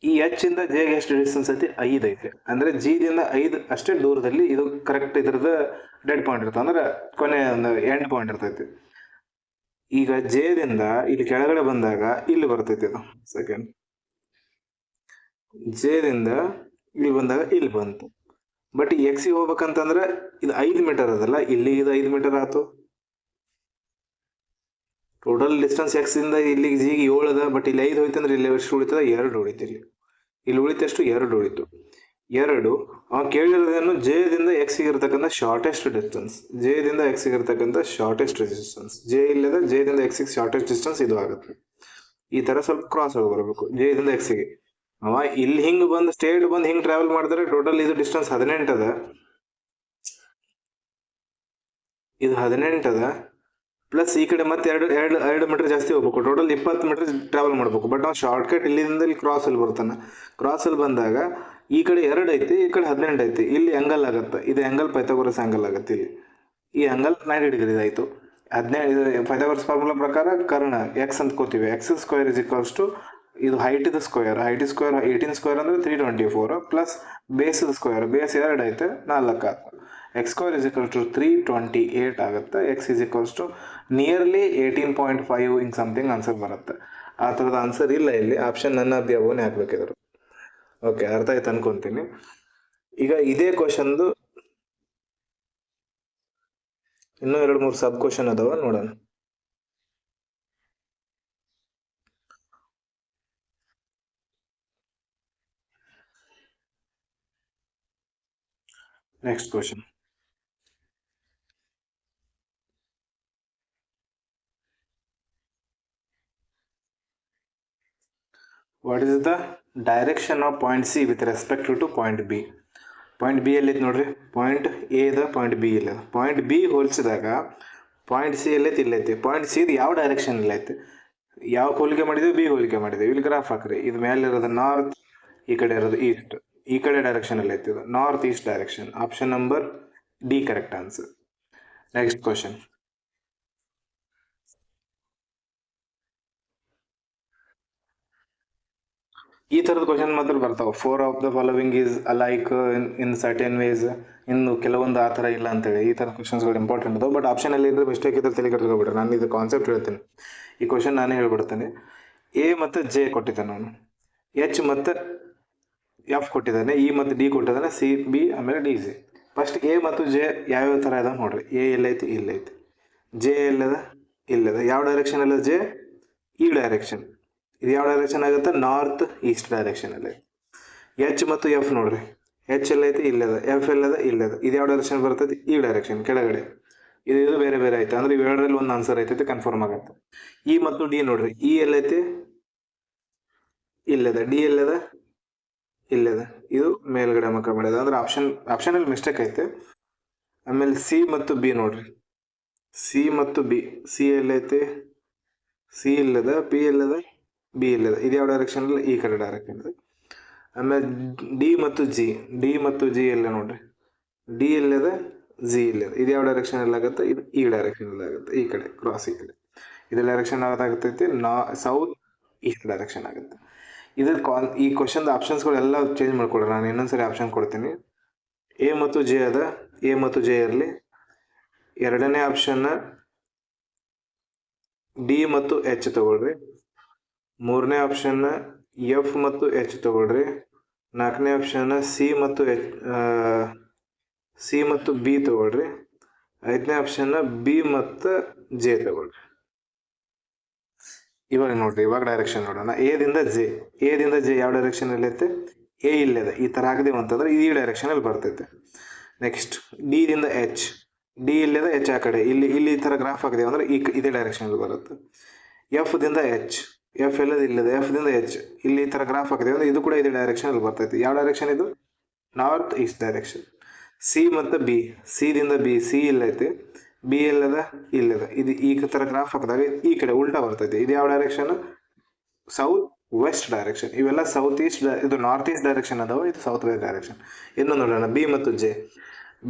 ಈ ಎಚ್ ಇಂದ ಜೆಗೆ ಎಷ್ಟು ಡಿಸ್ಟೆನ್ಸ್ ಐತಿ 5 ಐತೆ, ಅಂದ್ರೆ ಜಿದಿಂದ 5 ಅಷ್ಟೇ ದೂರದಲ್ಲಿ ಇದು ಕರೆಕ್ಟ್ ಇದ್ರದ ಡೆಡ್ ಪಾಯಿಂಟ್ ಇರ್ತದೆ, ಅಂದ್ರೆ ಕೊನೆ ಒಂದು ಎಂಡ್ ಪಾಯಿಂಟ್ ಇರ್ತೈತಿ. ಈಗ ಜೆದಿಂದ ಇಲ್ಲಿ ಕೆಳಗಡೆ ಬಂದಾಗ ಇಲ್ಲಿ ಬರ್ತೈತಿ ಇದು. ಸೆಕೆಂಡ್, ಜೆದಿಂದ ಇಲ್ಲಿ ಬಂದಾಗ ಇಲ್ಲಿ ಬಂತು. ಬಟ್ ಈ ಎಕ್ಸಿಗೆ ಹೋಗ್ಬೇಕಂತಂದ್ರೆ ಇದು 5 ಮೀಟರ್ ಅದಲ್ಲ, ಇಲ್ಲಿ ಇದು 5 ಮೀಟರ್ ಆಯ್ತು. ಟೋಟಲ್ ಡಿಸ್ಟೆನ್ಸ್ ಎಕ್ಸ್ ಇಂದ ಇಲ್ಲಿಗೆ ಜಿಗೆ 7 ಅದ, ಬಟ್ ಇಲ್ಲಿ 5 ಹೋಯ್ತು ಅಂದ್ರೆ ಇಲ್ಲಿ ಎಷ್ಟು ಉಳಿತದ 2 ಉಳಿತು. ಇಲ್ಲಿ ಉಳಿತಷ್ಟು 2 ಉಳಿತು. 2 ಅವ ಕೇಳಿರೋದೇನು ಜೆದಿಂದ ಎಕ್ಸಿಗೆ ಇರ್ತಕ್ಕಂಥ ಶಾರ್ಟೆಸ್ಟ್ ಡಿಸ್ಟೆನ್ಸ್, ಜೆದಿಂದ ಎಕ್ಸಿಗೆ ಇರ್ತಕ್ಕಂಥ ಶಾರ್ಟೆಸ್ಟ್ ಡಿಸ್ಟೆನ್ಸ್. ಜೆ ಇಲ್ಲದ ಜೆದಿಂದ ಎಕ್ಸಿಗೆ ಶಾರ್ಟೆಸ್ಟ್ ಡಿಸ್ಟೆನ್ಸ್ ಇದು ಆಗುತ್ತೆ. ಈ ತರ ಸ್ವಲ್ಪ ಕ್ರಾಸ್ ಆಗಿ ಬರಬೇಕು ಜೆದಿಂದ ಎಕ್ಸಿಗೆ. ಅವ ಇಲ್ಲಿ ಹಿಂಗ್ ಬಂದು ಸ್ಟೇಟ್ ಬಂದು ಹಿಂಗ್ ಟ್ರಾವೆಲ್ ಮಾಡಿದ್ರೆ ಟೋಟಲ್ ಇದು ಡಿಸ್ಟೆನ್ಸ್ 18 ಅದ, ಇದು 18 ಅದ, ಪ್ಲಸ್ ಈ ಕಡೆ ಮತ್ತೆ 2 ಮೀಟರ್ ಜಾಸ್ತಿ ಹೋಗ್ಬೇಕು, ಟೋಟಲ್ 20 ಮೀಟರ್ ಟ್ರಾವೆಲ್ ಮಾಡ್ಬೇಕು. ಬಟ್ ನಾವು ಶಾರ್ಟ್ ಕಟ್ ಇಲ್ಲಿಂದ ಇಲ್ಲಿ ಕ್ರಾಸ್ ಅಲ್ಲಿ ಬರ್ತಾನೆ. ಕ್ರಾಸ್ ಅಲ್ಲಿ ಬಂದಾಗ ಈ ಕಡೆ 2 ಐತಿ, ಈ ಕಡೆ 18 ಐತಿ, ಇಲ್ಲಿ ಆಂಗಲ್ ಆಗತ್ತೆ, ಇದು ಆಂಗಲ್ ಪೈಥಾಗೋರಸ್ ಆಂಗಲ್ ಆಗತ್ತೆ. ಇಲ್ಲಿ ಈ ಆಂಗಲ್ 90 ಡಿಗ್ರಿ ಆಯ್ತು. 15 ಪೈಥಾಗರಸ್ ಫಾರ್ಮುಲಾ ಪ್ರಕಾರ ಕರ್ಣ ಎಕ್ಸ್ ಅಂದ್ಕೋತೀವಿ. X square is equals to ಇದು ಹೈಟ್ ಇದು ಸ್ಕ್ವೇರ್, ಹೈಟ್ ಸ್ಕ್ವೇರ್ 18 ಸ್ಕ್ವೇರ್ ಅಂದರೆ 324 ಪ್ಲಸ್ ಬೇಸ್ ಸ್ಕ್ವೇರ್, ಬೇಸ್ 2 ಐತೆ 4 ಆಯ್ತು. X square is equals to 328 ಆಗುತ್ತೆ. X is equals to nearly 18.5 ಹಿಂಗೆ ಸಮಥಿಂಗ್ ಆನ್ಸರ್ ಬರುತ್ತೆ. ಆ ಥರದ ಆನ್ಸರ್ ಇಲ್ಲ ಇಲ್ಲಿ, ಆಪ್ಷನ್ ನನ್ನ ಅಭ್ಯಾವನೇ ಹಾಕ್ಬೇಕಿದ್ರು. ಓಕೆ, ಅರ್ಥ ಆಯ್ತು ಅನ್ಕೊಂತೀನಿ. ಈಗ ಇದೇ ಕ್ವಶನ್ದು ಇನ್ನೂ 2-3 ಸಬ್ ಕ್ವಶನ್ ಅದಾವ, ನೋಡೋಣ. Next question. What is the direction of point C with respect to point B? Point B ಎಲ್ಲೈತೆ ನೋಡ್ರಿ, point A the point B ಇಲ್ಲ. ಪಾಯಿಂಟ್ ಬಿ ಹೋಲಿಸಿದಾಗ ಪಾಯಿಂಟ್ ಸಿ ಎಲ್ಲೈತೆ ಇಲ್ಲೈತಿ. ಪಾಯಿಂಟ್ ಸಿ ಯಾವ ಡೈರೆಕ್ಷನ್ ಇಲ್ಲೈತೆ, ಯಾವ ಹೋಲಿಕೆ ಮಾಡಿದ್ವಿ, ಬಿ ಹೋಲಿಕೆ ಮಾಡಿದ್ವಿ. ಇಲ್ಲಿ ಗ್ರಾಫ್ ಹಾಕ್ರಿ, ಇದು ಮೇಲೆ ಇರೋದು ನಾರ್ತ್, ಈ ಕಡೆ ಇರೋದು ಈಸ್ಟ್, ಈ ಕಡೆ ಡೈರೆಕ್ಷನ್ ಅಲ್ಲಿ ಐತಿ, north east direction. Option number D correct answer. Next question. ಈ ಥರದ ಕ್ವಶನ್ ಮಾತ್ರ ಬರ್ತಾವೆ. 4 of the following is alike in certain ways, ಇನ್ನು ಕೆಲವೊಂದು ಆ ಥರ ಇಲ್ಲ ಅಂತೇಳಿ ಈ ಥರ ಕ್ವಶನ್ಸ್ಗಳು ಇಂಪಾರ್ಟೆಂಟ್ ಅದಾವೆ. ಬಟ್ ಆಪ್ಷನಲ್ಲಿ ಇದ್ರೆ ಮಿಸ್ಟೇಕ್ ಇದ್ರೆ ತಲೆ ಕೆಡ್ಸ್ಕೊಬಿಡ್ರಿ. ನಾನು ಇದು ಕಾನ್ಸೆಪ್ಟ್ ಹೇಳ್ತೀನಿ, ಈ ಕ್ವಶನ್ ನಾನೇ ಹೇಳ್ಬಿಡ್ತೇನೆ. ಎ ಮತ್ತು ಜೆ ಕೊಟ್ಟಿದ್ದಾನೆ ಅವನು, ಎಚ್ ಮತ್ತು ಎಫ್ ಕೊಟ್ಟಿದ್ದಾನೆ, ಇ ಮತ್ತು ಡಿ ಕೊಟ್ಟಿದ್ದಾನೆ, ಸಿ ಬಿ ಆಮೇಲೆ ಡಿ ಸಿ. ಫಸ್ಟ್ ಎ ಮತ್ತು ಜೆ ಯಾವ್ಯಾವ ಥರ ಇದಾವೆ ನೋಡ್ರಿ. ಎ ಎಲ್ಲೈತಿ, ಇಲ್ಲೈತಿ. ಜೆ ಎಲ್ಲದ, ಇಲ್ಲದ. ಯಾವ ಡೈರೆಕ್ಷನ್ ಅಲ್ಲ ಜೆ, ಈ ಡೈರೆಕ್ಷನ್. ಇದು ಯಾವ ಡೈರೆಕ್ಷನ್ ಆಗುತ್ತೆ, ನಾರ್ತ್ ಈಸ್ಟ್ ಡೈರೆಕ್ಷನ್ ಅಲ್ಲಿ. ಎಚ್ ಮತ್ತು ಎಫ್ ನೋಡ್ರಿ, ಎಚ್ ಎಲ್ಲೈತಿ, ಇಲ್ಲದ. ಎಫ್ ಎಲ್ಲದ, ಇಲ್ಲದ. ಇದು ಯಾವ ಡೈರೆಕ್ಷನ್ ಬರ್ತೈತಿ, ಈ ಡೈರೆಕ್ಷನ್ ಕೆಳಗಡೆ. ಇದು ಬೇರೆ ಬೇರೆ ಐತೆ ಅಂದ್ರೆ ಇವೆರಡರಲ್ಲಿ ಒಂದು ಆನ್ಸರ್ ಐತೈತಿ, ಕನ್ಫರ್ಮ್ ಆಗತ್ತೆ. ಇ ಮತ್ತು ಡಿ ನೋಡ್ರಿ, ಇ ಎಲ್ಲೈತಿ, ಇಲ್ಲದ. ಡಿ ಎಲ್ಲದ, ಇಲ್ಲದ. ಇದು ಮೇಲ್ಗಡೆ ಮಕ್ಕ ಮಾಡಿದ ಅಂದ್ರೆ ಆಪ್ಷನಲ್ಲಿ ಮಿಸ್ಟೇಕ್ ಐತೆ. ಆಮೇಲೆ ಸಿ ಮತ್ತು ಬಿ ನೋಡ್ರಿ, ಸಿ ಮತ್ತು ಬಿ, ಸಿ ಎಲ್ಲೈತಿ, ಸಿ ಇಲ್ಲದ, ಬಿ ಎಲ್ಲದ, ಬಿ ಇಲ್ಲದ. ಇದು ಯಾವ ಡೈರೆಕ್ಷನ್ ಇಲ್ಲ, ಈ ಕಡೆ ಡೈರೆಕ್ಷನ್. ಆಮೇಲೆ ಡಿ ಮತ್ತು ಜಿ, ಡಿ ಮತ್ತು ಜಿ ಎಲ್ಲ ನೋಡ್ರಿ, ಡಿ ಇಲ್ಲದ, ಜಿ ಇಲ್ಲದ. ಇದು ಯಾವ ಡೈರೆಕ್ಷನ್ ಎಲ್ಲ ಆಗುತ್ತೆ, ಇದು ಈ ಡೈರೆಕ್ಷನ್ ಎಲ್ಲ ಆಗುತ್ತೆ, ಈ ಕಡೆ ಕ್ರಾಸ್, ಈ ಕಡೆ. ಇದು ಡೈರೆಕ್ಷನ್ ಯಾವ್ದಾಗುತ್ತೈತಿ, ಸೌತ್ ಈಸ್ಟ್ ಡೈರೆಕ್ಷನ್ ಆಗುತ್ತೆ. ಇದು ಈ ಕ್ವಶನ್ ಆಪ್ಷನ್ಸ್ಗಳೆಲ್ಲ ಚೇಂಜ್ ಮಾಡ್ಕೊಡ್ರಿ. ನಾನು ಇನ್ನೊಂದ್ಸರಿ ಆಪ್ಷನ್ ಕೊಡ್ತೀನಿ. ಎ ಮತ್ತು ಜೆ ಅದ, ಎ ಮತ್ತು ಜೆ ಇರಲಿ. ಎರಡನೇ ಆಪ್ಷನ್ ಡಿ ಮತ್ತು ಎಚ್ ತಗೊಳ್ರಿ. ಮೂರನೇ ಆಪ್ಷನ್ ಎಫ್ ಮತ್ತು ಎಚ್ ತಗೊಳ್ರಿ. ನಾಲ್ಕನೇ ಆಪ್ಷನ್ ಸಿ ಮತ್ತು ಸಿ ಮತ್ತು ಬಿ ತಗೊಳ್ರಿ. ಐದನೇ ಆಪ್ಷನ್ ಬಿ ಮತ್ತು ಜೆ ತಗೊಳ್ರಿ. ಇವಾಗ ನೋಡ್ರಿ, ಇವಾಗ ಡೈರೆಕ್ಷನ್ ನೋಡೋಣ. ಎದಿಂದ ಜೆ, ಎದಿಂದ ಜೆ ಯಾವ ಡೈರೆಕ್ಷನ್ ಅಲ್ಲಿ ಐತೆ, ಎ ಇಲ್ಲದ. ಈ ಥರ ಹಾಕಿದೆವು ಅಂತಂದ್ರೆ ಈ ಡೈರೆಕ್ಷನ್ ಅಲ್ಲಿ ಬರ್ತೈತೆ. ನೆಕ್ಸ್ಟ್ ಡಿ ದಿಂದ ಎಚ್, ಡಿ ಇಲ್ಲದ, ಎಚ್ ಆ ಕಡೆ. ಇಲ್ಲಿ ಈ ಥರ ಗ್ರಾಫ್ ಹಾಕಿದೆವು ಅಂದ್ರೆ ಇದೇ ಡೈರೆಕ್ಷನ್ ಅಲ್ಲಿ ಬರುತ್ತೆ. ಎಫ್ ದಿಂದ ಎಚ್, ಎಫ್ ಎಲ್ಲದ, ಇಲ್ಲದ. ಎಫ್ ದಿಂದ ಎಚ್, ಇಲ್ಲಿ ಈ ಥರ ಗ್ರಾಫ್ ಹಾಕಿದೆವು ಅಂದ್ರೆ ಇದು ಕೂಡ ಇದೇ ಡೈರೆಕ್ಷನ್ ಅಲ್ಲಿ ಬರ್ತೈತಿ. ಯಾವ ಡೈರೆಕ್ಷನ್ ಇದು, ನಾರ್ತ್ ಈಸ್ಟ್ ಡೈರೆಕ್ಷನ್. ಸಿ ಮತ್ತು ಬಿ, ಸಿ ದಿಂದ ಬಿ, ಸಿ ಇಲ್ಲೈತಿ, ಬಿ ಎಲ್ಲದ, ಇಲ್ಲದ. ಇದು ಈ ಥರ ಗ್ರಾಫ್ ಹಾಕಿದಾಗ ಈ ಕಡೆ ಉಲ್ಟಾ ಬರ್ತೈತಿ. ಇದು ಯಾವ ಡೈರೆಕ್ಷನ್, ಸೌತ್ ವೆಸ್ಟ್ ಡೈರೆಕ್ಷನ್. ಇವೆಲ್ಲ ಸೌತ್ ಈಸ್ಟ್, ಇದು ನಾರ್ತ್ ಈಸ್ಟ್ ಡೈರೆಕ್ಷನ್ ಅದಾವ, ಇದು ಸೌತ್ ವೆಸ್ಟ್ ಡೈರೆಕ್ಷನ್. ಇನ್ನು ನೋಡೋಣ ಬಿ ಮತ್ತು ಜೆ.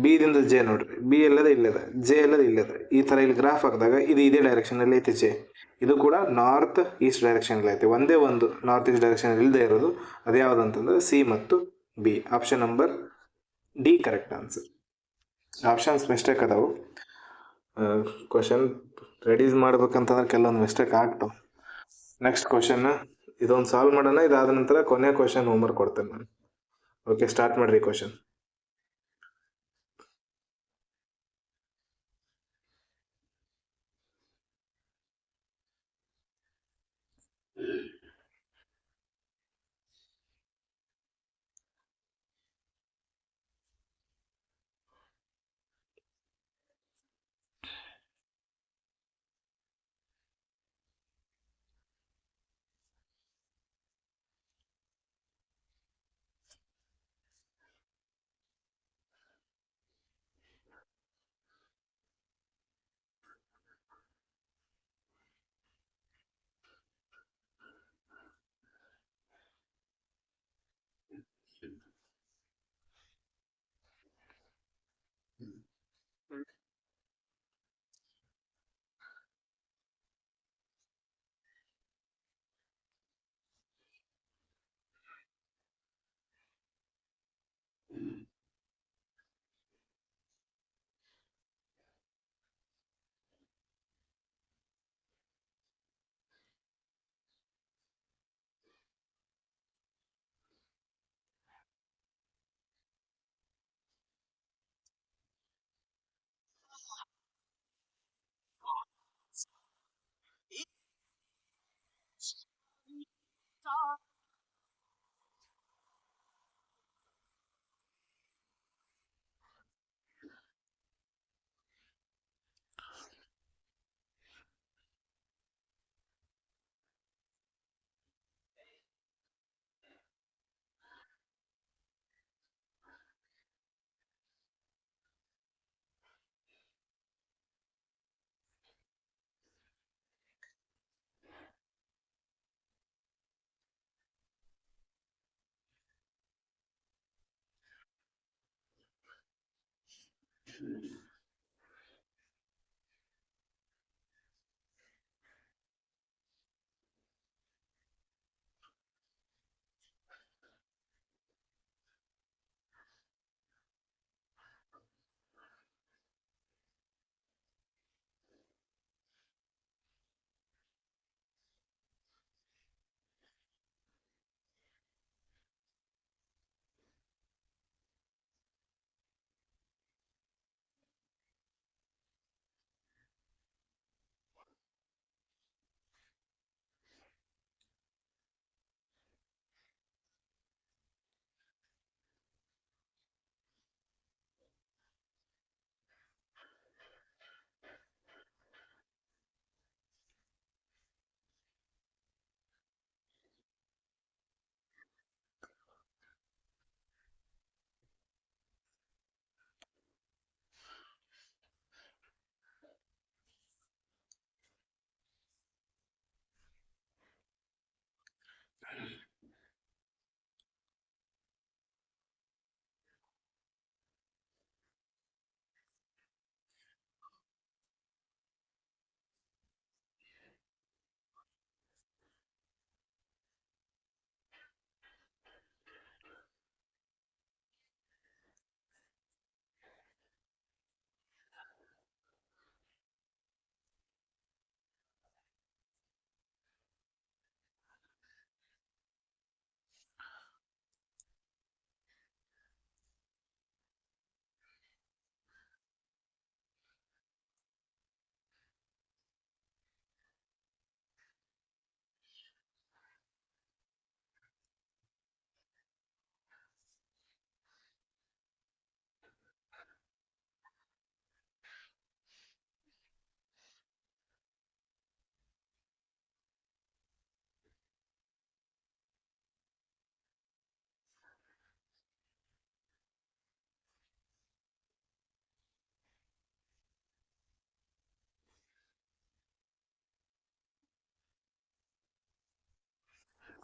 ಬಿ ದಿಂದ ಜೆ ನೋಡ್ರಿ, ಬಿ ಎಲ್ಲದ, ಇಲ್ಲದ. ಜೆ ಎಲ್ಲದ, ಇಲ್ಲದ. ಈ ಥರ ಇಲ್ಲಿ ಗ್ರಾಫ್ ಹಾಕಿದಾಗ ಇದು ಇದೇ ಡೈರೆಕ್ಷನ್ ಅಲ್ಲಿ ಐತಿ ಜೆ. ಇದು ಕೂಡ ನಾರ್ತ್ ಈಸ್ಟ್ ಡೈರೆಕ್ಷನ್ ಅಲ್ಲಿ ಐತೆ. ಒಂದೇ ಒಂದು ನಾರ್ತ್ ಈಸ್ಟ್ ಡೈರೆಕ್ಷನ್ ಇಲ್ಲದೆ ಇರೋದು ಅದು ಯಾವುದಂತಂದ್ರೆ ಸಿ ಮತ್ತು B. Option number D correct answer. Options mistake ಅದಾವು. ಕ್ವಶನ್ ರೆಡೀಸ್ ಮಾಡ್ಬೇಕಂತಂದ್ರೆ ಕೆಲವೊಂದು ಮಿಸ್ಟೇಕ್ ಆಗ್ತಾವ. ನೆಕ್ಸ್ಟ್ ಕ್ವಶನ್ ಇದೊಂದು ಸಾಲ್ವ್ ಮಾಡೋಣ. ಇದಾದ ನಂತರ ಕೊನೆ ಕ್ವಶನ್ ಹೋಮ್ವರ್ಕ್ ಕೊಡ್ತೇನೆ ನಾನು. ಓಕೆ, ಸ್ಟಾರ್ಟ್ ಮಾಡ್ರಿ ಕ್ವಶನ್.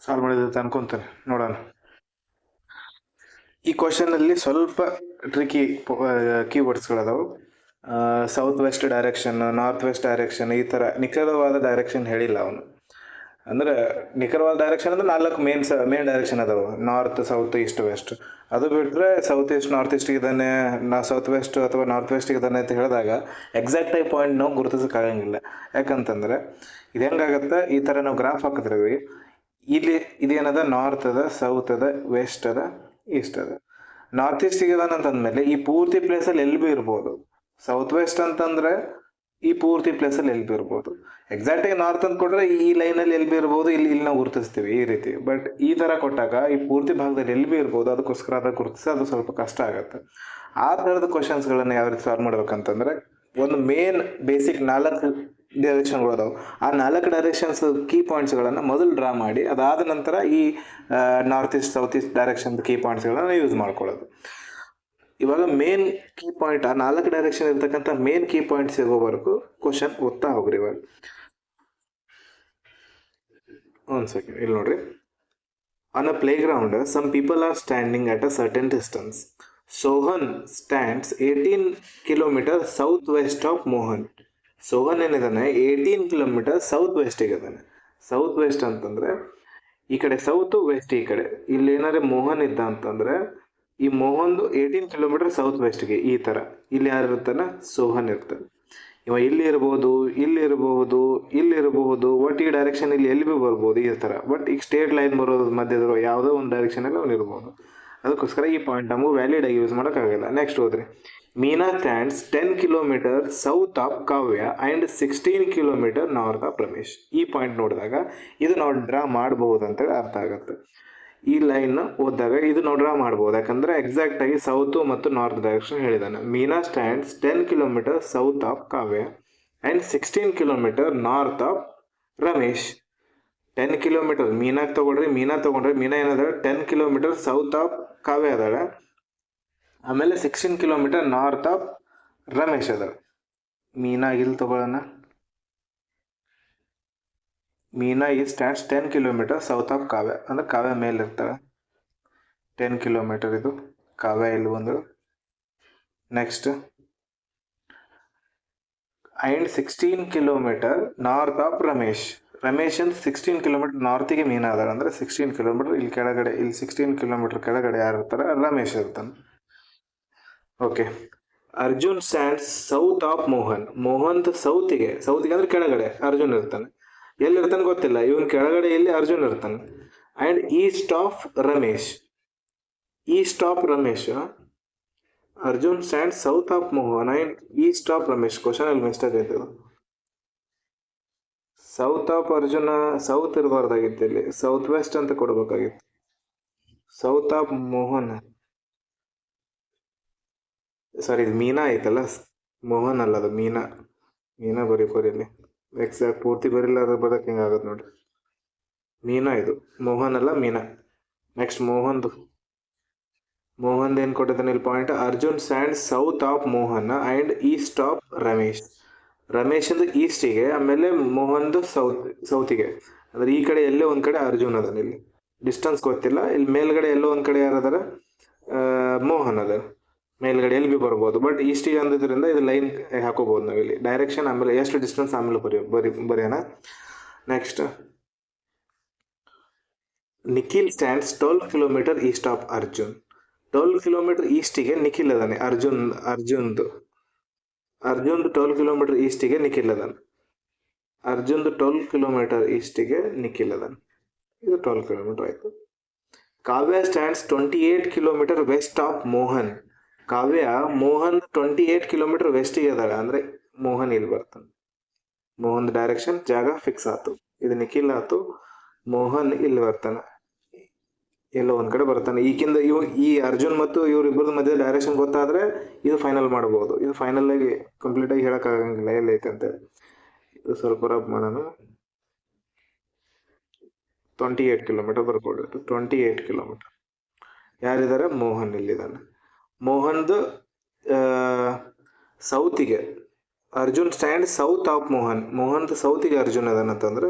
ಸಾಲ್ವ್ ಮಾಡಿದ್ರೆ ಅನ್ಕೊಂತಾನೆ ನೋಡೋಣ. ಈ ಕ್ವಶನಲ್ಲಿ ಸ್ವಲ್ಪ ಟ್ರಿಕಿ ಕೀವರ್ಡ್ಸ್ಗಳದಾವು. South west direction, north west direction, ಈ ಥರ ನಿಖರವಾದ ಡೈರೆಕ್ಷನ್ ಹೇಳಿಲ್ಲ ಅವನು. ಅಂದ್ರೆ ನಿಖರವಾದ ಡೈರೆಕ್ಷನ್ ಅಂದ್ರೆ 4 ಮೇನ್ ಡೈರೆಕ್ಷನ್ ಅದಾವೆ: ನಾರ್ತ್, ಸೌತ್, ಈಸ್ಟ್, ವೆಸ್ಟ್. ಅದು ಬಿಟ್ಟರೆ ಸೌತ್ ಈಸ್ಟ್, ನಾರ್ತ್ ಈಸ್ಟ್ ಇದ್ದಾನೆ, ಸೌತ್ ವೆಸ್ಟ್ ಅಥವಾ ನಾರ್ತ್ ವೆಸ್ಟ್ ಇದ್ದಾನೆ ಅಂತ ಹೇಳಿದಾಗ ಎಕ್ಸಾಕ್ಟಾಗಿ ಪಾಯಿಂಟ್ ನಾವು ಗುರುತಿಸೋಕ್ಕಾಗಂಗಿಲ್ಲ. ಯಾಕಂತಂದ್ರೆ ಇದು ಹೆಂಗಾಗತ್ತೆ, ಈ ಥರ ನಾವು ಗ್ರಾಫ್ ಹಾಕಿದ್ರಿ, ಇಲ್ಲಿ ಇದೇನದ ನಾರ್ತ್ ಅದ, ಸೌತ್ ಅದ, ವೆಸ್ಟ್ ಅದ, ಈಸ್ಟ್ ಅದ. ನಾರ್ತ್ ಈಸ್ಟ್ ಅಂತಂದ್ಮೇಲೆ ಈ ಪೂರ್ತಿ ಪ್ಲೇಸಲ್ಲಿ ಎಲ್ಲಿ ಬಿ ಇರ್ಬೋದು. ಸೌತ್ ವೆಸ್ಟ್ ಅಂತಂದ್ರೆ ಈ ಪೂರ್ತಿ ಪ್ಲೇಸಲ್ಲಿ ಎಲ್ಲಿ ಬಿ ಇರ್ಬೋದು. ಎಕ್ಸಾಕ್ಟಾಗಿ ನಾರ್ತ್ ಅಂತ ಕೊಟ್ರೆ ಈ ಲೈನಲ್ಲಿ ಎಲ್ಲಿ ಬಿ ಇರ್ಬೋದು, ಇಲ್ಲಿ ನಾವು ಗುರುತಿಸ್ತೀವಿ ಈ ರೀತಿ. ಬಟ್ ಈ ಥರ ಕೊಟ್ಟಾಗ ಈ ಪೂರ್ತಿ ಭಾಗದಲ್ಲಿ ಎಲ್ಲಿ ಬಿ ಇರ್ಬೋದು, ಅದಕ್ಕೋಸ್ಕರ ಅದಕ್ಕೆ ಗುರುತಿಸೋದು ಸ್ವಲ್ಪ ಕಷ್ಟ ಆಗುತ್ತೆ. ಆ ಥರದ ಕ್ವಶನ್ಸ್ಗಳನ್ನು ಯಾವ ರೀತಿ ಸಾಲ್ವ್ ಮಾಡ್ಬೇಕಂತಂದ್ರೆ, ಒಂದು ಮೇನ್ ಬೇಸಿಕ್ 4 ಡೈರೆಕ್ಷನ್ಗಳು ಅದಾವೆ. ಆ 4 ಡೈರೆಕ್ಷನ್ಸ್ ಕೀ ಪಾಯಿಂಟ್ಸ್ಗಳನ್ನು ಮೊದಲು ಡ್ರಾ ಮಾಡಿ, ಅದಾದ ನಂತರ ಈ north east, south east direction key ಪಾಯಿಂಟ್ಸ್ಗಳನ್ನು ಯೂಸ್ ಮಾಡ್ಕೊಳ್ಳೋದು. ಇವಾಗ ಮೇನ್ ಕೀ ಪಾಯಿಂಟ್, ಆ 4 ಡೈರೆಕ್ಷನ್ ಇರ್ತಕ್ಕಂಥ ಮೇನ್ ಕೀ ಪಾಯಿಂಟ್ಸ್ ಸಿಗೋವರೆಗೂ ಕ್ವಶನ್ ಓದ್ತಾ ಹೋಗ್ರಿ. ಇವಾಗ ಒಂದು ಸೆಕೆಂಡ್ ಇಲ್ಲಿ ನೋಡ್ರಿ. On a playground some people are standing at a certain distance. Sohan stands 18 kilometre south west of Mohan. Sohan ಏನಿದಾನೆ 18 ಕಿಲೋಮೀಟರ್ ಸೌತ್ ವೆಸ್ಟಿಗೆ ಇದ್ದಾನೆ. ಸೌತ್ ವೆಸ್ಟ್ ಅಂತಂದ್ರೆ ಈ ಕಡೆ ಸೌತ್, ವೆಸ್ಟ್ ಈ ಕಡೆ. ಇಲ್ಲಿ ಏನಾದ್ರೆ ಮೋಹನ್ ಇದ್ದ ಅಂತಂದ್ರೆ ಈ ಮೋಹನ್ದು 18 ಕಿಲೋಮೀಟರ್ ಸೌತ್ ವೆಸ್ಟ್ಗೆ ಈ ಥರ. ಇಲ್ಲಿ ಯಾರು ಇರ್ತಾನೆ, ಸೋಹನ್ ಇರ್ತಾನೆ. ಇವ ಇಲ್ಲಿ ಇರ್ಬೋದು, ಇಲ್ಲಿ ಇರಬಹುದು, ಇಲ್ಲಿ ಇರಬಹುದು. ಬಟ್ ಈ ಡೈರೆಕ್ಷನ್ ಇಲ್ಲಿ ಎಲ್ಲಿ ಬಿ ಬರ್ಬೋದು ಈ ಥರ. ಬಟ್ ಈಗ ಸ್ಟೇಟ್ ಲೈನ್ ಬರೋದು ಮಧ್ಯದ ಯಾವುದೋ ಒಂದು ಡೈರೆಕ್ಷನಲ್ಲಿ ಅವ್ನು ಇರ್ಬೋದು. ಅದಕ್ಕೋಸ್ಕರ ಈ ಪಾಯಿಂಟ್ ನಮಗೆ ವ್ಯಾಲಿಡ್ ಆಗಿ ಯೂಸ್ ಮಾಡೋಕ್ಕಾಗಲ್ಲ. ನೆಕ್ಸ್ಟ್ ಹೋದ್ರಿ. Meena stands 10 kilometer south of Kavya and 16 kilometer north of Ramesh. ಈ ಪಾಯಿಂಟ್ ನೋಡಿದಾಗ ಇದು ನಾವು ಡ್ರಾ ಮಾಡಬಹುದು ಅಂತೇಳಿ ಅರ್ಥ ಆಗುತ್ತೆ. ಈ ಲೈನ್ ಓದಿದಾಗ ಇದು ನಾವು ಡ್ರಾ ಮಾಡ್ಬೋದು. ಯಾಕಂದ್ರೆ ಎಕ್ಸಾಕ್ಟ್ ಆಗಿ ಸೌತ್ ಮತ್ತು ನಾರ್ತ್ ಡೈರೆಕ್ಷನ್ ಹೇಳಿದಾನೆ. Meena stands 10 kilometer south of Kavya and 16 kilometer north of Ramesh. 10 kilometer ಮೀನಾಗೆ ತಗೊಂಡ್ರೆ ಮೀನಾ ಏನದಾಳೆ 10 ಕಿಲೋಮೀಟರ್ ಸೌತ್ ಆಫ್ ಕಾವ್ಯ ಅದಾಳೆ. ಆಮೇಲೆ 16 ಕಿಲೋಮೀಟರ್ ನಾರ್ತ್ ಆಫ್ ರಮೇಶ್ ಅದಾಳೆ. ಮೀನಾ ಇಲ್ಲಿ ತಗೊಳ್ಳೋಣ. ಮೀನಾ ಈ stands 10 kilometer south of Kavya, ಅಂದ್ರೆ ಕಾವ್ಯ ಮೇಲೆ ಇರ್ತಾಳೆ. 10 ಕಿಲೋಮೀಟರ್ ಇದು ಕಾವ್ಯ ಇಲ್ಲಿ ಬಂದಳು. Next and 16 kilometer north of Ramesh. Ramesh ಅಂತ 16 ಕಿಲೋಮೀಟರ್ ನಾರ್ತಿಗೆ ಮೀನಾ ಅದಾಳ ಅಂದ್ರೆ 16 ಕಿಲೋಮೀಟರ್ ಇಲ್ಲಿ ಕೆಳಗಡೆ, ಇಲ್ಲಿ 16 ಕಿಲೋಮೀಟರ್ ಕೆಳಗಡೆ ಯಾರು ಇರ್ತಾರೆ? ರಮೇಶ್ ಇರ್ತಾನೆ. Okay. Arjun stands south of Mohan. Mohan ಸೌತಿಗೆ ಅಂದ್ರೆ ಕೆಳಗಡೆ ಅರ್ಜುನ್ ಇರ್ತಾನೆ. ಎಲ್ಲಿರ್ತಾನೆ ಗೊತ್ತಿಲ್ಲ, ಇವನ್ ಕೆಳಗಡೆ ಎಲ್ಲಿ ಅರ್ಜುನ್ ಇರ್ತಾನೆ. And east of Ramesh. East of Ramesh. Arjun stand south of Mohan and east of Ramesh. Question ಅಲ್ಲಿ ಮಿಸ್ಟೇಕ್ ಐತೆ. ಸೌತ್ ಆಫ್ ಅರ್ಜುನ ಸೌತ್ ಇರಬಾರ್ದಾಗಿತ್ತು, ಇಲ್ಲಿ ಸೌತ್ ವೆಸ್ಟ್ ಅಂತ ಕೊಡ್ಬೇಕಾಗಿತ್ತು. ಸೌತ್ ಆಫ್ ಮೋಹನ್, ಸಾರಿ ಇದು ಮೀನಾ ಐತಲ್ಲ, ಮೋಹನ್ ಅಲ್ಲ ಅದು ಮೀನಾ. ಮೀನಾ ಬರೀಲಿ ಎಕ್ಸಾಕ್ಟ್ ಪೂರ್ತಿ ಬರಿಲ್ಲ, ಅದು ಬರೋಕೆ ಹಿಂಗಾಗತ್ತೆ ನೋಡಿ. ಮೀನಾ ಇದು, ಮೋಹನ್ ಅಲ್ಲ ಮೀನಾ. ನೆಕ್ಸ್ಟ್ ಮೋಹನ್ ಏನ್ ಕೊಟ್ಟಿದ್ದಾನೆ ಇಲ್ಲಿ point? Arjun stand south of Mohan and east of Ramesh. Ramesh ಅಂದು ಈಸ್ಟಿಗೆ, ಆಮೇಲೆ ಮೋಹನ್ದು ಸೌತಿಗೆ. ಅಂದ್ರೆ ಈ ಕಡೆ ಎಲ್ಲೋ ಒಂದ್ ಕಡೆ ಅರ್ಜುನ್ ಅದಾನ. ಇಲ್ಲಿ ಡಿಸ್ಟೆನ್ಸ್ ಗೊತ್ತಿಲ್ಲ. ಇಲ್ಲಿ ಮೇಲ್ಗಡೆ ಎಲ್ಲೋ ಒಂದ್ ಕಡೆ ಯಾರದಾರ? ಮೋಹನ್ ಅದ. ಮೇಲ್ಗಡೆ ಎಲ್ಲಿ ಬಿ ಬರ್ಬೋದು, ಬಟ್ ಈಸ್ಟಿಗೆ ಅಂದಿದ್ರಿಂದ ಇದು ಲೈನ್ ಹಾಕೋಬಹುದು ನಾವು ಇಲ್ಲಿ. ಡೈರೆಕ್ಷನ್ ಆಮೇಲೆ ಎಷ್ಟು ಡಿಸ್ಟೆನ್ಸ್ ಆಮೇಲೆ ಬರೆಯೋಣ. Next, Nikhil stands 12 kilometer east of Arjun. 12 kilometer ಈಸ್ಟಿಗೆ ನಿಖಿಲ್ ಅದಾನೆ. ಅರ್ಜುನ್ದು 12 ಕಿಲೋಮೀಟರ್ ಈಸ್ಟಿಗೆ ನಿಖಿಲ್ ಅದಾನೆ. ಅರ್ಜುನ್ದು 12 ಕಿಲೋಮೀಟರ್ ಈಸ್ಟಿಗೆ ನಿಖಿಲ್ ಅದಾನೆ. ಇದು 12 ಕಿಲೋಮೀಟರ್ ಆಯ್ತು. Kavya stands 28 kilometer west of Mohan. Kavya Mohan 28 kilometer ವೆಸ್ಟಿಗೆ ಅದಾಳ, ಅಂದ್ರೆ ಮೋಹನ್ ಇಲ್ಲಿ ಬರ್ತಾನೆ. ಮೋಹನ್ ಡೈರೆಕ್ಷನ್ ಜಾಗ ಫಿಕ್ಸ್ ಆಯ್ತು. ಇದು ನಿಖಿಲ್ ಆಯ್ತು, ಮೋಹನ್ ಇಲ್ಲಿ ಬರ್ತಾನೆ, ಎಲ್ಲೋ ಒಂದ್ ಕಡೆ ಬರ್ತಾನೆ. ಈಗಿಂದ ಈ ಅರ್ಜುನ್ ಮತ್ತು ಇವ್ರಿಬ್ಬರದ ಮಧ್ಯೆ ಡೈರೆಕ್ಷನ್ ಗೊತ್ತಾದ್ರೆ ಇದು ಫೈನಲ್ ಮಾಡಬಹುದು. ಇದು ಫೈನಲ್ ಆಗಿ ಕಂಪ್ಲೀಟ್ ಆಗಿ ಹೇಳಕ್ ಆಗಂಗಿಲ್ಲ ಎಲ್ಲೈತೆ ಅಂತ. ಇದು ಸ್ವಲ್ಪ ರಬ್ ಮಾಡೋಣ. 28 ಕಿಲೋಮೀಟರ್ ಬರ್ಕೊಡ್ರಿ. 28 ಕಿಲೋಮೀಟರ್ ಯಾರಿದ್ದಾರೆ? ಮೋಹನ್ ಇಲ್ಲಿದ್ದಾನೆ. ಮೋಹನ್ದು ಸೌತಿಗೆ Arjun stand south of Mohan. ಮೋಹನ್ದು ಸೌತಿಗೆ ಅರ್ಜುನ್ ಅದಾನಂತಂದ್ರೆ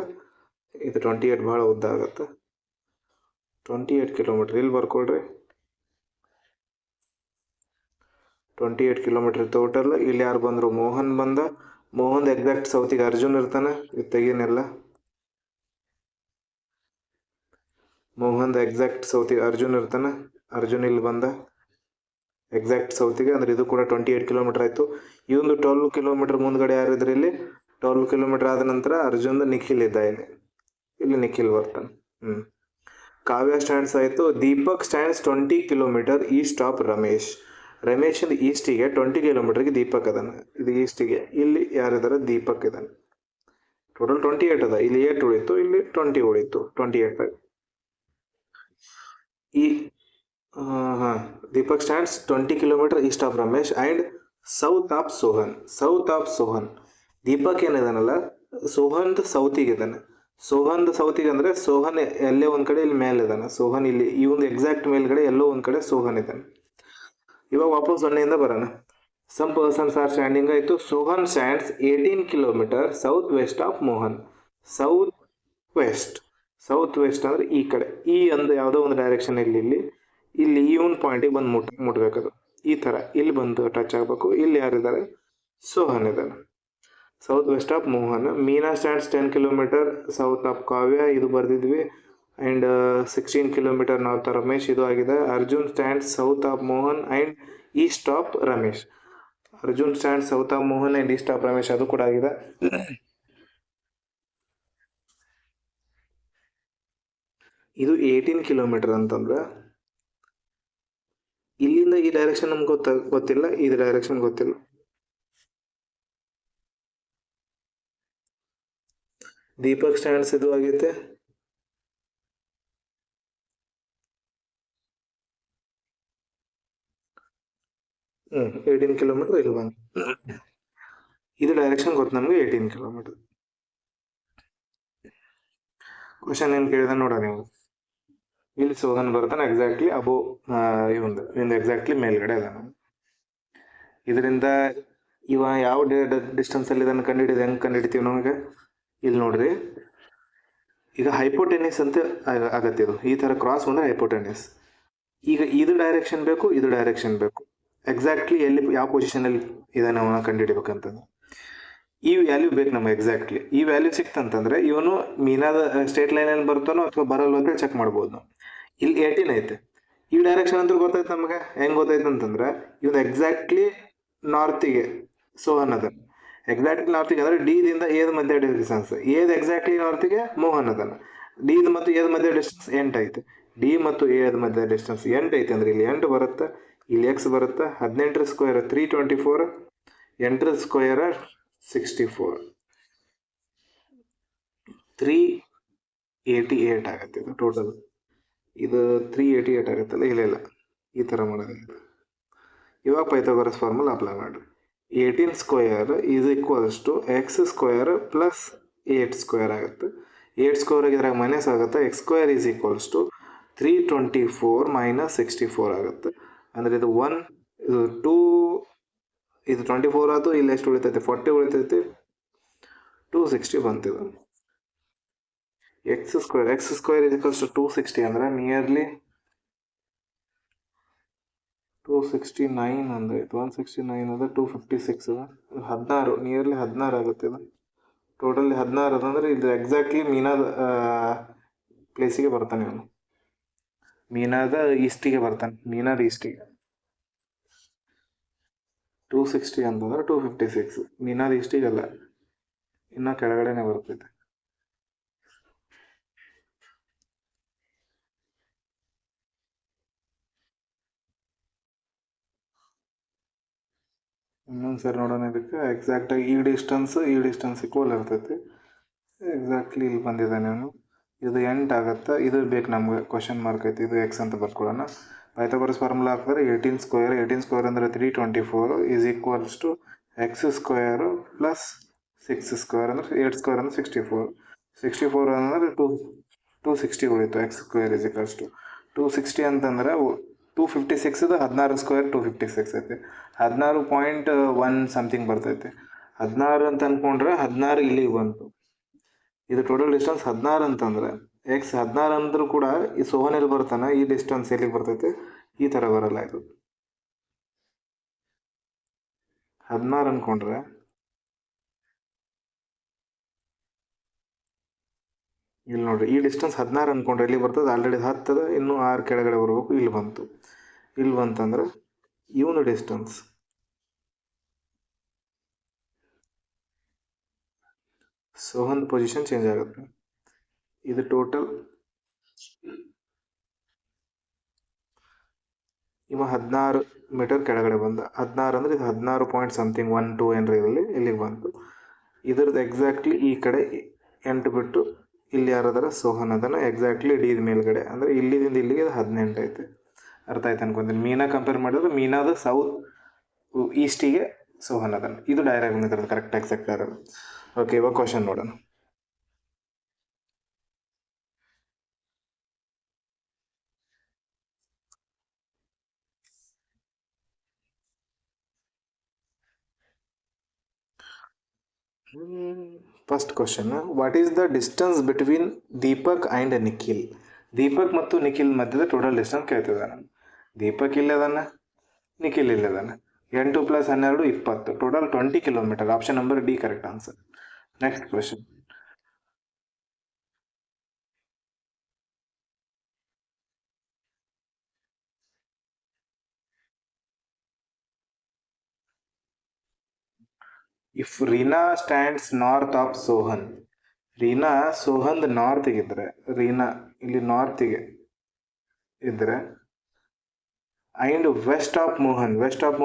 ಇದು 28 ಬಹಳ ಉದ್ದ ಆಗತ್ತೆ. 28 ಕಿಲೋಮೀಟರ್ ಇಲ್ಲಿ ಬರ್ಕೊಳ್ರಿ. 28 ಕಿಲೋಮೀಟರ್ ಟೋಟಲ್. ಇಲ್ಲಿ ಯಾರು ಬಂದ್ರು? ಮೋಹನ್ ಬಂದ. ಮೋಹನ್ ಎಕ್ಸಾಕ್ಟ್ ಸೌತಿಗೆ ಅರ್ಜುನ್ ಇರ್ತಾನೆ. ಇದು ತೆಗೀನೆಲ್ಲ. ಮೋಹನ್ ಎಕ್ಸಾಕ್ಟ್ ಸೌತಿಗೆ ಅರ್ಜುನ್ ಇರ್ತಾನೆ. ಅರ್ಜುನ್ ಇಲ್ಲಿ ಬಂದ ಎಕ್ಸಾಕ್ಟ್ ಸೌತಿಗೆ, ಅಂದ್ರೆ ಇದು ಕೂಡ 28 ಕಿಲೋಮೀಟರ್ ಆಯ್ತು. ಇವೊಂದು 12 ಕಿಲೋಮೀಟರ್ ಮುಂದ್ಗಡೆ ಯಾರಿದ್ರೆ ಇಲ್ಲಿ 12 ಕಿಲೋಮೀಟರ್ ಆದ ನಂತರ ಅರ್ಜುನ್ ನಿಖಿಲ್ ಇದ್ದ. ಇಲ್ಲಿ ನಿಖಿಲ್ ಬರ್ತಾನೆ. ಕಾವ್ಯ ಸ್ಟ್ಯಾಂಡ್ಸ್ ಆಯ್ತು. Deepak stands 20 kilometer east of Ramesh. Ramesh ಈಸ್ಟಿಗೆ 20 ಕಿಲೋಮೀಟರ್ಗೆ ದೀಪಕ್ ಅದಾನ. ಇದು ಈಸ್ಟಿಗೆ. ಇಲ್ಲಿ ಯಾರಿದಾರೆ? ದೀಪಕ್ ಇದಾನೆ. ಟೋಟಲ್ 28 ಅದ. ಇಲ್ಲಿ 8 ಉಳಿತು, ಇಲ್ಲಿ 20 ಉಳಿತು. 28 ಈ Deepak stands 20 kilometer east of Ramesh and south of Sohan. South of Sohan. Deepak ಏನಿದಾನಲ್ಲ, ಸೋಹನ್ ಸೌತಿಗೆ ಇದ್ದಾನೆ. ಸೋಹನ್ ಸೌತಿಗೆ ಅಂದ್ರೆ ಸೋಹನ್ ಎಲ್ಲೇ ಒಂದ್ ಕಡೆ ಇಲ್ಲಿ ಮೇಲೆ ಇದ್ದಾನೆ. ಸೋಹನ್ ಇಲ್ಲಿ ಈ ಒಂದು ಎಕ್ಸಾಕ್ಟ್ ಮೇಲ್ಗಡೆ ಎಲ್ಲೋ ಒಂದ್ ಕಡೆ ಸೋಹನ್ ಇದ್ದಾನೆ. ಇವಾಗ ವಾಪಸ್ ಸೊನ್ನೆಯಿಂದ ಬರೋಣ. ಸಮ್ ಪರ್ಸನ್ಸ್ ಆರ್ ಸ್ಟ್ಯಾಂಡಿಂಗ್ ಆಯ್ತು. Sohan stands 18 kilometre south west of Mohan. South west ಅಂದ್ರೆ ಈ ಕಡೆ, ಈ ಒಂದು ಯಾವುದೋ ಒಂದು ಡೈರೆಕ್ಷನ್ ಇಲ್ಲಿ ಈ ಒಂದು ಪಾಯಿಂಟಿಗೆ ಬಂದು ಮುಟ್ಬೇಕದು. ಈ ತರ ಇಲ್ಲಿ ಬಂದು ಟಚ್ ಆಗ್ಬೇಕು. ಇಲ್ಲಿ ಯಾರಿದ್ದಾರೆ? ಸೋಹನ್ ಇದ್ದಾನೆ. South west of Mohan. Meena stands 10 kilometer south of Kavya, ಇದು ಬರ್ದಿದ್ವಿ. ಅಂಡ್ 16 ಕಿಲೋಮೀಟರ್ ನಾರ್ತ್ ರಮೇಶ್, ಇದು ಆಗಿದೆ. Arjun stands south of Mohan and east of Ramesh. Arjun stand south of Mohan and east of Ramesh, ಅದು ಕೂಡ ಆಗಿದೆ. ಇದು 18 ಕಿಲೋಮೀಟರ್ ಅಂತಂದ್ರೆ ಇಲ್ಲಿಂದ ಈ ಡೈರೆಕ್ಷನ್ ನಮ್ಗೆ ಗೊತ್ತಿಲ್ಲ, ಇದು ಡೈರೆಕ್ಷನ್ ಗೊತ್ತಿಲ್ಲ. ದೀಪಕ್ ಸ್ಟ್ಯಾಂಡ್ಸ್ ಇದು ಆಗೈತೆ. ಹ್ಮ್ 18 ಕಿಲೋಮೀಟರ್ ಇಲ್ಲಿ ಬಂದು ಇದು ಡೈರೆಕ್ಷನ್ ಗೊತ್ತು ನಮ್ಗೆ. 18 ಕಿಲೋಮೀಟರ್. ಕ್ವಶನ್ ಏನ್ ಕೇಳಿದ ನೋಡ ನೀವು. ಇಲ್ಲಿ ಸೋಹನ್ ಬರ್ತಾನೆ ಎಕ್ಸಾಕ್ಟ್ಲಿ ಅಬೋ ಇವಂದು ಎಕ್ಸಾಕ್ಟ್ಲಿ ಮೇಲ್ಗಡೆ ಅದ. ಇದರಿಂದ ಇವ ಯಾವ ಡಿಸ್ಟೆನ್ಸ್ ಅಲ್ಲಿ ಇದನ್ನು ಕಂಡುಹಿಡಿದ ಹೆಂಗ್ ಕಂಡುಹಿಡಿತೀವಿ ನಮಗೆ? ಇಲ್ಲಿ ನೋಡ್ರಿ, ಈಗ ಹೈಪೋಟೆನಿಸ್ ಅಂತ ಆಗತ್ತೆ. ಇದು ಈ ತರ ಕ್ರಾಸ್ ಬಂದ್ರೆ ಹೈಪೋಟೆನಿಸ್. ಈಗ ಇದು ಡೈರೆಕ್ಷನ್ ಬೇಕು, ಇದು ಡೈರೆಕ್ಷನ್ ಬೇಕು. ಎಕ್ಸಾಕ್ಟ್ಲಿ ಎಲ್ಲಿ ಯಾವ ಪೊಸಿಷನ್ ಅಲ್ಲಿ ಇದನ್ನ ಕಂಡುಹಿಡಿಬೇಕಂತಂದ್ರೆ ಈ ವ್ಯಾಲ್ಯೂ ಬೇಕು ನಮಗೆ ಎಕ್ಸಾಕ್ಟ್ಲಿ. ಈ ವ್ಯಾಲ್ಯೂ ಸಿಕ್ತಂತಂದ್ರೆ ಇವನು ಮೀನಾದ ಸ್ಟೇಟ್ ಲೈನಲ್ಲಿ ಬರ್ತಾನೋ ಅಥವಾ ಬರಲ್ಲ ಅಂತ ಚೆಕ್ ಮಾಡ್ಬೋದು ನಾವು. ಇಲ್ಲಿ 18 ಐತೆ. ಈ ಡೈರೆಕ್ಷನ್ ಅಂತ ಗೊತ್ತೈತೆ ನಮಗೆ. ಹೆಂಗೆ ಗೊತ್ತೈತೆ ಅಂತಂದ್ರೆ ಇವನು ಎಕ್ಸಾಕ್ಟ್ಲಿ ನಾರ್ತಿಗೆ ಸೋಹನ್ ಅದ. ಎಕ್ಸಾಕ್ಟ್ಲಿ ನಾರ್ತಿಗೆ ಅಂದ್ರೆ ಡಿ ದಿಂದ ಏದ ಮಧ್ಯೆ ಡಿಸ್ಟೆನ್ಸ್. ಏದ್ ಎಕ್ಸಾಕ್ಟ್ಲಿ ನಾರ್ತಿಗೆ ಮೋಹನ್ ಅದನ್ನ. ಡಿ ಮತ್ತು ಏದ ಮಧ್ಯೆ ಡಿಸ್ಟೆನ್ಸ್ 8 ಐತೆ. ಡಿ ಮತ್ತು ಏದ ಮಧ್ಯೆ ಡಿಸ್ಟೆನ್ಸ್ 8 ಐತೆ ಅಂದ್ರೆ ಇಲ್ಲಿ 8 ಬರುತ್ತೆ, ಇಲ್ಲಿ ಎಕ್ಸ್ ಬರುತ್ತೆ. 18 ಸ್ಕ್ವೇರ್ 324, 8 ಸ್ಕ್ವೇರ್ 64, 388 ಆಗತ್ತೆ ಇದು ಟೋಟಲ್. ಇದು 388 ಆಗುತ್ತಲ್ಲ. ಇಲ್ಲ ಈ ಥರ ಮಾಡೋದಿಲ್ಲ. ಇವಾಗ ಪೈಥಾಗೋರಸ್ ಫಾರ್ಮುಲಾ ಅಪ್ಲೈ ಮಾಡಿರಿ. 18 square is equals to x square plus 8 square ಆಗುತ್ತೆ. 8 ಸ್ಕ್ವೇರ್ ಇದ್ರಾಗ ಮೈನಸ್ ಆಗುತ್ತೆ. X square is equals to 324 minus 64 ಆಗುತ್ತೆ. ಅಂದರೆ ಇದು 1 ಇದು 2 ಇದು 24 ಆಯಿತು. ಇಲ್ಲಿ ಎಷ್ಟು ಉಳಿತೈತೆ? 40 ಉಳಿತೈತಿ. 260 ಬಂತಿದೆ. X square is equals to 260 ಅಂದ್ರೆ ನಿಯರ್ಲಿ 269 ಅಂದ್ರೆ 169 ಅಂದ್ರೆ 256 16 ನಿಯರ್ಲಿ 16 ಆಗುತ್ತೆ. ಇದು ಟೋಟಲಿ 16 ಅದಂದ್ರೆ ಇದು ಎಕ್ಸಾಕ್ಟ್ಲಿ ಮೀನಾದ ಪ್ಲೇಸಿಗೆ ಬರ್ತಾನೆ ಅವನು. ಮೀನಾದ ಈಸ್ಟಿಗೆ ಬರ್ತಾನೆ. ಮೀನಾದ ಈಸ್ಟಿಗೆ 260 ಅಂತಂದ್ರೆ 256. ಮೀನಾದ ಈಸ್ಟಿಗಲ್ಲ, ಇನ್ನ ಕೆಳಗಡೆನೆ ಬರ್ತೈತೆ. ಇನ್ನೊಂದು ಸರಿ ನೋಡೋಣ. ಇದಕ್ಕೆ ಎಕ್ಸಾಕ್ಟಾಗಿ ಈ ಡಿಸ್ಟೆನ್ಸ್ ಈಕ್ವಲ್ ಇರ್ತೈತಿ. ಎಕ್ಸಾಕ್ಟ್ಲಿ ಇಲ್ಲಿ ಬಂದಿದ್ದಾನೆ ಅವನು. ಇದು 8 ಆಗುತ್ತೆ. ಇದು ಬೇಕು ನಮ್ಗೆ. ಕ್ವಶನ್ ಮಾರ್ಕ್ ಐತಿ. ಇದು ಎಕ್ಸ್ ಅಂತ ಬರ್ಕೊಳ್ಳೋಣ. ಪೈಥಾಗೋರಸ್ ಫಾರ್ಮುಲಾ ಹಾಕಿದ್ರೆ 18 ಸ್ಕ್ವೇರ್ ಅಂದರೆ 324 is equals to x square plus 6 square ಅಂದರೆ 8 ಸ್ಕ್ವೇರ್ ಅಂದರೆ 64 ಅಂದರೆ 260 ಉಳಿತು. X square is equals to 260 ಅಂತಂದ್ರೆ 256 16 ಸ್ಕ್ವೇರ್ 256 ಐತೆ. 16.1 ಸಮಥಿಂಗ್ ಬರ್ತೈತೆ. 16 ಅಂತ ಅಂದ್ಕೊಂಡ್ರೆ 16 ಇಲ್ಲಿಗೆ ಬಂತು. ಇದು ಟೋಟಲ್ ಡಿಸ್ಟೆನ್ಸ್ 16 ಅಂತಂದ್ರೆ ಎಕ್ಸ್ 16 ಅಂದ್ರೂ ಕೂಡ ಈ ಸೋಹನ್ ಎಲ್ಲಿ ಬರ್ತಾನೆ, ಈ ಡಿಸ್ಟೆನ್ಸ್ ಎಲ್ಲಿಗೆ ಬರ್ತೈತೆ? ಈ ಥರ ಬರಲ್ಲ. ಇದು 16 ಅಂದ್ಕೊಂಡ್ರೆ ಇಲ್ಲಿ ನೋಡ್ರಿ, ಈ ಡಿಸ್ಟೆನ್ಸ್ 16 ಅಂದ್ಕೊಂಡ್ರೆ ಎಲ್ಲಿ ಬರ್ತದೆ? ಆಲ್ರೆಡಿ 10 ಅದ, ಇನ್ನೂ 6 ಕೆಳಗಡೆ ಬರ್ಬೇಕು. ಇಲ್ಲಿ ಬಂತು. ಇಲ್ಲಿ ಬಂತಂದ್ರೆ ಇವನು ಡಿಸ್ಟೆನ್ಸ್ ಸೋಹನ್ ಪೊಸಿಷನ್ ಚೇಂಜ್ ಆಗುತ್ತೆ. ಇದು ಟೋಟಲ್ ಇವ 16 ಮೀಟರ್ ಕೆಳಗಡೆ ಬಂದ. 16 ಅಂದ್ರೆ ಇದು 16 ಪಾಯಿಂಟ್ ಸಮಥಿಂಗ್ 1 2 ಏನ್ರ ಇರಲಿ, ಇಲ್ಲಿಗೆ ಬಂತು. ಇದ್ರದ್ದು ಎಕ್ಸಾಕ್ಟ್ಲಿ ಈ ಕಡೆ 8 ಬಿಟ್ಟು ಇಲ್ಲಿ ಯಾರದಾರ? ಸೋಹನ್ ಅದನ್ನ. ಎಕ್ಸಾಕ್ಟ್ಲಿ ಡಿ ಮೇಲ್ಗಡೆ ಅಂದ್ರೆ ಇಲ್ಲಿಂದ ಇಲ್ಲಿಗೆ 18 ಐತೆ. ಅರ್ಥ ಆಯ್ತು ಅನ್ಕೊಂತೀನಿ. ಮೀನಾ ಕಂಪೇರ್ ಮಾಡಿದ್ರೆ ಮೀನಾದ ಸೌತ್ ಈಸ್ಟಿಗೆ ಸೋಹನ್ ಅದನ್ನ. ಇದು ಡೈರೆಕ್ಟ್ ಇದ್ರದ್ದು ಕರೆಕ್ಟ್ ಎಕ್ಸಾಕ್ಟ್ ಡೈರೆಕ್ಟ್. ಓಕೆ, ಇವಾಗ ಕ್ವಶನ್ ನೋಡೋಣ. First question, what is the distance between Deepak and Nikhil? Deepak ಮತ್ತು ನಿಖಿಲ್ ಮಧ್ಯದ ಟೋಟಲ್ ಡಿಸ್ಟೆನ್ಸ್ ಕೇಳ್ತಿದ್ದಾನೆ. ದೀಪಕ್ ಇಲ್ಲದಾನ, ನಿಖಿಲ್ ಇಲ್ಲದಾನ. 8 + 12 20, total 20 kilometer. Option number D correct answer. Next question, if Reena stands north of Sohan. Reena Sohan ನಾರ್ತ್ಗೆ ಇದ್ರೆ, ರೀನಾ ಇಲ್ಲಿ ನಾರ್ತ್ಗೆ ಇದ್ರೆ, ಆ್ಯಂಡ್ ವೆಸ್ಟ್ ಆಫ್ ಮೋಹನ್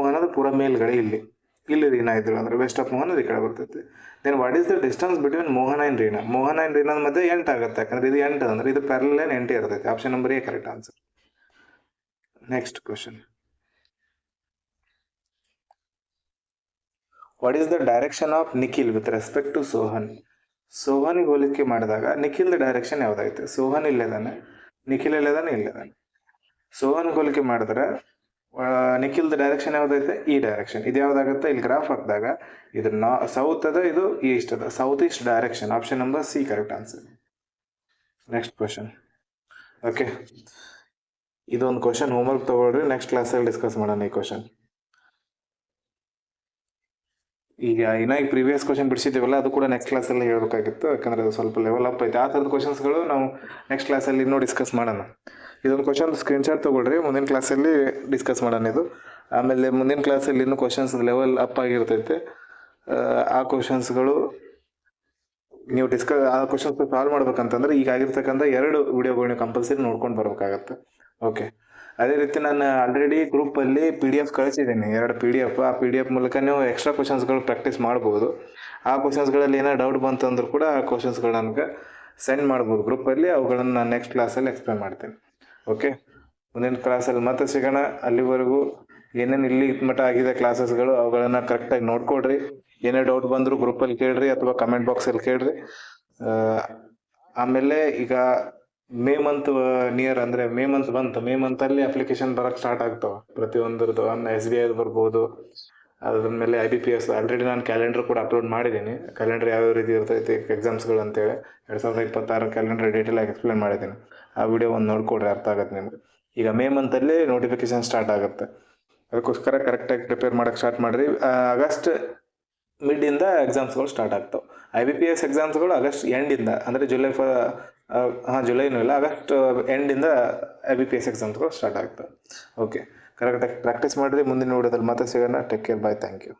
ಅಂದ್ರೆ ಪೂರ ಮೇಲ್ಗಡೆ ಇಲ್ಲಿ ರೀನಾ ಇದ್ರು ಅಂದ್ರೆ ವೆಸ್ಟ್ ಆಫ್ ಮೋಹನ್ ಈ ಕಡೆ ಬರ್ತೈತೆ. Then what is the distance between Mohan and Reena? Mohan and Reena ಮಧ್ಯೆ 8 ಆಗುತ್ತೆ. ಯಾಕಂದ್ರೆ ಇದು 8 ಅಂದ್ರೆ ಇದು ಪ್ಯಾರಲಲ್ 8 ಇರ್ತೈತೆ. Option number A correct answer. Next question, what is the direction of Nikhil with respect to Sohan? ಸೋಹನಿಗೆ ಹೋಲಿಕೆ ಮಾಡಿದಾಗ ನಿಖಿಲ್ ಡೈರೆಕ್ಷನ್ ಯಾವ್ದೈತೆ? ಸೋಹನ್ ಇಲ್ಲೇದಾನೆ, ನಿಖಿಲ್ ಇಲ್ಲೇದಾನೆ. ಸೋಹನ್ ಹೋಲಿಕೆ ಮಾಡಿದ್ರೆ ನಿಖಿಲ್ ಡೈರೆಕ್ಷನ್ ಯಾವ್ದೈತೆ? ಈ ಡೈರೆಕ್ಷನ್. ಇದು ಯಾವ್ದಾಗುತ್ತೆ? ಇಲ್ಲಿ ಗ್ರಾಫ್ ಹಾಕಿದಾಗ ಇದು ಸೌತ್ ಅದ, ಇದು ಈಸ್ಟ್ ಅದ. South east direction. Option number C correct answer. Next question. Okay, ಇದೊಂದು ಕ್ವಶನ್ ಹೋಮ್ವರ್ಕ್ ತಗೊಳ್ರಿ. ನೆಕ್ಸ್ಟ್ ಕ್ಲಾಸಲ್ಲಿ ಡಿಸ್ಕಸ್ ಮಾಡೋಣ ಈ ಕ್ವಶನ್. ಈಗ ಇನ್ನೂ ಈಗ ಪ್ರೀವಿಯಸ್ ಕ್ವಶನ್ ಬಿಡಿಸಿದ್ದೀವಲ್ಲ ಅದು ಕೂಡ ನೆಕ್ಸ್ಟ್ ಕ್ಲಾಸಲ್ಲಿ ಹೇಳಬೇಕಾಗಿತ್ತು, ಯಾಕಂದರೆ ಅದು ಸ್ವಲ್ಪ ಲೆವೆಲ್ ಅಪ್ ಐತೆ. ಆ ಥರದ ಕ್ವಶನ್ಸ್ಗಳು ನಾವು ನೆಕ್ಸ್ಟ್ ಕ್ಲಾಸಲ್ಲಿ ಇನ್ನೂ ಡಿಸ್ಕಸ್ ಮಾಡೋಣ. ಇದೊಂದು ಕ್ವಶನ್ ಸ್ಕ್ರೀನ್ಶಾಟ್ ತೊಗೊಳ್ರಿ, ಮುಂದಿನ ಕ್ಲಾಸಲ್ಲಿ ಡಿಸ್ಕಸ್ ಮಾಡೋಣ ಇದು. ಆಮೇಲೆ ಮುಂದಿನ ಕ್ಲಾಸಲ್ಲಿ ಇನ್ನೂ ಕ್ವಶನ್ಸ್ ಲೆವೆಲ್ ಅಪ್ ಆಗಿರ್ತೈತೆ. ಆ ಕ್ವಶನ್ಸ್ಗಳು ನೀವು ಆ ಕ್ವಶನ್ಸ್ ಸಾಲ್ವ್ ಮಾಡ್ಬೇಕಂತಂದ್ರೆ ಈಗ ಆಗಿರ್ತಕ್ಕಂಥ 2 ವಿಡಿಯೋಗಳನ್ನ ಕಂಪಲ್ಸರಿ ನೋಡ್ಕೊಂಡು ಬರ್ಬೇಕಾಗತ್ತೆ. ಓಕೆ, ಅದೇ ರೀತಿ ನಾನು ಆಲ್ರೆಡಿ ಗ್ರೂಪಲ್ಲಿ PDF ಕಳಿಸಿದ್ದೀನಿ, 2 PDF. ಆ PDF ಮೂಲಕ ನೀವು ಎಕ್ಸ್ಟ್ರಾ ಕ್ವಶನ್ಸ್ಗಳು ಪ್ರಾಕ್ಟೀಸ್ ಮಾಡ್ಬೋದು. ಆ ಕ್ವಶನ್ಸ್ಗಳಲ್ಲಿ ಏನೋ ಡೌಟ್ ಬಂತಂದ್ರೂ ಕೂಡ ಆ ಕ್ವಶನ್ಸ್ಗಳು ನನಗೆ ಸೆಂಡ್ ಮಾಡ್ಬೋದು ಗ್ರೂಪಲ್ಲಿ. ಅವುಗಳನ್ನು ನಾನು ನೆಕ್ಸ್ಟ್ ಕ್ಲಾಸಲ್ಲಿ ಎಕ್ಸ್ಪ್ಲೇನ್ ಮಾಡ್ತೀನಿ. ಓಕೆ, ಮುಂದಿನ ಕ್ಲಾಸಲ್ಲಿ ಮತ್ತೆ ಸಿಗೋಣ. ಅಲ್ಲಿವರೆಗೂ ಏನೇನು ಇಲ್ಲಿ ಮಟ್ಟ ಆಗಿದೆ ಕ್ಲಾಸಸ್ಗಳು ಅವುಗಳನ್ನು ಕರೆಕ್ಟಾಗಿ ನೋಡ್ಕೊಡ್ರಿ. ಏನೇ ಡೌಟ್ ಬಂದರೂ ಗ್ರೂಪಲ್ಲಿ ಕೇಳ್ರಿ ಅಥವಾ ಕಮೆಂಟ್ ಬಾಕ್ಸಲ್ಲಿ ಕೇಳ್ರಿ. ಆಮೇಲೆ ಈಗ ಮೇ ಮಂತ್ ನಿಯರ್ ಅಂದರೆ ಮೇ ಮಂತಲ್ಲಿ ಅಪ್ಲಿಕೇಶನ್ ಬರೋಕ್ಕೆ ಸ್ಟಾರ್ಟ್ ಆಗ್ತಾವೆ ಪ್ರತಿಯೊಂದ್ರದ್ದು. SBI ಬರ್ಬೋದು, ಅದ್ರ ಮೇಲೆ IBPS. ಆಲ್ರೆಡಿ ನಾನು ಕ್ಯಾಲೆಂಡರ್ ಕೂಡ ಅಪ್ಲೋಡ್ ಮಾಡಿದ್ದೀನಿ. ಕ್ಯಾಲೆಂಡರ್ ಯಾವ್ಯಾವ ರೀತಿ ಇರ್ತೈತಿ ಎಕ್ಸಾಮ್ಸ್ಗಳು ಅಂತೇಳಿ 2026 ಕ್ಯಾಲೆಂಡರ್ ಡೀಟೇಲ್ ಆಗಿ ಎಕ್ಸ್ಪ್ಲೇನ್ ಮಾಡಿದ್ದೀನಿ. ಆ ವಿಡಿಯೋ ಒಂದು ನೋಡ್ಕೊಡ್ರಿ, ಅರ್ಥ ಆಗುತ್ತೆ ನಿಮ್ಗೆ. ಈಗ ಮೇ ಮಂತಲ್ಲಿ ನೋಟಿಫಿಕೇಶನ್ ಸ್ಟಾರ್ಟ್ ಆಗುತ್ತೆ, ಅದಕ್ಕೋಸ್ಕರ ಕರೆಕ್ಟಾಗಿ ಪ್ರಿಪೇರ್ ಮಾಡೋಕ್ಕೆ ಸ್ಟಾರ್ಟ್ ಮಾಡಿರಿ. ಆಗಸ್ಟ್ ಮಿಡ್ಡಿಂದ ಎಕ್ಸಾಮ್ಸ್ಗಳು ಸ್ಟಾರ್ಟ್ ಆಗ್ತಾವೆ. IBPS ಎಕ್ಸಾಮ್ಸ್ಗಳು ಆಗಸ್ಟ್ ಎಂಡಿಂದ, ಅಂದರೆ ಜುಲೈನೂ ಇಲ್ಲ, ಆಗಸ್ಟ್ ಎಂಡಿಂದ IBPS ಎಕ್ಸಾಮ್ಸ್ಗಳು ಸ್ಟಾರ್ಟ್ ಆಗ್ತವೆ. ಓಕೆ, ಕರೆಕ್ಟಾಗಿ ಪ್ರಾಕ್ಟೀಸ್ ಮಾಡಿರಿ. ಮುಂದಿನ ವಿಡಿಯೋದಲ್ಲಿ ಮತ್ತೆ ಸಿಗೋಣ. Take care, bye, thank you.